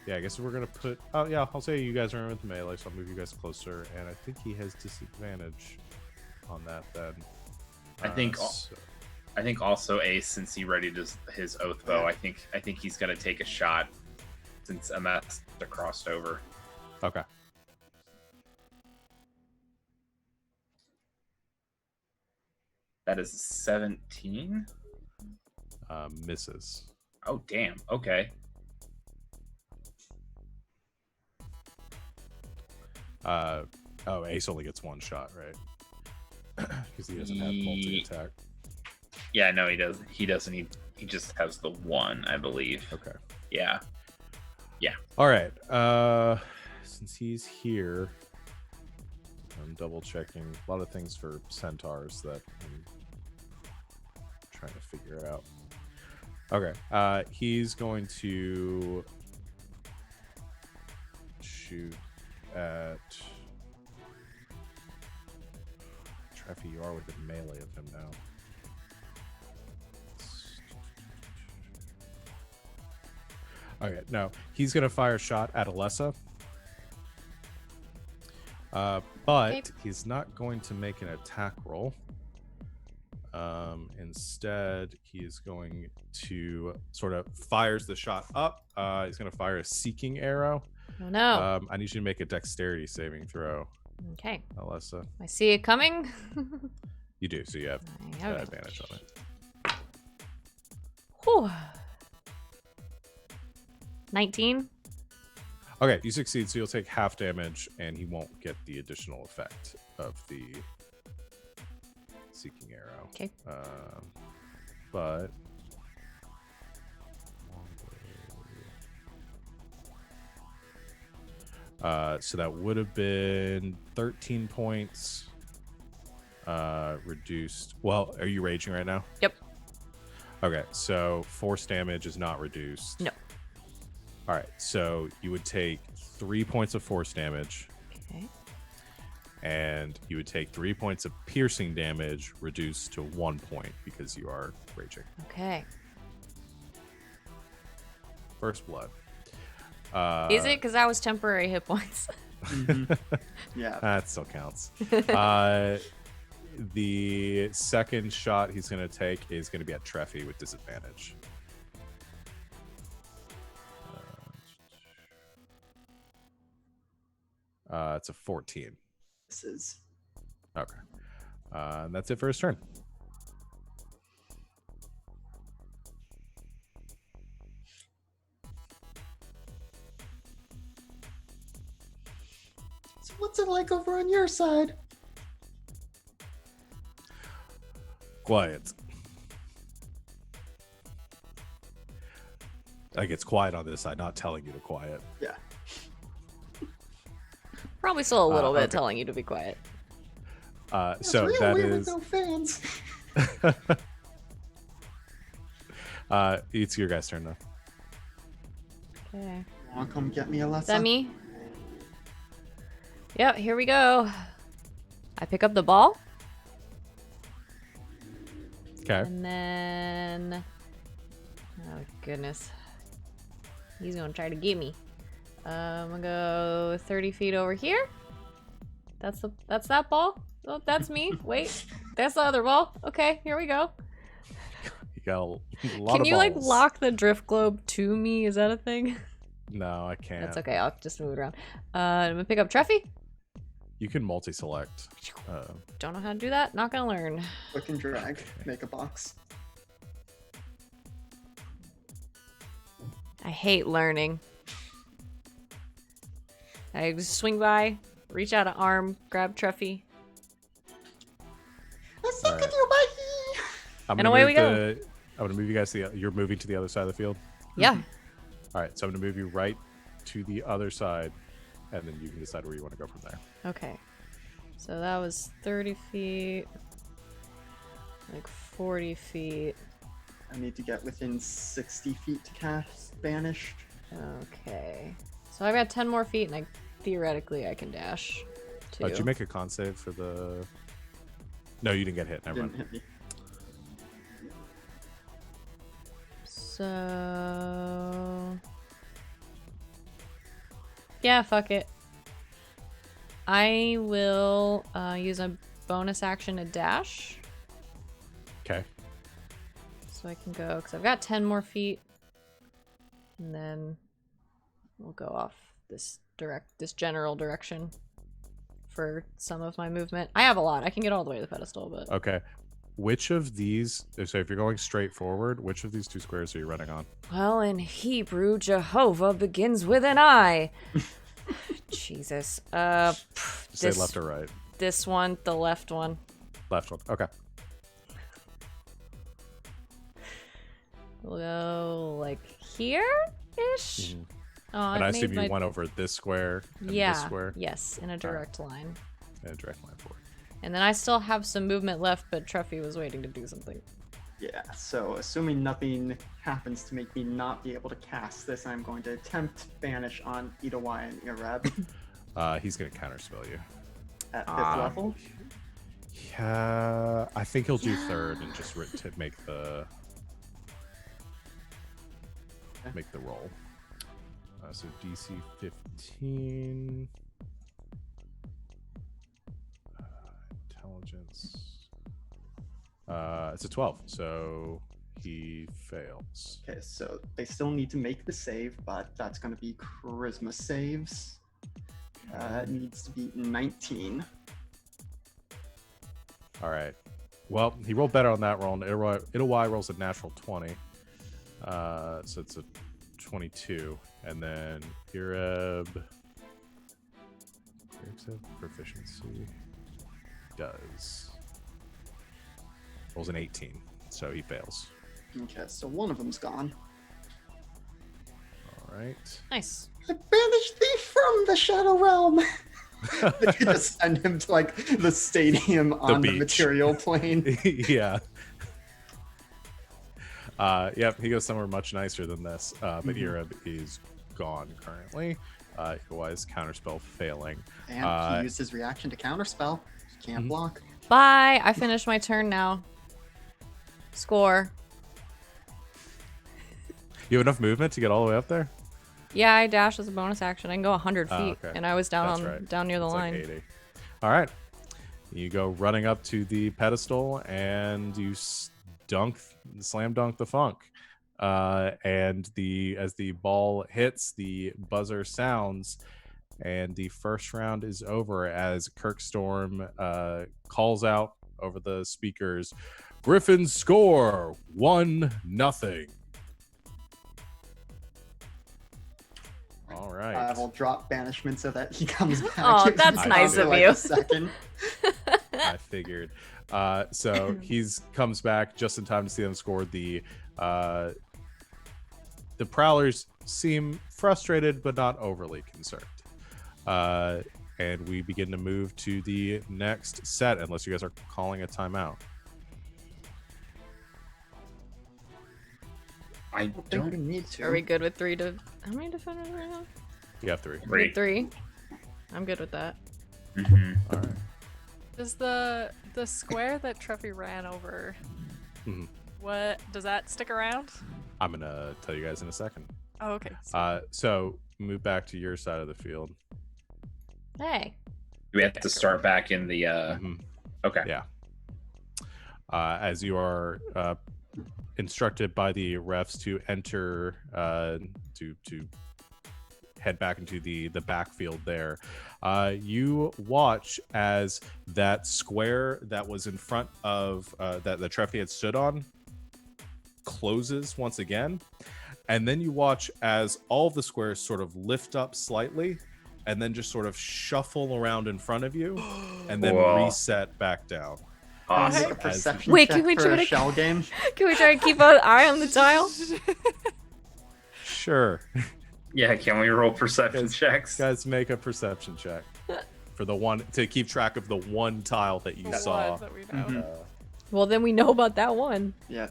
Yeah, I guess we're gonna put. Oh yeah, I'll say you guys are in with melee, so I'll move you guys closer. And I think he has disadvantage on that. Then I think also Ace, since he readied his oath bow, I think he's gonna take a shot since Amesta crossed over. Okay. That is 17. Misses. Oh damn. Okay. Ace only gets one shot, right? Because he doesn't have multi-attack. Yeah, no, he doesn't. He doesn't. He just has the one, I believe. Okay. Yeah. All right. Since he's here, I'm double checking a lot of things for centaurs that I'm trying to figure out. Okay. He's going to shoot at Treffy. You are within melee of him now. Okay, no, he's gonna fire a shot at Alessa, but he's not going to make an attack roll. Instead, he is going to sort of fires the shot up. He's gonna fire a seeking arrow. Oh no! I need you to make a dexterity saving throw. Okay. Alessa, I see it coming. you do, so you have I have it. advantage on it. Whew. 19. Okay, you succeed, so you'll take half damage, and he won't get the additional effect of the seeking arrow. Okay. But so that would have been 13 points reduced. Well, are you raging right now? Yep. Okay, so force damage is not reduced. No. All right, so you would take 3 points of force damage. Okay. and you would take 3 points of piercing damage, reduced to 1 point because you are raging. Okay. First blood. Is it? Because that was temporary hit points. Yeah. That still counts. The second shot he's going to take is going to be at Treffy with disadvantage. It's a 14. This is. Okay. And that's it for his turn. So what's it like over on your side? Quiet. Like, it's quiet on this side, not telling you to quiet. Yeah. Probably still a little bit okay. telling you to be quiet. So real that weird is. with no fans. It's your guys' turn now. Okay. Wanna come get me, Alessa? Is that me? Yep, here we go. I pick up the ball. Okay. And then... Oh, goodness. He's gonna try to get me. I'm gonna go 30 feet over here. That's that ball. Oh, that's me. Wait, that's the other ball. Okay, here we go. You got a lot Can of you like balls. lock the drift globe to me? Is that a thing? No, I can't. That's okay. I'll just move it around. I'm gonna pick up Treffy. You can multi-select. Don't know how to do that. Not gonna learn. Click and drag. Make a box. I hate learning. I just swing by, reach out an arm, grab Treffy. Let's All look right. at you, bye. I'm And gonna away move we go. I'm gonna move you guys to the. You're moving to the other side of the field. Yeah. All right, so I'm gonna move you right to the other side, and then you can decide where you want to go from there. Okay. So that was 30 feet. Like 40 feet. I need to get within 60 feet to cast Banish. Okay. So I've got 10 more feet, and theoretically I can dash. Too. Did you make a con save for the? No, you didn't get hit. Never Didn't mind. hit me. So... Yeah, fuck it. I will use a bonus action to dash. Okay. So I can go, because I've got 10 more feet. And then we'll go off this general direction for some of my movement. I have a lot. I can get all the way to the pedestal, but... Okay. Which of these? So if you're going straight forward, which of these two squares are you running on? Well, in Hebrew, Jehovah begins with an I. Jesus. Say left or right. This one, the left one. Left one. Okay. We'll go like here-ish. Mhm. Oh, And I I've assume made you my... went over this square and Yeah. this square. Yes, in a direct line. And a direct line forward. And then I still have some movement left, but Treffy was waiting to do something. Yeah, so assuming nothing happens to make me not be able to cast this, I'm going to attempt Banish on Idawai and Ireb He's gonna counterspell you. at 5th level. Yeah, I think he'll do third and just to make the roll. So DC 15. Intelligence. It's a 12, so he fails. Okay, so they still need to make the save, but that's going to be Charisma saves. It needs to be 19. All right. Well, he rolled better on that roll. And Idawai rolls a natural 20. So it's a 22. And then Ireb. Proficiency. Does. Rolls an 18. So he fails. Okay, so one of them's gone. All right. Nice. I banished thee from the Shadow Realm! They just send him to like the stadium on the beach. material plane. Yeah. Yep, he goes somewhere much nicer than this. But Ireb is gone currently. Otherwise, counterspell failing. And he used his reaction to counterspell. He can't Mhm. block. Bye. I finished my turn now. Score. You have enough movement to get all the way up there? Yeah, I dash as a bonus action. I can go 100 feet, Okay. and I was That's down right. down near the It's like line. 80. All right. You go running up to the pedestal and you slam dunk the funk. And as the ball hits, the buzzer sounds, and the first round is over as Kirkstorm calls out over the speakers, Griffins score 1-0. All right. I will drop banishment so that he comes back. Oh, Gives that's me nice for, of like, you. A second. I figured. So he's comes back just in time to see them score. The Prowlers seem frustrated but not overly concerned. And we begin to move to the next set, unless you guys are calling a timeout. I I think we don't. need to. Are we good with 3 to... How many defenders do we have? You have 3. We have 3. I'm good with that. Mhm. All right. Does the square that Truffy ran over, Mhm. what does that stick around? I'm gonna tell you guys in a second. Oh, okay. So move back to your side of the field. Hey. We have to start back in the. Mhm. Okay. Yeah. As you are instructed by the refs to enter, to head back into the backfield there, you watch as that square that was in front of that Treffy had stood on closes once again, and then you watch as all of the squares sort of lift up slightly and then just sort of shuffle around in front of you and then Whoa. reset back down. Make Awesome. a perception Wait, check can we for try a to- shell game. Can we try to keep an eye on the tile? Sure. Yeah, can we roll perception Guys- checks? Guys, make a perception check for the one to keep track of the one tile that you The saw. ones that we know. Mhm. Well, then we know about that one. Yeah.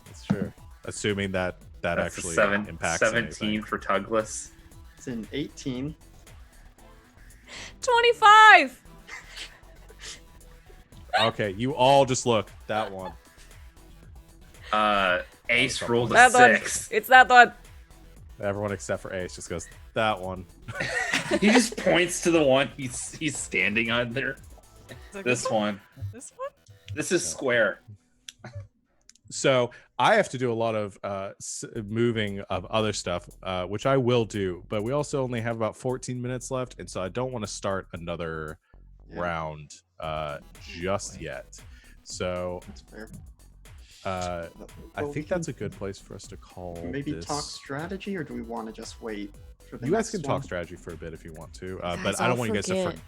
That's true. Assuming that That's a actually seven, impacts 17 anything. for Tugless. It's in 18. 25! Okay, you all just look. That one. Ace rolled a That one. 6. It's that one. Everyone except for Ace just goes, that one. He just points to the one he's standing on there. It's like, This one. This one? This is square. So I have to do a lot of moving of other stuff, which I will do. But we also only have about 14 minutes left, and so I don't want to start another Yeah. round just yet. So That's fair. I think that's a good place for us to call Maybe this. talk strategy, or do we want to just wait for the You guys next can one? talk strategy for a bit if you want to, Guys, but I don't I'll want you guys to forget.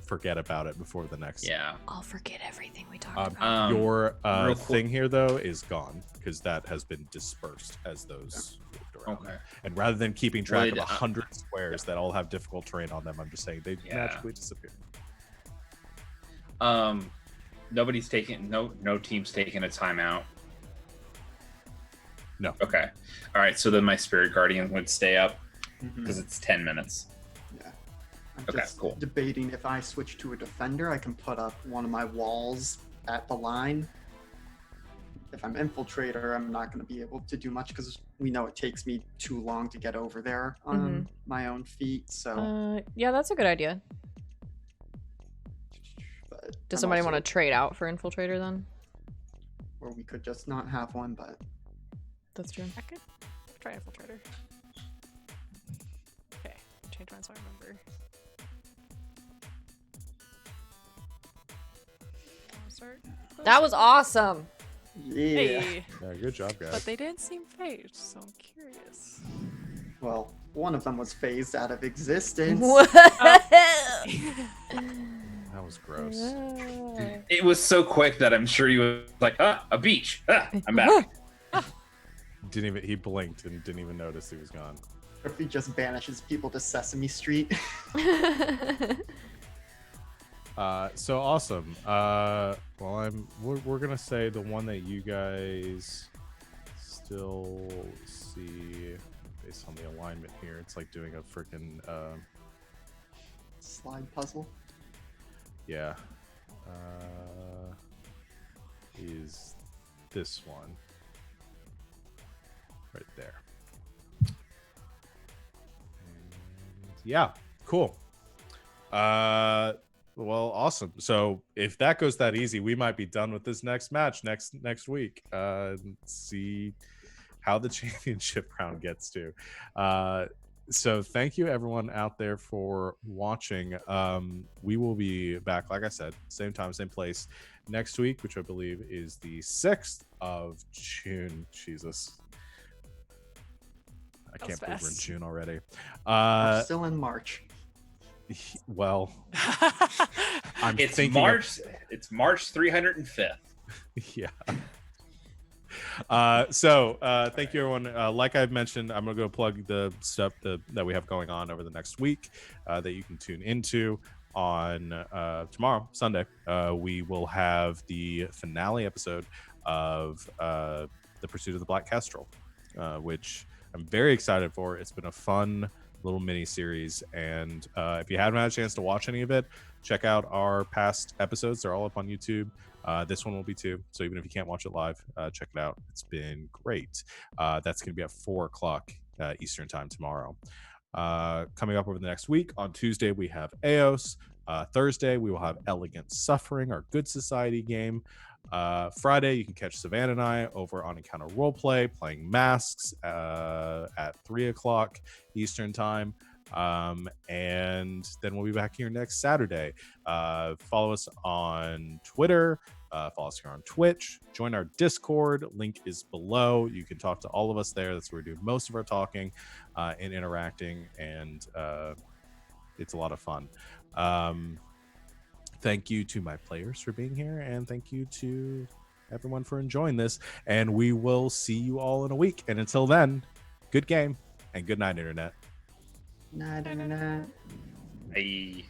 forget about it before the next. Yeah. I'll forget everything we talked about. Your real quick- thing here though is gone because that has been dispersed as those moved around. Okay. And rather than keeping track Would, of 100 squares that all have difficult terrain on them, I'm just saying they Yeah. magically disappear. Nobody's taking no team's taking a timeout. No. Okay. All right. So then my spirit guardian would stay up Mhm. because it's 10 minutes. Yeah. I'm Okay, just cool. debating if I switch to a defender, I can put up one of my walls at the line. If I'm infiltrator, I'm not going to be able to do much because we know it takes me too long to get over there on my own feet. So, Yeah, that's a good idea. but Does I'm somebody also- want to trade out for Infiltrator then? Or we could just not have one, but That's true. I could try Infiltrator. Okay, change mine so I remember. I'll start That was closing. awesome. yeah. Hey, Yeah, good job, but guys. they didn't seem phased, so I'm curious. Well, one of them was phased out of existence. What? That was gross. It was so quick that I'm sure he was like, a beach. I'm back. He blinked and didn't even notice he was gone. Or if he just banishes people to Sesame Street. So awesome. Well, we're gonna say the one that you guys still see based on the alignment here. It's like doing a freaking slide puzzle. Yeah. Is this one right there. And yeah, cool. Well, awesome. So if that goes that easy, we might be done with this next match next week. See how the championship round gets to. So thank you everyone out there for watching. We will be back, like I said, same time, same place next week, which I believe is the 6th of June. Jesus. I can't believe we're in June already. We're still in March. Well, It's March 305th. Yeah. So thank you everyone. Like I've mentioned, I'm gonna go plug the stuff that we have going on over the next week that you can tune into on tomorrow, Sunday. We will have the finale episode of The Pursuit of the Black Kestrel, which I'm very excited for. It's been a fun little mini series, and if you haven't had a chance to watch any of it, check out our past episodes. They're all up on YouTube. This one will be too, so even if you can't watch it live, check it out. It's been great. That's going to be at 4:00 Eastern time tomorrow. Coming up over the next week, on Tuesday we have Eos. Thursday we will have Elegant Suffering, our Good Society game. Friday you can catch Savannah and I over on Encounter Roleplay playing Masks at 3:00 Eastern time. And then we'll be back here next Saturday. Follow us on Twitter, follow us here on Twitch, join our Discord, link is below. You can talk to all of us there. That's where we do most of our talking and interacting, and it's a lot of fun. Thank you to my players for being here, and thank you to everyone for enjoying this, and we will see you all in a week. And until then, good game and good night, internet. Nah. Hey.